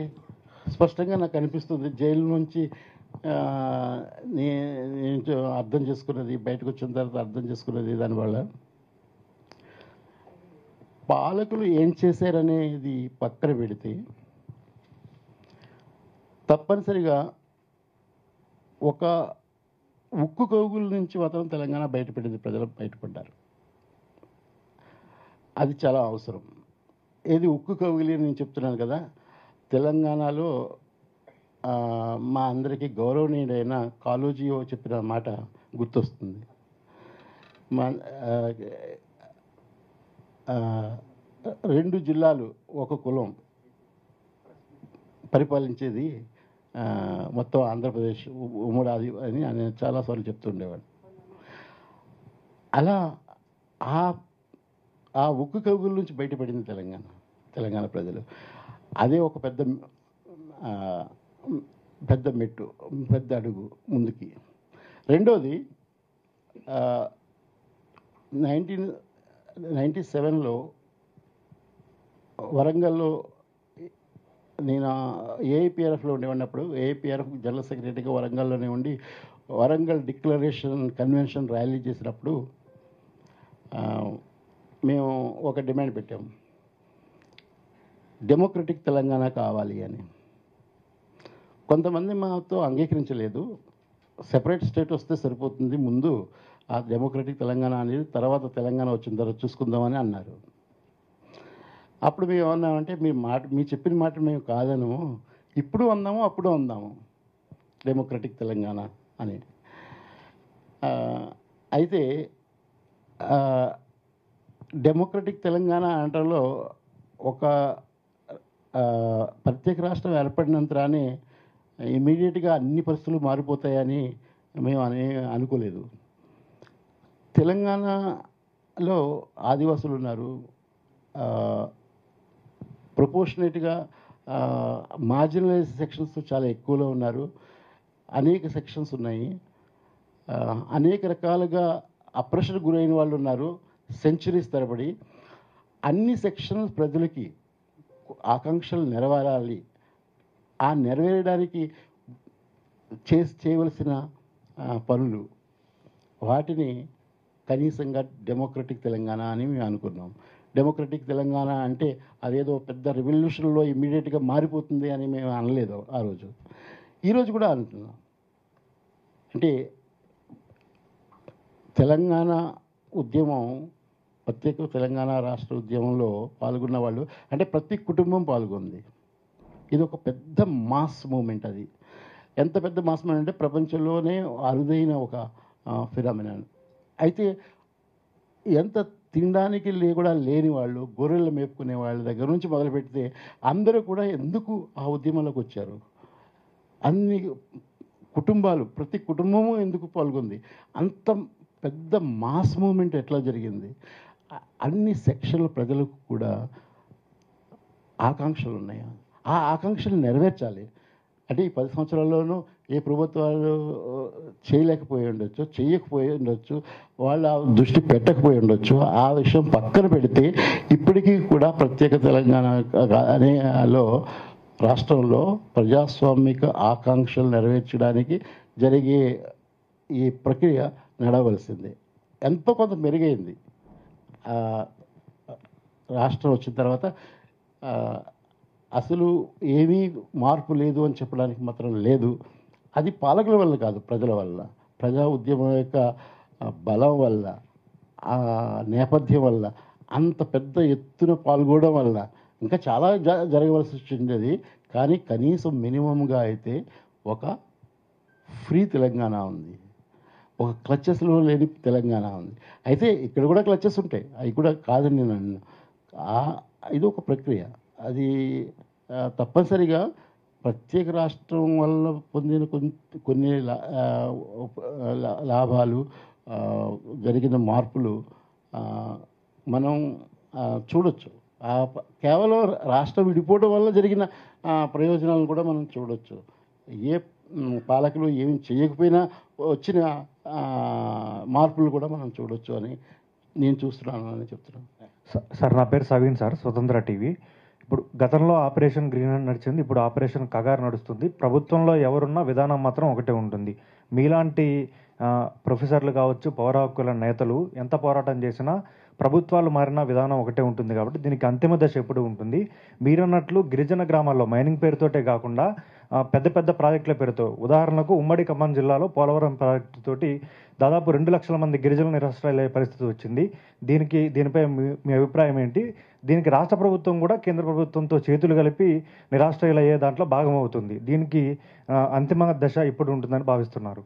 స్పష్టంగా నాకు అనిపిస్తుంది. జైలు నుంచి నేను అర్థం చేసుకున్నది, బయటకు వచ్చిన తర్వాత అర్థం చేసుకున్నది, దానివల్ల పాలకులు ఏం చేశారనేది పక్కన పెడితే తప్పనిసరిగా ఒక ఉక్కు కౌగుల నుంచి మాత్రం తెలంగాణ బయటపడింది, ప్రజలు బయటపడ్డారు. అది చాలా అవసరం. ఏది ఉక్కు కౌగిలి నేను చెప్తున్నాను కదా, తెలంగాణలో మా అందరికీ గౌరవనీయుడైన కాళోజీయో చెప్పిన మాట గుర్తొస్తుంది. మా 2 జిల్లాలు ఒక కులం పరిపాలించేది మొత్తం ఆంధ్రప్రదేశ్ ఉమ్మడి అని ఆయన చాలాసార్లు చెప్తుండేవాడు. అలా ఆ ఉక్కు కౌగుల నుంచి బయటపడింది తెలంగాణ ప్రజలు. అదే ఒక పెద్ద మెట్టు, పెద్ద అడుగు ముందుకి. రెండోది 1997లో వరంగల్లో నేను ఏఐపిఆర్ఎఫ్లో ఉండేవాడినప్పుడు, ఏఐపిఆర్ఎఫ్ జనరల్ సెక్రటరీగా వరంగల్లోనే ఉండి వరంగల్ డిక్లరేషన్ కన్వెన్షన్ ర్యాలీ చేసినప్పుడు మేము ఒక డిమాండ్ పెట్టాము, డెమోక్రటిక్ తెలంగాణ కావాలి అని. కొంతమంది మాతో అంగీకరించలేదు. సెపరేట్ స్టేట్ వస్తే సరిపోతుంది, ముందు ఆ డెమోక్రటిక్ తెలంగాణ అనేది తర్వాత తెలంగాణ వచ్చిన తర్వాత చూసుకుందామని అన్నారు. అప్పుడు మేము ఏమన్నామంటే, మీ చెప్పిన మాట మేము కాదను, ఇప్పుడు అందాము అప్పుడు అందాము డెమోక్రటిక్ తెలంగాణ అని. అయితే డెమోక్రటిక్ తెలంగాణ అంటలో ఒక ప్రత్యేక రాష్ట్రం ఏర్పడినంతరానే ఇమీడియట్గా అన్ని పరిస్థితులు మారిపోతాయని మేము అనుకోలేదు. తెలంగాణలో ఆదివాసులు ఉన్నారు, ప్రపోర్షనేట్గా మార్జినలైజ్ సెక్షన్స్ చాలా ఎక్కువలో ఉన్నారు, అనేక సెక్షన్స్ ఉన్నాయి, అనేక రకాలుగా అప్రెషన్ గురైన వాళ్ళు ఉన్నారు సెంచరీస్ తరబడి. అన్ని సెక్షన్స్ ప్రజలకి ఆకాంక్షలు నెరవేరాలి. ఆ నెరవేరడానికి చేయవలసిన పనులు, వాటిని కనీసంగా డెమోక్రటిక్ తెలంగాణ అని మేము అనుకున్నాం. డెమోక్రటిక్ తెలంగాణ అంటే అదేదో పెద్ద రెవల్యూషన్లో ఇమ్మీడియట్గా మారిపోతుంది అని మేము అనలేదు ఆ రోజు. ఈరోజు కూడా అంటున్నాం. అంటే తెలంగాణ ఉద్యమం, ప్రత్యేక తెలంగాణ రాష్ట్ర ఉద్యమంలో పాల్గొన్న వాళ్ళు అంటే ప్రతి కుటుంబం పాల్గొంది. ఇది ఒక పెద్ద మాస్ మూమెంట్. అది ఎంత పెద్ద మాస్ మూమెంట్ అంటే ప్రపంచంలోనే అరుదైన ఒక ఫినామినన్. అయితే ఎంత తినడానికి కూడా లేని వాళ్ళు, గొర్రెలు మేపుకునే వాళ్ళ దగ్గర నుంచి మొదలుపెడితే అందరూ కూడా ఎందుకు ఆ ఉద్యమంలోకి వచ్చారు? అన్ని కుటుంబాలు, ప్రతి కుటుంబము ఎందుకు పాల్గొంది? అంత పెద్ద మాస్ మూమెంట్ ఎట్లా జరిగింది, అన్ని సెక్షన్ల ప్రజలకు కూడా ఆకాంక్షలు ఉన్నాయి. ఆ ఆకాంక్షలు నెరవేర్చాలి. అంటే ఈ 10 సంవత్సరాల్లోనూ ఏ ప్రభుత్వాలు చేయలేకపోయి ఉండొచ్చు, చేయకపోయి ఉండొచ్చు, వాళ్ళ దృష్టి పెట్టకపోయి ఉండొచ్చు. ఆ విషయం పక్కన పెడితే ఇప్పటికీ కూడా ప్రత్యేక తెలంగాణ అనేలో రాష్ట్రంలో ప్రజాస్వామిక ఆకాంక్షలు నెరవేర్చడానికి జరిగే ఈ ప్రక్రియ నడవలసిందే. ఎంతో కొంత మెరుగైంది. రాష్ట్రం వచ్చిన తర్వాత అసలు ఏమీ మార్పు లేదు అని చెప్పడానికి మాత్రం లేదు. అది పాలకుల వల్ల కాదు, ప్రజల వల్ల, ప్రజా ఉద్యమం యొక్క బలం వల్ల, ఆ నేపథ్యం వల్ల, అంత పెద్ద ఎత్తున పాల్గొనడం వల్ల ఇంకా చాలా జరగవలసి వచ్చింది. కానీ కనీసం మినిమంగా అయితే ఒక ఫ్రీ తెలంగాణ ఉంది, ఒక క్లచెస్లో లేని తెలంగాణ ఉంది. అయితే ఇక్కడ కూడా క్లచెస్ ఉంటాయి, అవి కూడా కాదని నేను అన్నాను. ఇది ఒక ప్రక్రియ. అది తప్పనిసరిగా ప్రత్యేక రాష్ట్రం వల్ల పొందిన కొన్ని లాభాలు, జరిగిన మార్పులు మనం చూడొచ్చు. కేవలం రాష్ట్రం విడిపోవడం వల్ల జరిగిన ప్రయోజనాలను కూడా మనం చూడొచ్చు. ఏ పాలకులు ఏమి చేయకపోయినా వచ్చిన మార్పులు కూడా మనం చూడొచ్చు అని నేను చూస్తున్నాను అని చెప్తున్నాను. సార్, నా పేరు సవీన్ సార్, స్వతంత్ర టీవీ. ఇప్పుడు గతంలో ఆపరేషన్ గ్రీన్ హ్యాండ్ నడిచింది, ఇప్పుడు ఆపరేషన్ కగార్ నడుస్తుంది. ప్రభుత్వంలో ఎవరున్నా విధానం మాత్రం ఒకటే ఉంటుంది. మీలాంటి ప్రొఫెసర్లు కావచ్చు, పౌర హక్కుల నేతలు ఎంత పోరాటం చేసినా ప్రభుత్వాలు మారిన విధానం ఒకటే ఉంటుంది. కాబట్టి దీనికి అంతిమ దశ ఎప్పుడు ఉంటుంది? మీరన్నట్లు గిరిజన గ్రామాల్లో మైనింగ్ పేరుతోటే కాకుండా పెద్ద పెద్ద ప్రాజెక్టుల పేరుతో, ఉదాహరణకు ఉమ్మడి ఖమ్మం జిల్లాలో పోలవరం ప్రాజెక్టు తోటి దాదాపు 2 లక్షల మంది గిరిజనులు నిరాశ్రయులయ్యే పరిస్థితి వచ్చింది. దీనిపై మీ అభిప్రాయం ఏంటి? దీనికి రాష్ట్ర ప్రభుత్వం కూడా కేంద్ర ప్రభుత్వంతో చేతులు కలిపి నిరాశ్రయులయ్యే దాంట్లో భాగమవుతుంది. దీనికి అంతిమ దశ ఇప్పుడు ఉంటుందని భావిస్తున్నారు?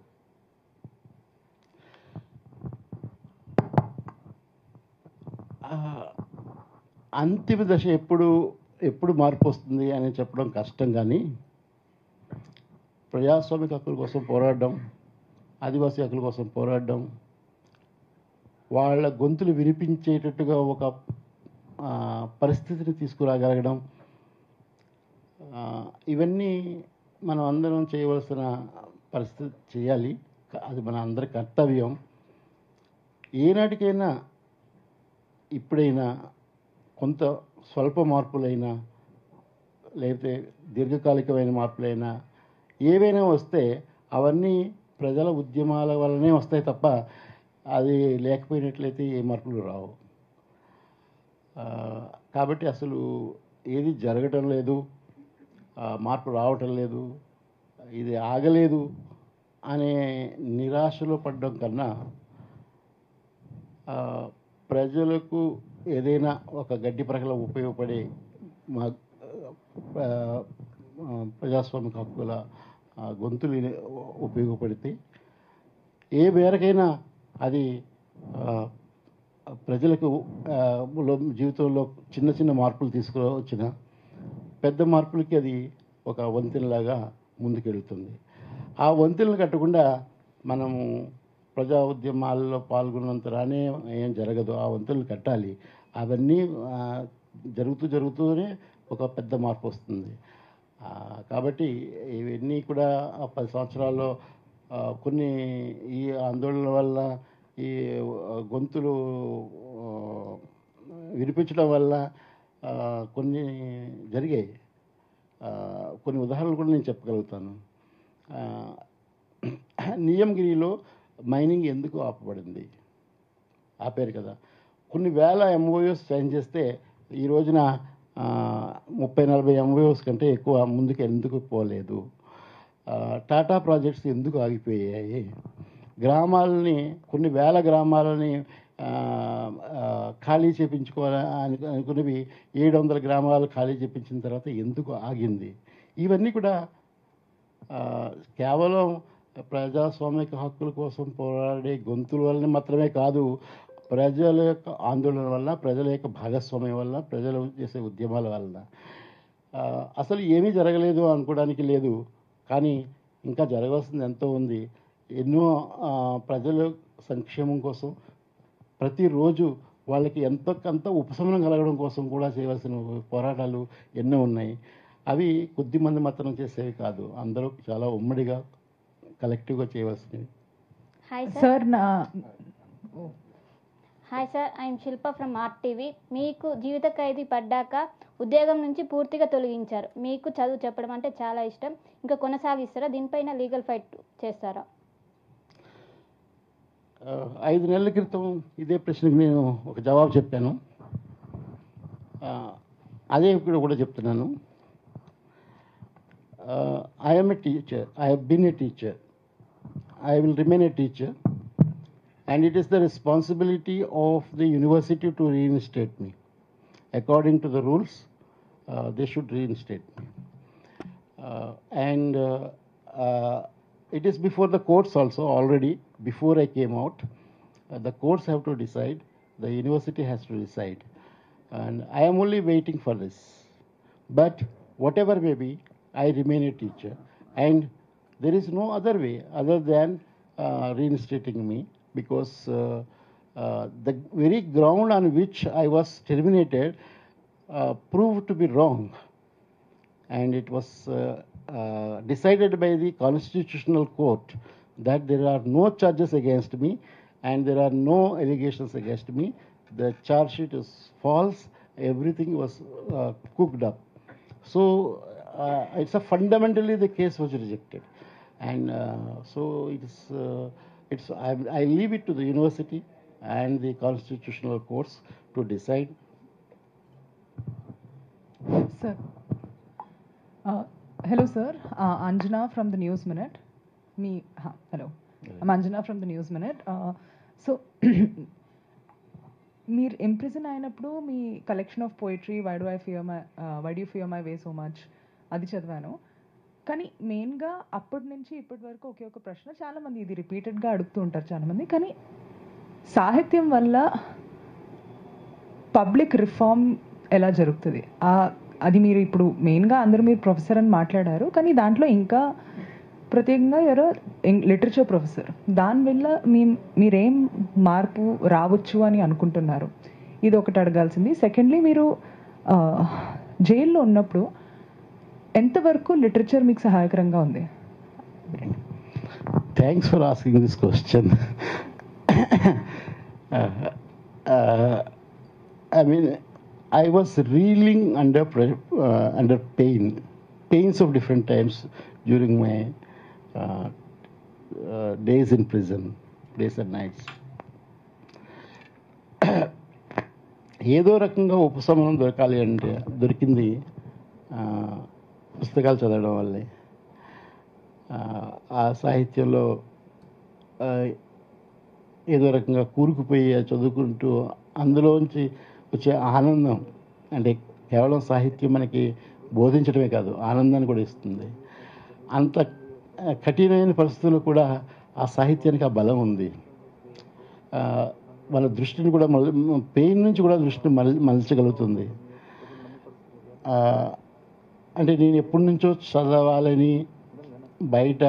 అంతిమ దశ ఎప్పుడు మార్పు వస్తుంది అని చెప్పడం కష్టం. కానీ ప్రజాస్వామిక హక్కుల కోసం పోరాడడం, ఆదివాసీ హక్కుల కోసం పోరాడడం, వాళ్ళ గొంతులు వినిపించేటట్టుగా ఒక పరిస్థితిని తీసుకురాగలగడం, ఇవన్నీ మనం అందరం చేయవలసిన పరిస్థితి చేయాలి. అది మన అందరి కర్తవ్యం. ఏనాటికైనా ఇప్పుడైనా కొంత స్వల్ప మార్పులైనా లేకపోతే దీర్ఘకాలికమైన మార్పులైనా ఏవైనా వస్తే అవన్నీ ప్రజల ఉద్యమాల వల్లనే వస్తాయి తప్ప అది లేకపోయినట్లయితే ఏ మార్పులు రావు. కాబట్టి అసలు ఏది జరగటం లేదు, మార్పు రావటం లేదు, ఇది ఆగలేదు అనే నిరాశలో పడడం కన్నా ప్రజలకు ఏదైనా ఒక గడ్డి ప్రకల ఉపయోగపడే ప్రజాస్వామిక హక్కుల గొంతులు ఉపయోగపడితే ఏ మేరకైనా అది ప్రజలకు జీవితంలో చిన్న చిన్న మార్పులు తీసుకువచ్చిన పెద్ద మార్పులకి అది ఒక వంతెనలాగా ముందుకెళ్తుంది. ఆ వంతెనలు కట్టకుండా మనము ప్రజా ఉద్యమాల్లో పాల్గొన్నంత రానే ఏం జరగదు. ఆ వంతెనలు కట్టాలి. అవన్నీ జరుగుతూనే ఒక పెద్ద మార్పు వస్తుంది. కాబట్టి ఇవన్నీ కూడా 10 సంవత్సరాల్లో కొన్ని ఈ ఆందోళన వల్ల ఈ గొంతులు వినిపించడం వల్ల కొన్ని జరిగాయి. కొన్ని ఉదాహరణలు కూడా నేను చెప్పగలుగుతాను. నిజాంగిరిలో మైనింగ్ ఎందుకు ఆపబడింది? ఆపారు కదా. కొన్ని వేల ఎంఓయూస్ సైన్ చేస్తే ఈ రోజున 30-40 ఎంఓయూస్ కంటే ఎక్కువ ముందుకు ఎందుకు పోలేదు? టాటా ప్రాజెక్ట్స్ ఎందుకు ఆగిపోయాయి? గ్రామాలని, కొన్ని వేల గ్రామాలని ఖాళీ చేయించుకోవాలని అనుకునేవి 700 గ్రామాలు ఖాళీ చేయించిన తర్వాత ఎందుకు ఆగింది? ఇవన్నీ కూడా కేవలం ప్రజాస్వామిక హక్కుల కోసం పోరాడే గొంతుల వల్ల మాత్రమే కాదు, ప్రజల యొక్క ఆందోళన వల్ల, ప్రజల యొక్క భాగస్వామ్యం వల్ల, ప్రజలు చేసే ఉద్యమాల వల్ల. అసలు ఏమీ జరగలేదు అనుకోవడానికి లేదు, కానీ ఇంకా జరగాల్సింది ఎంతో ఉంది. ఎన్నో ప్రజలు సంక్షేమం కోసం ప్రతిరోజు వాళ్ళకి ఎంతో కొంత ఉపశమనం కలగడం కోసం కూడా చేయవలసిన పోరాటాలు ఎన్నో ఉన్నాయి. అవి కొద్దిమంది మాత్రం చేసేవి కాదు, అందరూ చాలా ఉమ్మడిగా కలెక్టివ్గా చేయవలసినవి. Hi sir. Sir hi sir, I'm Shilpa from RTV. మీకు జీవిత ఖైదీ పడ్డాక ఉద్యోగం నుంచి పూర్తిగా తొలగించారు. మీకు చదువు చెప్పడం అంటే చాలా ఇష్టం, ఇంకా కొనసాగిస్తారా? దీనిపైన లీగల్ ఫైట్ చేస్తారా? 5 నెలల క్రితం ఇదే ప్రశ్నకు నేను ఒక జవాబు చెప్పాను. అదే ఇప్పుడు కూడా చెప్తున్నాను. I'm a teacher, I have been a teacher, I will remain a teacher, and it is the responsibility of the university to reinstate me. According to the rules, they should reinstate me. And it is before the courts also already, before I came out. The courts have to decide, the university has to decide. And I am only waiting for this. But whatever may be, I remain a teacher. And there is no other way other than reinstating me. Because the very ground on which I was terminated proved to be wrong, and it was decided by the Constitutional Court that there are no charges against me and there are no allegations against me. The charge sheet is false. Everything was cooked up. So it's a fundamentally the case was rejected, and so it's I leave it to the university and the constitutional courts to decide. Sir. Hello, sir. Anjana from the News Minute. Hello. I'm Anjana from the News Minute. So, మీరు imprison అయినప్పుడు మీ collection of poetry why do you fear my way so much అది చదివాను. కానీ మెయిన్గా అప్పటి నుంచి ఇప్పటి వరకు ఒకే ఒక ప్రశ్న, చాలామంది ఇది రిపీటెడ్గా అడుగుతూ ఉంటారు చాలామంది, కానీ సాహిత్యం వల్ల పబ్లిక్ రిఫార్మ్ ఎలా జరుగుతుంది? అది మీరు ఇప్పుడు మెయిన్గా అందరూ మీరు ప్రొఫెసర్ అని మాట్లాడారు, కానీ దాంట్లో ఇంకా ప్రత్యేకంగా ఎవరో లిటరేచర్ ప్రొఫెసర్, దానివల్ల మీరేం మార్పు రావచ్చు అని అనుకుంటున్నారు? ఇది ఒకటి అడగాల్సింది. సెకండ్లీ, మీరు జైల్లో ఉన్నప్పుడు ఎంతవరకు లిటరేచర్ మీకు సహాయకరంగా ఉంది? Thanks for asking this question. I mean, I was reeling under pains of different times during my days in prison, days and nights. ఏదో రకంగా ఉపశమనం దొరకాలి అంటే దొరికింది పుస్తకాలు చదవడం వల్లే. ఆ సాహిత్యంలో ఏదో రకంగా కూరుకుపోయి చదువుకుంటూ అందులోంచి వచ్చే ఆనందం, అంటే కేవలం సాహిత్యం మనకి బోధించడమే కాదు, ఆనందాన్ని కూడా ఇస్తుంది. అంత కఠినమైన పరిస్థితుల్లో కూడా ఆ సాహిత్యానికి ఆ బలం ఉంది. మన దృష్టిని కూడా పెయిన్ నుంచి కూడా దృష్టిని మలచగలుగుతుంది. అంటే నేను ఎప్పటి నుంచో చదవాలని బయట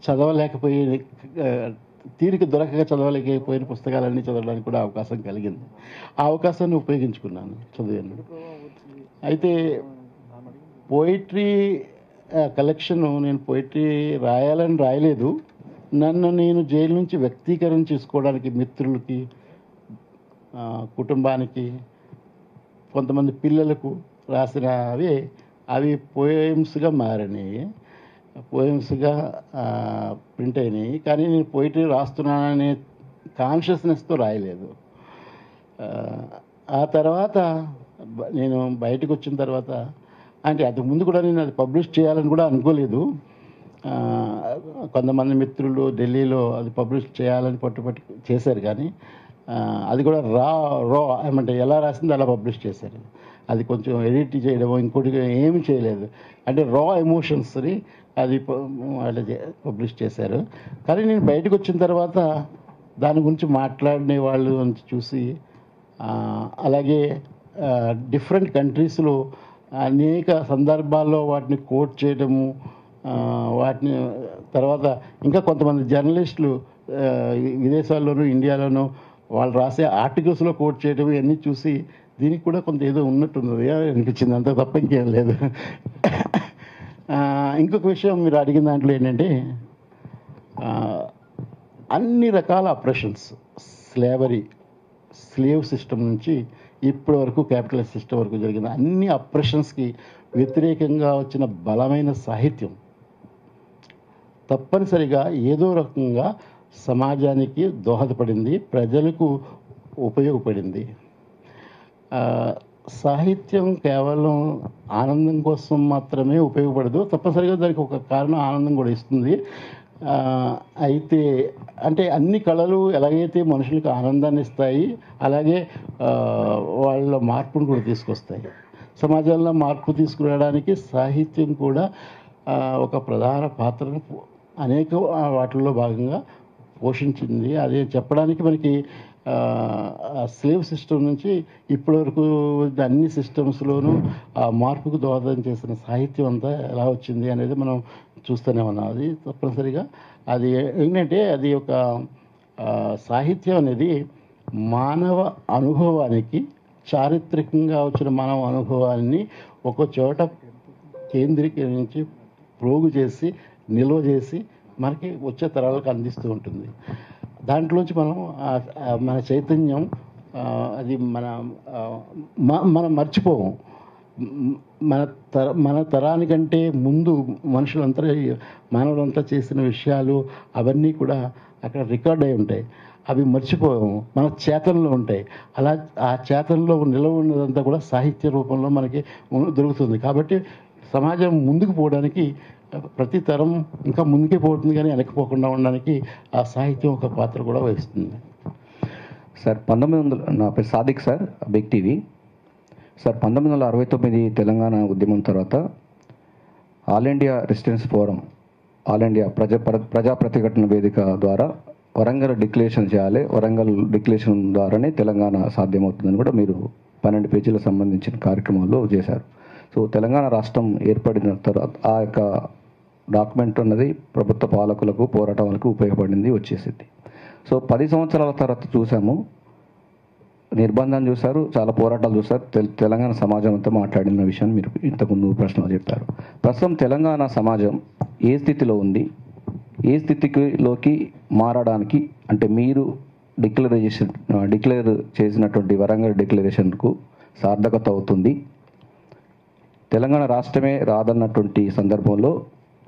చదవలేకపోయే, తీరిక దొరకగా చదవలేకపోయిన పుస్తకాలన్నీ చదవడానికి కూడా అవకాశం కలిగింది. ఆ అవకాశాన్ని ఉపయోగించుకున్నాను, చదివాను. అయితే పోయిటరీ కలెక్షన్, నేను పోయిటరీ రాయాలని రాయలేదు. నన్ను నేను జైలు నుంచి వ్యక్తీకరణ చేసుకోవడానికి మిత్రులకి, కుటుంబానికి, కొంతమంది పిల్లలకు రాసినవి అవి పోయమ్స్గా మారినాయి, పోయమ్స్గా ప్రింట్ అయినాయి. కానీ నేను పోయిటరీ రాస్తున్నాననే కాన్షియస్నెస్తో రాయలేదు. ఆ తర్వాత నేను బయటకు వచ్చిన తర్వాత, అంటే అంతకుముందు కూడా నేను అది పబ్లిష్ చేయాలని కూడా అనుకోలేదు. కొంతమంది మిత్రులు ఢిల్లీలో అది పబ్లిష్ చేయాలని పట్టుబట్టి చేశారు, కానీ అది కూడా రా ఏమంటే ఎలా రాసిందో అలా పబ్లిష్ చేశారు. అది కొంచెం ఎడిట్ చేయడం ఇంకోటి ఏమి చేయలేదు, అంటే రా ఎమోషన్స్ని అది వాళ్ళు పబ్లిష్ చేశారు. కానీ నేను బయటకు వచ్చిన తర్వాత దాని గురించి మాట్లాడిన వాళ్ళు చూసి, అలాగే డిఫరెంట్ కంట్రీస్లో అనేక సందర్భాల్లో వాటిని కోట్ చేయడము, వాటిని తర్వాత ఇంకా కొంతమంది జర్నలిస్టులు విదేశాల్లోనూ ఇండియాలోనూ వాళ్ళు రాసే ఆర్టికల్స్లో కోట్ చేయడం ఇవన్నీ చూసి దీనికి కూడా కొంత ఏదో ఉన్నట్టున్నది అనిపించింది, అంత తప్ప ఇంకేం లేదు. ఇంకొక విషయం మీరు అడిగిన దాంట్లో ఏంటంటే అన్ని రకాల అప్రెషన్స్, స్లేవ్ సిస్టమ్ నుంచి ఇప్పటి వరకు క్యాపిటలిస్ట్ సిస్టమ్ వరకు జరిగిన అన్ని అప్రెషన్స్కి వ్యతిరేకంగా వచ్చిన బలమైన సాహిత్యం తప్పనిసరిగా ఏదో రకంగా సమాజానికి దోహదపడింది, ప్రజలకు ఉపయోగపడింది. సాహిత్యం కేవలం ఆనందం కోసం మాత్రమే ఉపయోగపడదు, తప్పనిసరిగా దానికి ఒక కారణం ఆనందం కూడా ఇస్తుంది. అయితే అంటే అన్ని కళలు ఎలాగైతే మనుషులకు ఆనందాన్ని ఇస్తాయి, అలాగే వాళ్ళ మార్పును కూడా తీసుకొస్తాయి. సమాజంలో మార్పు తీసుకురావడానికి సాహిత్యం కూడా ఒక ప్రధాన పాత్రను అనేక వాటిల్లో భాగంగా పోషించింది. అదే చెప్పడానికి మనకి స్లేవ్ సిస్టమ్ నుంచి ఇప్పటివరకు అన్ని సిస్టమ్స్లోనూ ఆ మార్పుకు దోహదం చేసిన సాహిత్యం అంతా ఎలా వచ్చింది అనేది మనం చూస్తూనే ఉన్నాం. అది తప్పనిసరిగా అది ఏంటంటే అది ఒక సాహిత్యం అనేది మానవ అనుభవానికి, చారిత్రకంగా వచ్చిన మానవ అనుభవాన్ని ఒక చోట కేంద్రీకరించి ప్రోగు చేసి నిల్వ చేసి మనకి వచ్చే తరాలకు అందిస్తూ ఉంటుంది. దాంట్లోంచి మనం మన చైతన్యం అది మనం మర్చిపోము. మన తరానికంటే ముందు మానవులంతా చేసిన విషయాలు అవన్నీ కూడా అక్కడ రికార్డ్ అయి ఉంటాయి. అవి మర్చిపోయాము, మన చేతనలో ఉంటాయి. అలా ఆ చేతనలో నిల్వ ఉన్నదంతా కూడా సాహిత్య రూపంలో మనకి దొరుకుతుంది. కాబట్టి సమాజం ముందుకు పోవడానికి ప్రతి తరం ఇంకా ముందుకే పోతుంది, కానీ వెనక్కిపోకుండా ఉండడానికి ఆ సాహిత్యం ఒక పాత్ర కూడా వహిస్తుంది. సార్ 1900 నా పేరు Sadiq sir, Big TV sir. 1969 Telangana ఉద్యమం తర్వాత all India resistance forum, all India ప్రజా ప్రతిఘటన వేదిక ద్వారా వరంగల్ డిక్లరేషన్ చేయాలి, వరంగల్ డిక్లరేషన్ ద్వారానే తెలంగాణ సాధ్యమవుతుందని కూడా మీరు 12 పేజీలకు సంబంధించిన కార్యక్రమాల్లో చేశారు. సో తెలంగాణ రాష్ట్రం ఏర్పడిన తర్వాత ఆ యొక్క డాక్యుమెంట్ అన్నది ప్రభుత్వ పాలకులకు, పోరాటాలకు ఉపయోగపడింది, వచ్చేసింది. సో 10 సంవత్సరాల తర్వాత చూసాము, నిర్బంధం చూశారు, చాలా పోరాటాలు చూశారు. తెలంగాణ సమాజం అంతా మాట్లాడిన విషయాన్ని మీరు ఇంతకుముందు ప్రశ్నలు చెప్పారు. ప్రస్తుతం తెలంగాణ సమాజం ఏ స్థితిలో ఉంది, ఏ స్థితిలోకి మారడానికి, అంటే మీరు డిక్లేర్ చేసినటువంటి వరంగల్ డిక్లరేషన్కు సార్థకత అవుతుంది? తెలంగాణ రాష్ట్రమే రాదన్నటువంటి సందర్భంలో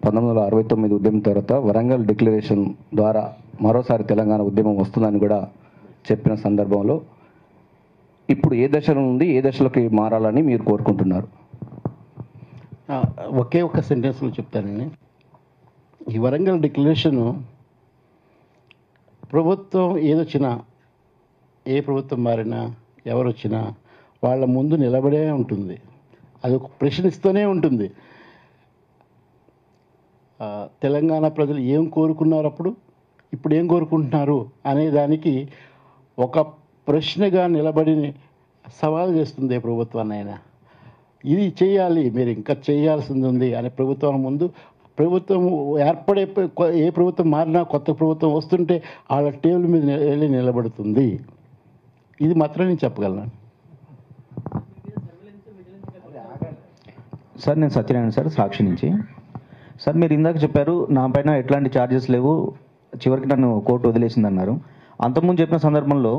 1969 ఉద్యమం తర్వాత వరంగల్ డిక్లరేషన్ ద్వారా మరోసారి తెలంగాణ ఉద్యమం వస్తుందని కూడా చెప్పిన సందర్భంలో ఇప్పుడు ఏ దశలో ఉంది, ఏ దశలోకి మారాలని మీరు కోరుకుంటున్నారు? ఒకే ఒక సెంటెన్స్లో చెప్తానండి. ఈ వరంగల్ డిక్లరేషను ప్రభుత్వం ఏదొచ్చినా, ఏ ప్రభుత్వం మారినా, ఎవరు వచ్చినా వాళ్ళ ముందు నిలబడే ఉంటుంది. అది ఒక ప్రశ్నిస్తూనే ఉంటుంది. తెలంగాణ ప్రజలు ఏం కోరుకున్నారు అప్పుడు, ఇప్పుడు ఏం కోరుకుంటున్నారు అనే దానికి ఒక ప్రశ్నగా నిలబడి సవాల్ చేస్తుంది ఏ ప్రభుత్వాన్ని అయినా. ఇది చేయాలి, మీరు ఇంకా చేయాల్సింది ఉంది అనే ప్రభుత్వం ముందు, ప్రభుత్వం ఏర్పడే ఏ ప్రభుత్వం మారినా కొత్త ప్రభుత్వం వస్తుంటే వాళ్ళ టేబుల్ మీద వెళ్ళి నిలబడుతుంది. ఇది మాత్రం నేను చెప్పగలను. సార్ నేను సత్యనారాయణ సార్, సాక్షి నుంచి. సార్ మీరు ఇందాక చెప్పారు నా పైన ఎట్లాంటి ఛార్జెస్ లేవు, చివరికి నన్ను కోర్టు వదిలేసింది అన్నారు. అంతకుముందు చెప్పిన సందర్భంలో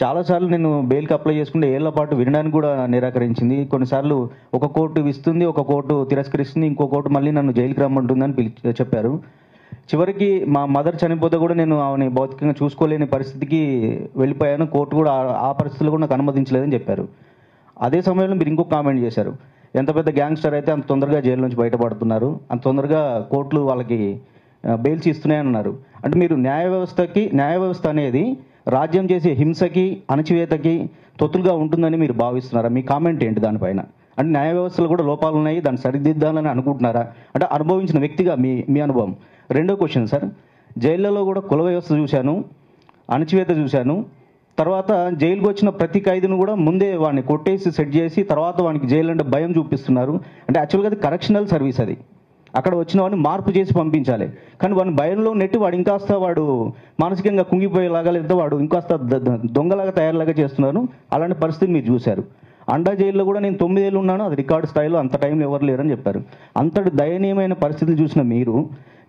చాలాసార్లు నేను బెయిల్కి అప్లై చేసుకుంటే ఏళ్ల పాటు వినడానికి కూడా నిరాకరించింది. కొన్నిసార్లు ఒక కోర్టు ఇస్తుంది, ఒక కోర్టు తిరస్కరిస్తుంది, ఇంకో కోర్టు మళ్ళీ నన్ను జైలుకి రమ్మంటుందని చెప్పారు. చివరికి మా మదర్ చనిపోతే కూడా నేను ఆమెని భౌతికంగా చూసుకోలేని పరిస్థితికి వెళ్ళిపోయాను. కోర్టు కూడా ఆ పరిస్థితుల్లో కూడా నాకు అనుమతించలేదని చెప్పారు. అదే సమయంలో మీరు ఇంకొక కామెంట్ చేశారు, ఎంత పెద్ద గ్యాంగ్స్టర్ అయితే అంత తొందరగా జైలు నుంచి బయటపడుతున్నారు, అంత తొందరగా కోర్టులు వాళ్ళకి బెయిల్స్ ఇస్తున్నాయని అన్నారు. అంటే మీరు న్యాయ వ్యవస్థ అనేది రాజ్యం చేసే హింసకి, అణచివేతకి తొత్తులుగా ఉంటుందని మీరు భావిస్తున్నారా? మీ కామెంట్ ఏంటి దానిపైన? అంటే న్యాయ వ్యవస్థలో కూడా లోపాలు ఉన్నాయి, దాన్ని సరిదిద్దాలని అనుకుంటున్నారా? అంటే అనుభవించిన వ్యక్తిగా మీ అనుభవం. రెండో క్వశ్చన్ సార్, జైళ్ళలో కూడా కుల వ్యవస్థ చూశాను, అణచివేత చూశాను. తర్వాత జైలుకు వచ్చిన ప్రతి ఖైదీని కూడా ముందే వాడిని కొట్టేసి సెట్ చేసి తర్వాత వానికి జైలు అంటే భయం చూపిస్తున్నారు. అంటే యాక్చువల్గా అది కరెక్షనల్ సర్వీస్, అది అక్కడ వచ్చిన వాడిని మార్పు చేసి పంపించాలి. కానీ వాడిని భయంలో నెట్టి వాడు ఇంకాస్త వాడు మానసికంగా కుంగిపోయేలాగా లేదా వాడు ఇంకాస్త దొంగలాగా తయారులాగా చేస్తున్నారు. అలాంటి పరిస్థితి మీరు చూశారు. అండా జైల్లో కూడా నేను 9 ఏళ్ళు ఉన్నాను, అది రికార్డు స్థాయిలో, అంత టైంలో ఎవరు లేరని చెప్పారు. అంతటి దయనీయమైన పరిస్థితులు చూసిన మీరు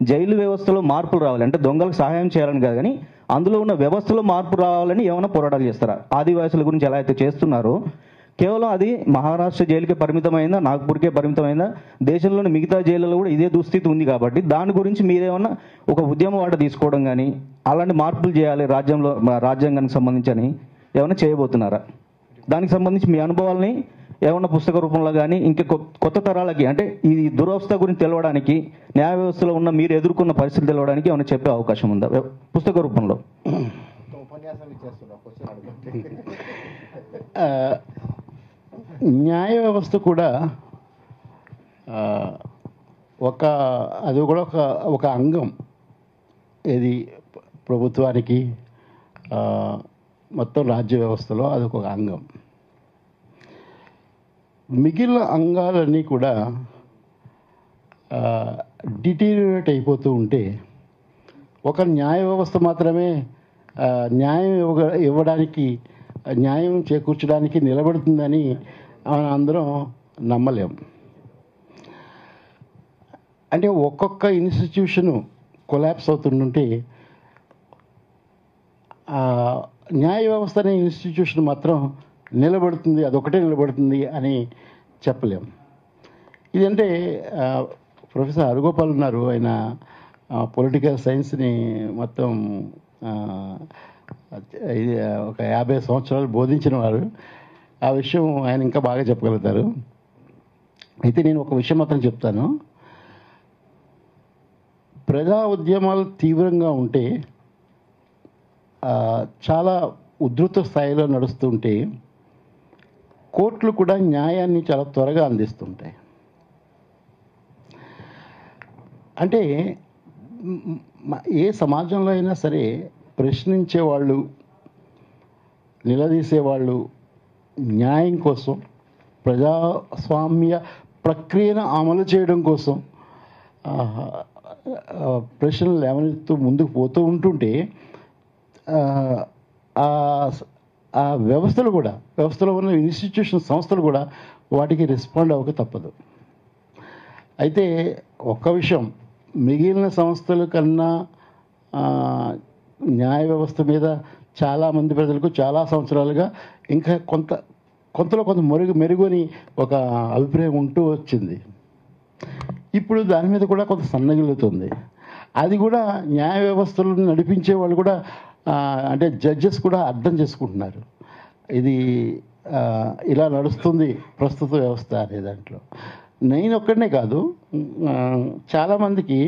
జైలు వ్యవస్థలో మార్పులు రావాలి అంటే దొంగలకు సహాయం చేయాలని కాదు, కానీ అందులో ఉన్న వ్యవస్థలో మార్పు రావాలని ఏమైనా పోరాటాలు చేస్తారా? ఆదివాసుల గురించి ఎలా అయితే చేస్తున్నారో కేవలం అది మహారాష్ట్ర జైలుకే పరిమితమైందా, నాగ్పూర్కే పరిమితమైందా, దేశంలోని మిగతా జైళ్ళలో కూడా ఇదే దుస్థితి ఉంది కాబట్టి దాని గురించి మీరేమన్నా ఒక ఉద్యమ వాట తీసుకోవడం కానీ అలాంటి మార్పులు చేయాలి రాజ్యాంగానికి సంబంధించి ఏమైనా చేయబోతున్నారా? దానికి సంబంధించి మీ అనుభవాల్ని ఏమన్నా పుస్తక రూపంలో కానీ ఇంకా కొత్త తరాలకి అంటే ఈ దురవస్థ గురించి తెలవడానికి, న్యాయ వ్యవస్థలో ఉన్న మీరు ఎదుర్కొన్న పరిస్థితులు తెలవడానికి ఏమైనా చెప్పే అవకాశం ఉందా పుస్తక రూపంలో? న్యాయ వ్యవస్థ కూడా అది కూడా ఒక అంగం. ఇది ప్రభుత్వానికి మొత్తం రాజ్య వ్యవస్థలో అదొక అంగం. మిగిలిన అంగాలన్నీ కూడా డిటీరియేట్ అయిపోతూ ఉంటే ఒక న్యాయ వ్యవస్థ మాత్రమే న్యాయం ఇవ్వడానికి, న్యాయం చేకూర్చడానికి నిలబడుతుందని మనం అందరం నమ్మలేం. అంటే ఒక్కొక్క ఇన్స్టిట్యూషను కొలాప్స్ అవుతుంటే న్యాయ వ్యవస్థ అనే ఇన్స్టిట్యూషన్ మాత్రం నిలబడుతుంది, అదొకటే నిలబడుతుంది అని చెప్పలేం. ఇదంటే ప్రొఫెసర్ హరగోపాల్ ఉన్నారు, ఆయన పొలిటికల్ సైన్స్ని మొత్తం ఒక 50 సంవత్సరాలు బోధించిన వారు. ఆ విషయం ఆయన ఇంకా బాగా చెప్పగలుగుతారు. అయితే నేను ఒక విషయం మాత్రం చెప్తాను. ప్రజా ఉద్యమాలు తీవ్రంగా ఉంటే, చాలా ఉధృత స్థాయిలో నడుస్తుంటే కోర్టులు కూడా న్యాయాన్ని చాలా త్వరగా అందిస్తుంటాయి. అంటే ఏ సమాజంలో అయినా సరే ప్రశ్నించేవాళ్ళు, నిలదీసేవాళ్ళు న్యాయం కోసం, ప్రజాస్వామ్య ప్రక్రియను అమలు చేయడం కోసం ప్రశ్నలు లేవనెత్తు ముందుకు పోతూ ఉంటుంటే ఆ వ్యవస్థలో ఉన్న ఇన్స్టిట్యూషన్ సంస్థలు కూడా వాటికి రెస్పాండ్ అవ్వక తప్పదు. అయితే ఒక్క విషయం, మిగిలిన సంస్థల కన్నా న్యాయ వ్యవస్థ మీద చాలామంది ప్రజలకు చాలా సంవత్సరాలుగా ఇంకా కొంతలో కొంత మెరుగని ఒక అభిప్రాయం ఉంటూ వచ్చింది. ఇప్పుడు దాని మీద కూడా కొంత సన్నగిల్లుతుంది. అది కూడా న్యాయ వ్యవస్థలను నడిపించే వాళ్ళు కూడా అంటే జడ్జెస్ కూడా అర్థం చేసుకుంటున్నారు, ఇది ఇలా నడుస్తుంది ప్రస్తుత వ్యవస్థ అనే దాంట్లో. నేను ఒక్కడనే కాదు, చాలామందికి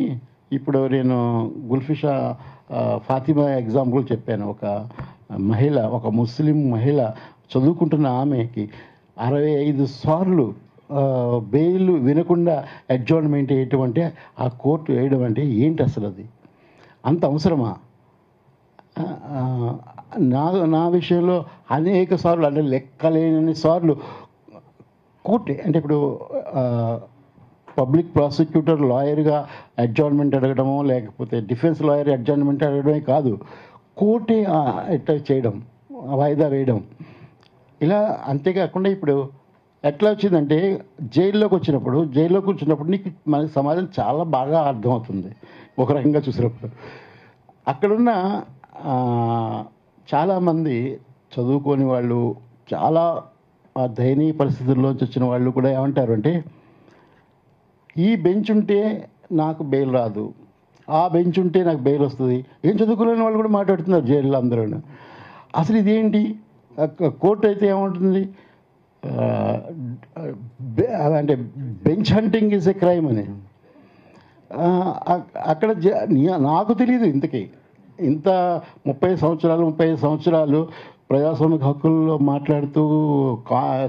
ఇప్పుడు నేను గుల్ఫిషా ఫాతిమా ఎగ్జాంపుల్ చెప్పాను. ఒక ముస్లిం మహిళ చదువుకుంటున్న ఆమెకి 65 సార్లు బెయిల్ వినకుండా అడ్జార్న్మెంట్ వేయటం అంటే, ఆ కోర్టు వేయడం అంటే ఏంటి అసలు? అది అంత అవసరమా? నా విషయంలో అనేక సార్లు, అంటే లెక్కలేని సార్లు కోర్టు, అంటే ఇప్పుడు పబ్లిక్ ప్రాసిక్యూటర్ లాయర్గా అడ్జార్న్మెంట్ అడగడమో లేకపోతే డిఫెన్స్ లాయర్ అడ్జార్న్మెంట్ అడగడమే కాదు, కోర్టే ఎట్లా చేయడం, వాయిదా వేయడం. ఇలా అంతేకాకుండా ఇప్పుడు ఎట్లా వచ్చిందంటే జైల్లోకి వచ్చినప్పుడు నీకు మన సమాజం చాలా బాగా అర్థమవుతుంది. ఒక రకంగా చూసినప్పుడు అక్కడున్న చాలామంది చదువుకోని వాళ్ళు, చాలా దయనీయ పరిస్థితుల్లోంచి వచ్చిన వాళ్ళు కూడా ఏమంటారు అంటే, ఈ బెంచ్ ఉంటే నాకు బెయిల్ రాదు, ఆ బెంచ్ ఉంటే నాకు బెయిల్ వస్తుంది. ఏం చదువుకోలేని వాళ్ళు కూడా మాట్లాడుతున్నారు జైల్లో అందరూ. అసలు ఇదేంటి? కోర్టు అయితే ఏమంటుంది అంటే bench hunting is a crime అని. అక్కడ నాకు తెలియదు ఇంత 35 సంవత్సరాలు ప్రజాస్వామిక హక్కుల్లో మాట్లాడుతూ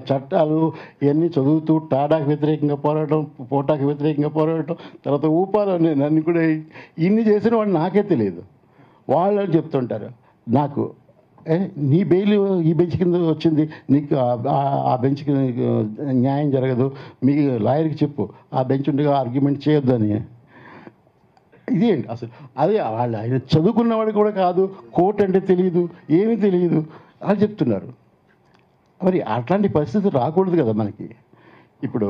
చట్టాలు ఇవన్నీ చదువుతూ టాడాకి వ్యతిరేకంగా పోరాటం, పోటాకి వ్యతిరేకంగా పోరాటం, తర్వాత ఊపాలు నన్ను కూడా ఇన్ని చేసిన వాడు నాకే తెలియదు. వాళ్ళు చెప్తుంటారు నాకు నీ బెయిల్ ఈ బెంచ్ కింద వచ్చింది, నీకు ఆ బెంచ్ కింద నీకు న్యాయం జరగదు, మీ లాయర్కి చెప్పు ఆ బెంచ్ ఉండగా ఆర్గ్యుమెంట్ చేయొద్దు అని. ఇదేంటి అసలు? అదే వాళ్ళు ఆయన చదువుకున్నవాడు కూడా కాదు, కోర్టు అంటే తెలియదు, ఏమీ తెలియదు అని చెప్తున్నారు. మరి అట్లాంటి పరిస్థితి రాకూడదు కదా మనకి. ఇప్పుడు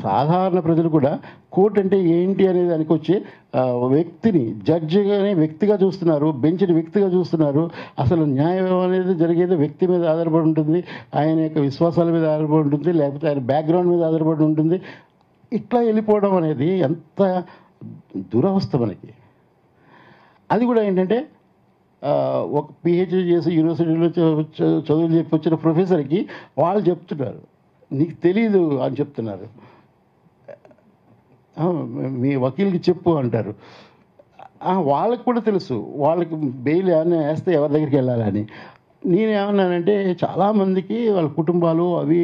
సాధారణ ప్రజలు కూడా కోర్టు అంటే ఏంటి అనే దానికి వచ్చి వ్యక్తిని జడ్జిగానే వ్యక్తిగా చూస్తున్నారు, బెంచ్ని వ్యక్తిగా చూస్తున్నారు. అసలు న్యాయం అనేది జరిగేది వ్యక్తి మీద ఆధారపడి ఉంటుంది, ఆయన యొక్క విశ్వాసాల మీద ఆధారపడి ఉంటుంది, లేకపోతే ఆయన బ్యాక్గ్రౌండ్ మీద ఆధారపడి ఉంటుంది. ఇట్లా వెళ్ళిపోవడం అనేది ఎంత దురవస్థ మనకి. అది కూడా ఏంటంటే ఒక పిహెచ్డీ చేసి యూనివర్సిటీలో చదువులు చెప్పి వచ్చిన ప్రొఫెసర్కి వాళ్ళు చెప్తున్నారు నీకు తెలీదు అని చెప్తున్నారు, మీ వకీల్కి చెప్పు అంటారు. వాళ్ళకి కూడా తెలుసు వాళ్ళకి బెయిల్ ఏమైనా వేస్తే ఎవరి దగ్గరికి వెళ్ళాలని. నేనేమన్నానంటే చాలామందికి వాళ్ళ కుటుంబాలు అవి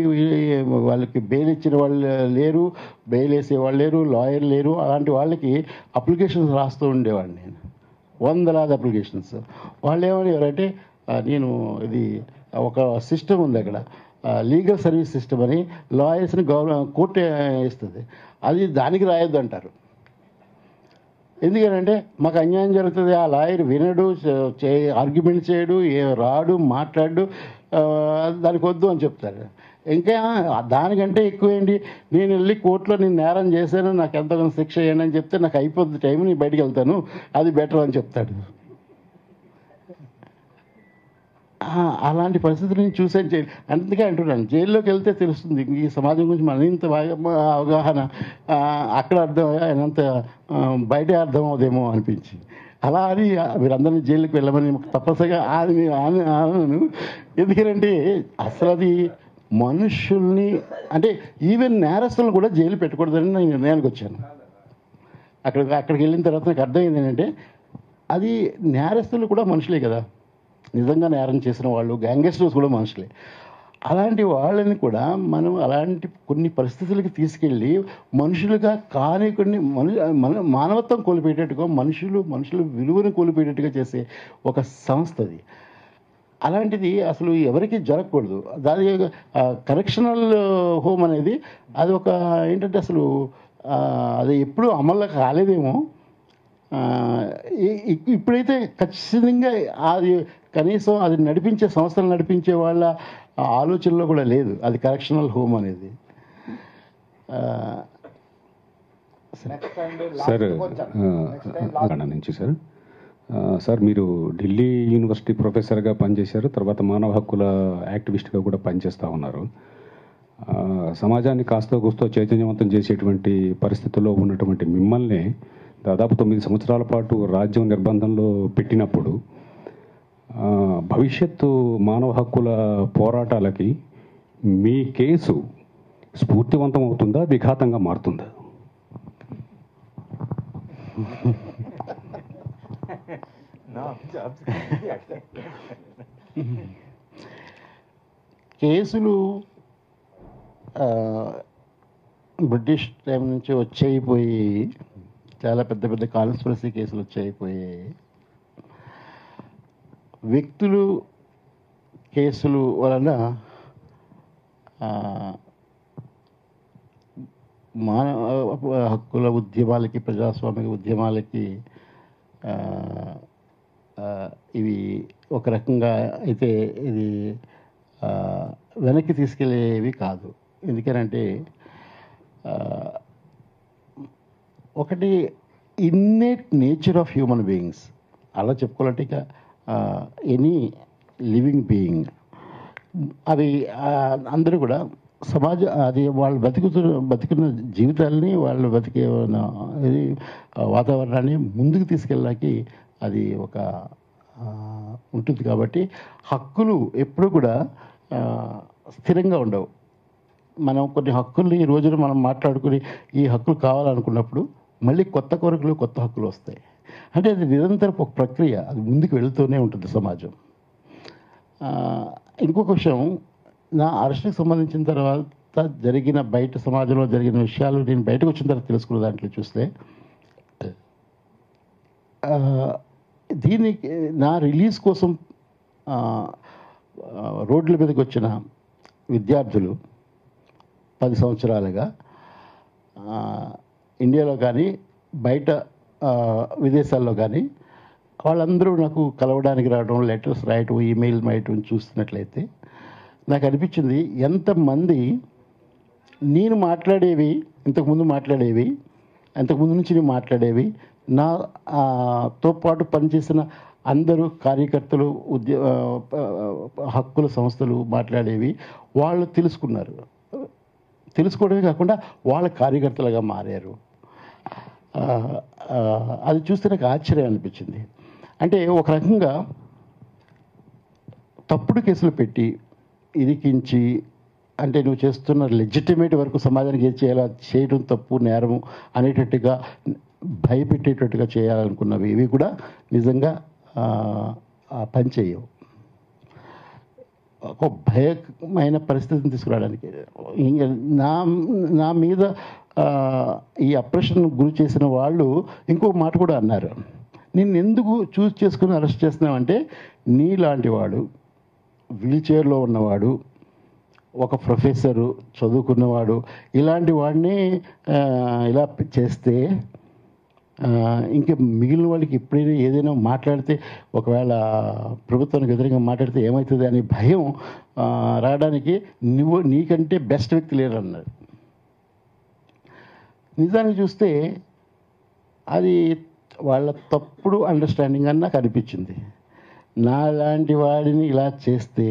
వాళ్ళకి బెయిల్ ఇచ్చిన వాళ్ళు లేరు, బెయిల్ వేసేవాళ్ళు లేరు, లాయర్ లేరు. అలాంటి వాళ్ళకి అప్లికేషన్స్ రాస్తూ ఉండేవాడిని నేను, వందలాది అప్లికేషన్స్. వాళ్ళు ఏమనేవారంటే నేను ఇది ఒక సిస్టమ్ ఉంది అక్కడ, లీగల్ సర్వీస్ సిస్టమ్ అని, లాయర్స్ని కోర్టు ఇస్తుంది, అది దానికి రాయొద్దు అంటారు. ఎందుకంటే మాకు అన్యాయం జరుగుతుంది, ఆ లాయర్ వినడు, ఆర్గ్యుమెంట్ చేయడు, రాడు, మాట్లాడు, దానికి వద్దు అని చెప్తారు. ఇంకా దానికంటే ఎక్కువేంటి, నేను వెళ్ళి కోర్టులో నేను నేరం చేశాను, నాకు ఎంతగానో శిక్ష చేయండి అని చెప్తే నాకు అయిపోద్ది టైం, నేను బయటికి వెళ్తాను, అది బెటర్ అని చెప్తాడు. అలాంటి పరిస్థితులు నేను చూసాను జైలు. అందుకే అంటున్నాను, జైల్లోకి వెళ్తే తెలుస్తుంది ఈ సమాజం గురించి మరింత బాగా అవగాహన, అక్కడ అర్థం అయినంత బయటే అర్థం అవుదేమో అనిపించి. అలా అని మీరందరినీ జైలుకి వెళ్ళమని తప్పనిసరిగా ఆనను. ఎందుకంటే అసలు అది మనుషుల్ని అంటే ఈవెన్ నేరస్తులను కూడా జైలు పెట్టకూడదని నేను నిర్ణయానికి వచ్చాను. అక్కడికి వెళ్ళిన తర్వాత నాకు అర్థమైంది ఏంటంటే అది నేరస్తులు కూడా మనుషులే కదా, నిజంగా నేరం చేసిన వాళ్ళు, గ్యాంగ్స్టర్స్ కూడా మనుషులే. అలాంటి వాళ్ళని కూడా మనం అలాంటి కొన్ని పరిస్థితులకి తీసుకెళ్ళి మనుషులుగా కానీ కొన్ని మానవత్వం కోల్పోయేటట్టుగా మనుషులు విలువను కోల్పోయేటట్టుగా చేసే ఒక సంస్థ అది. అలాంటిది అసలు ఎవరికి జరగకూడదు. దాని కరెక్షనల్ హోమ్ అనేది అది ఒక ఏంటంటే అసలు అది ఎప్పుడూ అమల్లో కాలేదేమో. ఇప్పుడైతే ఖచ్చితంగా అది కనీసం అది నడిపించే సంస్థలు నడిపించే వాళ్ళ ఆలోచనలో కూడా లేదు అది కరెక్షనల్ హోమ్ అనేది. సార్ నుంచి సార్ మీరు ఢిల్లీ యూనివర్సిటీ ప్రొఫెసర్గా పనిచేశారు, తర్వాత మానవ హక్కుల యాక్టివిస్ట్గా కూడా పనిచేస్తూ ఉన్నారు. సమాజాన్ని కాస్త కూస్తో చైతన్యవంతం చేసేటువంటి పరిస్థితుల్లో ఉన్నటువంటి మిమ్మల్ని దాదాపు 9 సంవత్సరాల పాటు రాజ్యం నిర్బంధంలో పెట్టినప్పుడు భవిష్యత్తు మానవ హక్కుల పోరాటాలకి మీ కేసు స్ఫూర్తివంతం అవుతుందా, విఘాతంగా మారుతుందా? కేసులు బ్రిటిష్ టైం నుంచి వచ్చేయిపోయి చాలా పెద్ద పెద్ద కాన్స్పిరసీ కేసులు వచ్చేయిపోయాయి. వ్యక్తులు కేసులు వలన మానవ హక్కుల ఉద్యమాలకి, ప్రజాస్వామిక ఉద్యమాలకి ఇవి ఒక రకంగా అయితే ఇది వెనక్కి తీసుకెళ్ళేవి కాదు. ఎందుకనంటే ఒకటి innate nature of human beings, అలా చెప్పుకోవాలంటే ఇక ఎనీ లివింగ్ బీయింగ్ అవి అందరూ కూడా అది వాళ్ళు బతికున్న జీవితాలని, వాళ్ళు బతికే ఇది వాతావరణాన్ని ముందుకు తీసుకెళ్ళడానికి అది ఒక ఉంటుంది. కాబట్టి హక్కులు ఎప్పుడు కూడా స్థిరంగా ఉండవు. మనం కొన్ని హక్కుల్ని ఈ రోజున మనం మాట్లాడుకుని ఈ హక్కులు కావాలనుకున్నప్పుడు మళ్ళీ కొత్త కోరికలు, కొత్త హక్కులు వస్తాయి. అంటే అది నిరంతరం ఒక ప్రక్రియ, అది ముందుకు వెళుతూనే ఉంటుంది సమాజం. ఇంకొక విషయం, నా అరెస్ట్కి సంబంధించిన తర్వాత జరిగిన బయట సమాజంలో జరిగిన విషయాలు నేను బయటకు వచ్చిన తర్వాత తెలుసుకున్న దాంట్లో చూస్తే దీనికి నా రిలీజ్ కోసం రోడ్ల మీదకి వచ్చిన విద్యార్థులు 10 సంవత్సరాలుగా ఇండియాలో కానీ బయట విదేశాల్లో కానీ వాళ్ళందరూ నాకు కలవడానికి రావడం, లెటర్స్ రాయటం, ఈమెయిల్ రాయటం చూస్తున్నట్లయితే నాకు అనిపించింది ఎంతమంది నేను మాట్లాడేవి ఇంతకుముందు నుంచి నేను మాట్లాడేవి తో పాటు పనిచేసిన అందరూ కార్యకర్తలు, హక్కుల సంస్థలు మాట్లాడేవి వాళ్ళు తెలుసుకోవడమే కాకుండా వాళ్ళ కార్యకర్తలుగా మారారు. అది చూస్తే నాకు ఆశ్చర్యం అనిపించింది. అంటే ఒక రకంగా తప్పుడు కేసులు పెట్టి ఇరికించి, అంటే నువ్వు చేస్తున్న లెజిటిమేట్ వరకు సమాజానికి ఏం చేయాలో చేయడం తప్పు, నేరము అనేటట్టుగా భయపెట్టేటట్టుగా చేయాలనుకున్నవి ఇవి కూడా నిజంగా పని చేయవు. ఒక భయమైన పరిస్థితిని తీసుకురావడానికి నా మీద ఈ అప్రెషన్ గురి చేసిన వాళ్ళు ఇంకో మాట కూడా అన్నారు. నేను ఎందుకు చూస్ చేసుకుని అరెస్ట్ చేస్తున్నామంటే, నీలాంటి వాడు, వీల్ చైర్లో ఉన్నవాడు, ఒక ప్రొఫెసరు, చదువుకున్నవాడు, ఇలాంటి వాడిని ఇలా చేస్తే ఇంకా మిగిలిన వాళ్ళకి ఎప్పుడైనా ఏదైనా మాట్లాడితే, ఒకవేళ ప్రభుత్వానికి వ్యతిరేకంగా మాట్లాడితే ఏమవుతుంది అనే భయం రావడానికి నీకంటే బెస్ట్ వ్యక్తి లేరు అన్నారు. నిజానికి చూస్తే అది వాళ్ళ తప్పుడు అండర్స్టాండింగ్ అని నాకు అనిపించింది. నాలాంటి వాడిని ఇలా చేస్తే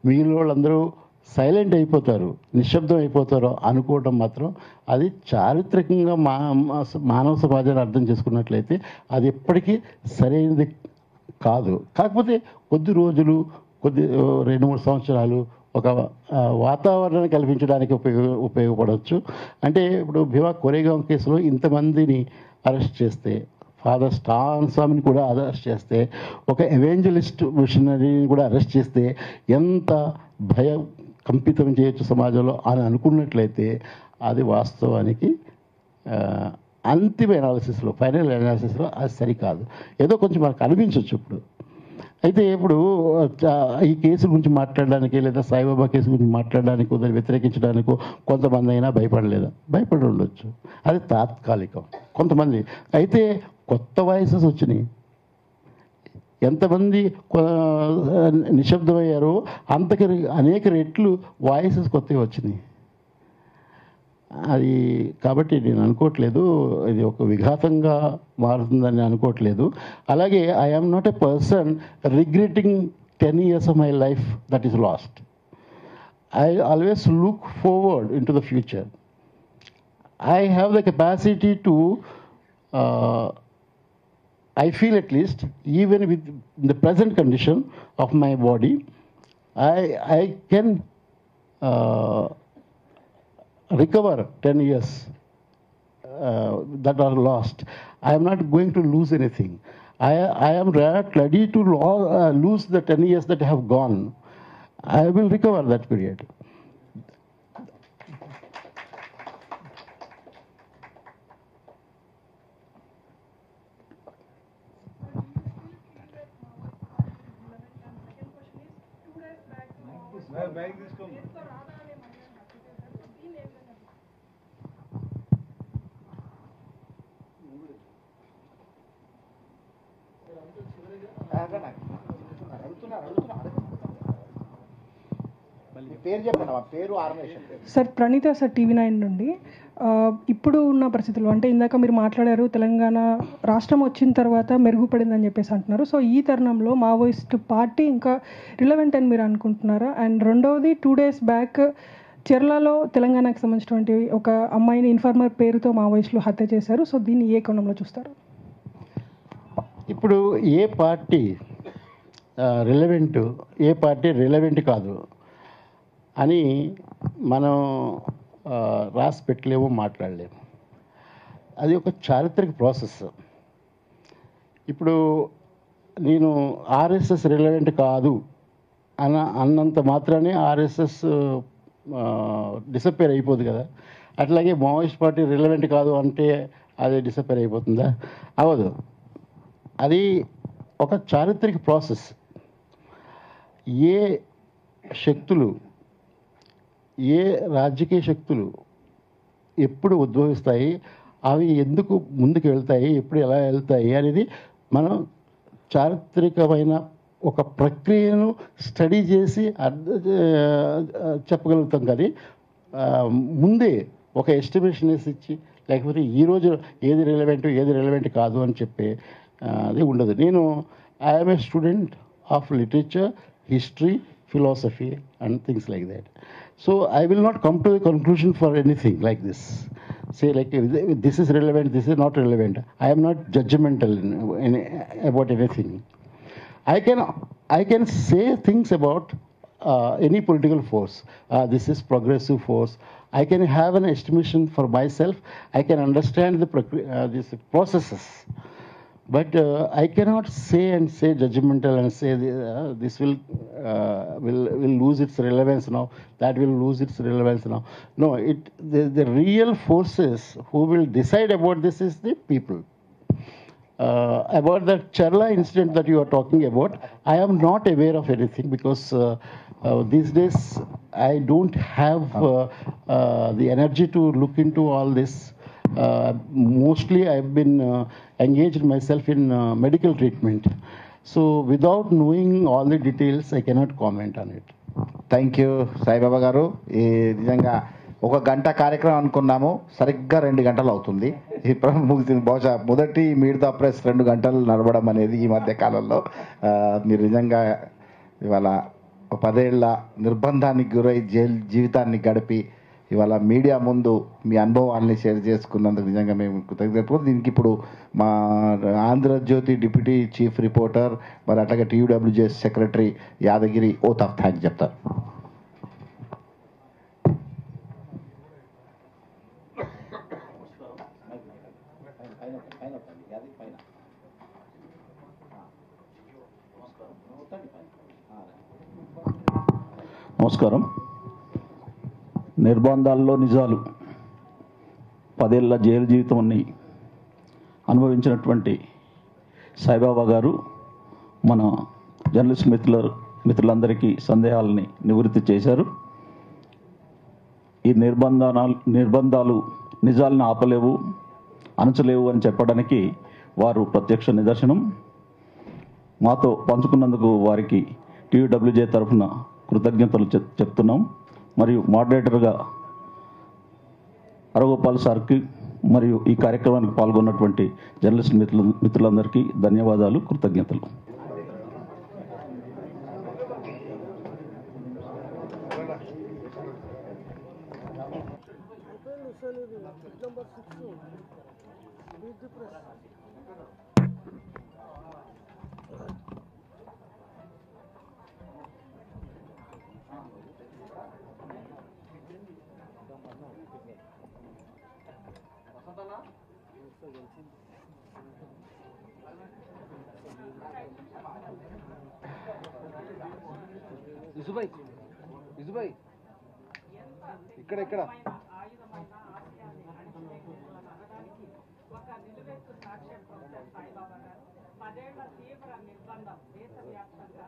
మిగిలిన వాళ్ళందరూ సైలెంట్ అయిపోతారు, నిశ్శబ్దం అయిపోతారు అనుకోవడం మాత్రం అది చారిత్రకంగా మానవ సమాజాన్ని అర్థం చేసుకున్నట్లయితే అది ఎప్పటికీ సరైనది కాదు. కాకపోతే కొద్ది రోజులు, 2-3 సంవత్సరాలు ఒక వాతావరణాన్ని కల్పించడానికి ఉపయోగపడవచ్చు. అంటే ఇప్పుడు భీమా కోరేగాం కేసులో ఇంతమందిని అరెస్ట్ చేస్తే, ఫాదర్ స్టాన్ స్వామిని కూడా అరెస్ట్ చేస్తే, ఒక ఎవెంజలిస్ట్ మిషనరీని కూడా అరెస్ట్ చేస్తే ఎంత భయం కంపితం చేయొచ్చు సమాజంలో అని అనుకున్నట్లయితే అది వాస్తవానికి అంతిమ అనాలిసిస్లో, ఫైనల్ అనాలిసిస్లో అది సరికాదు. ఏదో కొంచెం మనకు అనిపించవచ్చు ఇప్పుడు. అయితే ఇప్పుడు ఈ కేసు గురించి మాట్లాడడానికి, లేదా సాయిబాబా కేసు గురించి మాట్లాడడానికి, కొందరు వ్యతిరేకించడానికి కొంతమంది అయినా భయపడి ఉండొచ్చు. అది తాత్కాలికం కొంతమంది. అయితే కొత్త వాయిసెస్ వచ్చినాయి. ఎంతమంది నిశ్శబ్దమయ్యారో అంతకి అనేక రెట్లు వాయిసెస్ కొత్తవి వచ్చినాయి. అది కాబట్టి నేను అనుకోవట్లేదు ఇది ఒక విఘాతంగా మారుతుందని అనుకోవట్లేదు. అలాగే I am not a person regretting 10 years of my life that is lost. I always look forward into the future. I have the capacity to I feel at least, even with the present condition of my body, I can recover 10 years that are lost. I am not going to lose anything. I am ready to lose the 10 years that have gone. I will recover that period. Sir Praneetha sir TV9 నుండి. ఇప్పుడు ఉన్న పరిస్థితుల్లో అంటే ఇందాక మీరు మాట్లాడారు తెలంగాణ రాష్ట్రం వచ్చిన తర్వాత మెరుగుపడిందని చెప్పేసి అంటున్నారు. సో ఈ తరుణంలో మావోయిస్ట్ పార్టీ ఇంకా రిలవెంట్ అని మీరు అనుకుంటున్నారా? అండ్ రెండవది 2 days బ్యాక్ చెర్లలో తెలంగాణకు సంబంధించినటువంటి ఒక అమ్మాయిని ఇన్ఫార్మర్ పేరుతో మావోయిస్టులు హత్య చేశారు. సో దీన్ని ఏ కోణంలో చూస్తారు? ఇప్పుడు ఏ పార్టీ రిలవెంట్, ఏ పార్టీ రిలవెంట్ కాదు అని మనం రాసి పెట్టలేము, మాట్లాడలేము. అది ఒక చారిత్రక ప్రాసెస్. ఇప్పుడు నేను ఆర్ఎస్ఎస్ రిలవెంట్ కాదు అన్నంత మాత్రానే ఆర్ఎస్ఎస్ డిసప్పేర్ అయిపోదు కదా. అట్లాగే మావోయిస్ట్ పార్టీ రిలవెంట్ కాదు అంటే అది డిసప్పేర్ అయిపోతుందా? అవ్వదు. అది ఒక చారిత్రక ప్రాసెస్. ఏ శక్తులు, ఏ రాజకీయ శక్తులు ఎప్పుడు ఉద్భవిస్తాయి, అవి ఎందుకు ముందుకు వెళ్తాయి, ఎప్పుడు ఎలా వెళ్తాయి అనేది మనం చారిత్రకమైన ఒక ప్రక్రియను స్టడీ చేసి చెప్పగలుగుతాం. కానీ ముందే ఒక ఎస్టిమేషన్ వేసి ఇచ్చి, లేకపోతే ఈరోజు ఏది రిలవెంట్ కాదు అని చెప్పే అది ఉండదు. నేను I'm a student of literature, history, philosophy and things like that. So I will not come to a conclusion for anything like this. Say like this is relevant, this is not relevant. I am not judgmental about anything. I can say things about any political force. This is progressive force. I can have an estimation for myself. I can understand these processes. But I cannot say judgmental and say this will lose its relevance now, that will lose its relevance now. No, the real forces who will decide about this is the people. About the Charla incident that you are talking about, I am not aware of anything because these days I don't have the energy to look into all this. Mostly I've been engaged myself in medical treatment. So without knowing all the details, I cannot comment on it. Thank you Saibaba గారు. ఈ నిజంగా 1 గంట కార్యక్రమం అనుకున్నాము, సరిగ్గా 2 గంటలు అవుతుంది. ఇప్పుడు ముగిసింది. బహుశా మొదటి మీట్ ద ప్రెస్ 2 గంటలు నడవడం అనేది ఈ మధ్య కాలంలో మీరు నిజంగా ఇవాళ 10 ఏళ్ల నిర్బంధానికి గురై జైలు జీవితాన్ని గడిపి ఇవాళ మీడియా ముందు మీ అనుభవాల్ని షేర్ చేసుకున్నందుకు నిజంగా మేము కృతజ్ఞతలు. దీనికి ఇప్పుడు మా ఆంధ్రజ్యోతి డిప్యూటీ చీఫ్ రిపోర్టర్, మరి అట్లాగే TUWJ secretary Yadagiri oath of thanks చెప్తారు. నమస్కారం. నిర్బంధాల్లో నిజాలు 10 ఏళ్ల జైలు జీవితాన్ని అనుభవించినటువంటి సాయిబాబా గారు మన జర్నలిస్ట్ మిత్రులందరికీ సందేహాలని నివృత్తి చేశారు. ఈ నిర్బంధాలు నిజాలను ఆపలేవు, అణచలేవు అని చెప్పడానికి వారు ప్రత్యక్ష నిదర్శనం. మాతో పంచుకున్నందుకు వారికి TUWJ తరఫున కృతజ్ఞతలు చెప్తున్నాం. మరియు మోడరేటర్గా హరగోపాల్ సార్కి మరియు ఈ కార్యక్రమానికి పాల్గొన్నటువంటి జర్నలిస్ట్ మిత్రులందరికీ ధన్యవాదాలు, కృతజ్ఞతలు. ఇసుబాయ్ ఇక్కడ ఇక్కడ ఒక నిలువెత్తు సాక్ష్యం పొందారు సాయిబాబా గారు. 10 ఏళ్ల తీవ్ర నిర్బంధం దేశవ్యాప్తంగా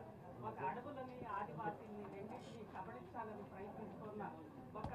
ఒక అడవులని, ఆదివాసీని రెండింటినీ కబళించాలని ప్రయత్నిస్తున్న ఒక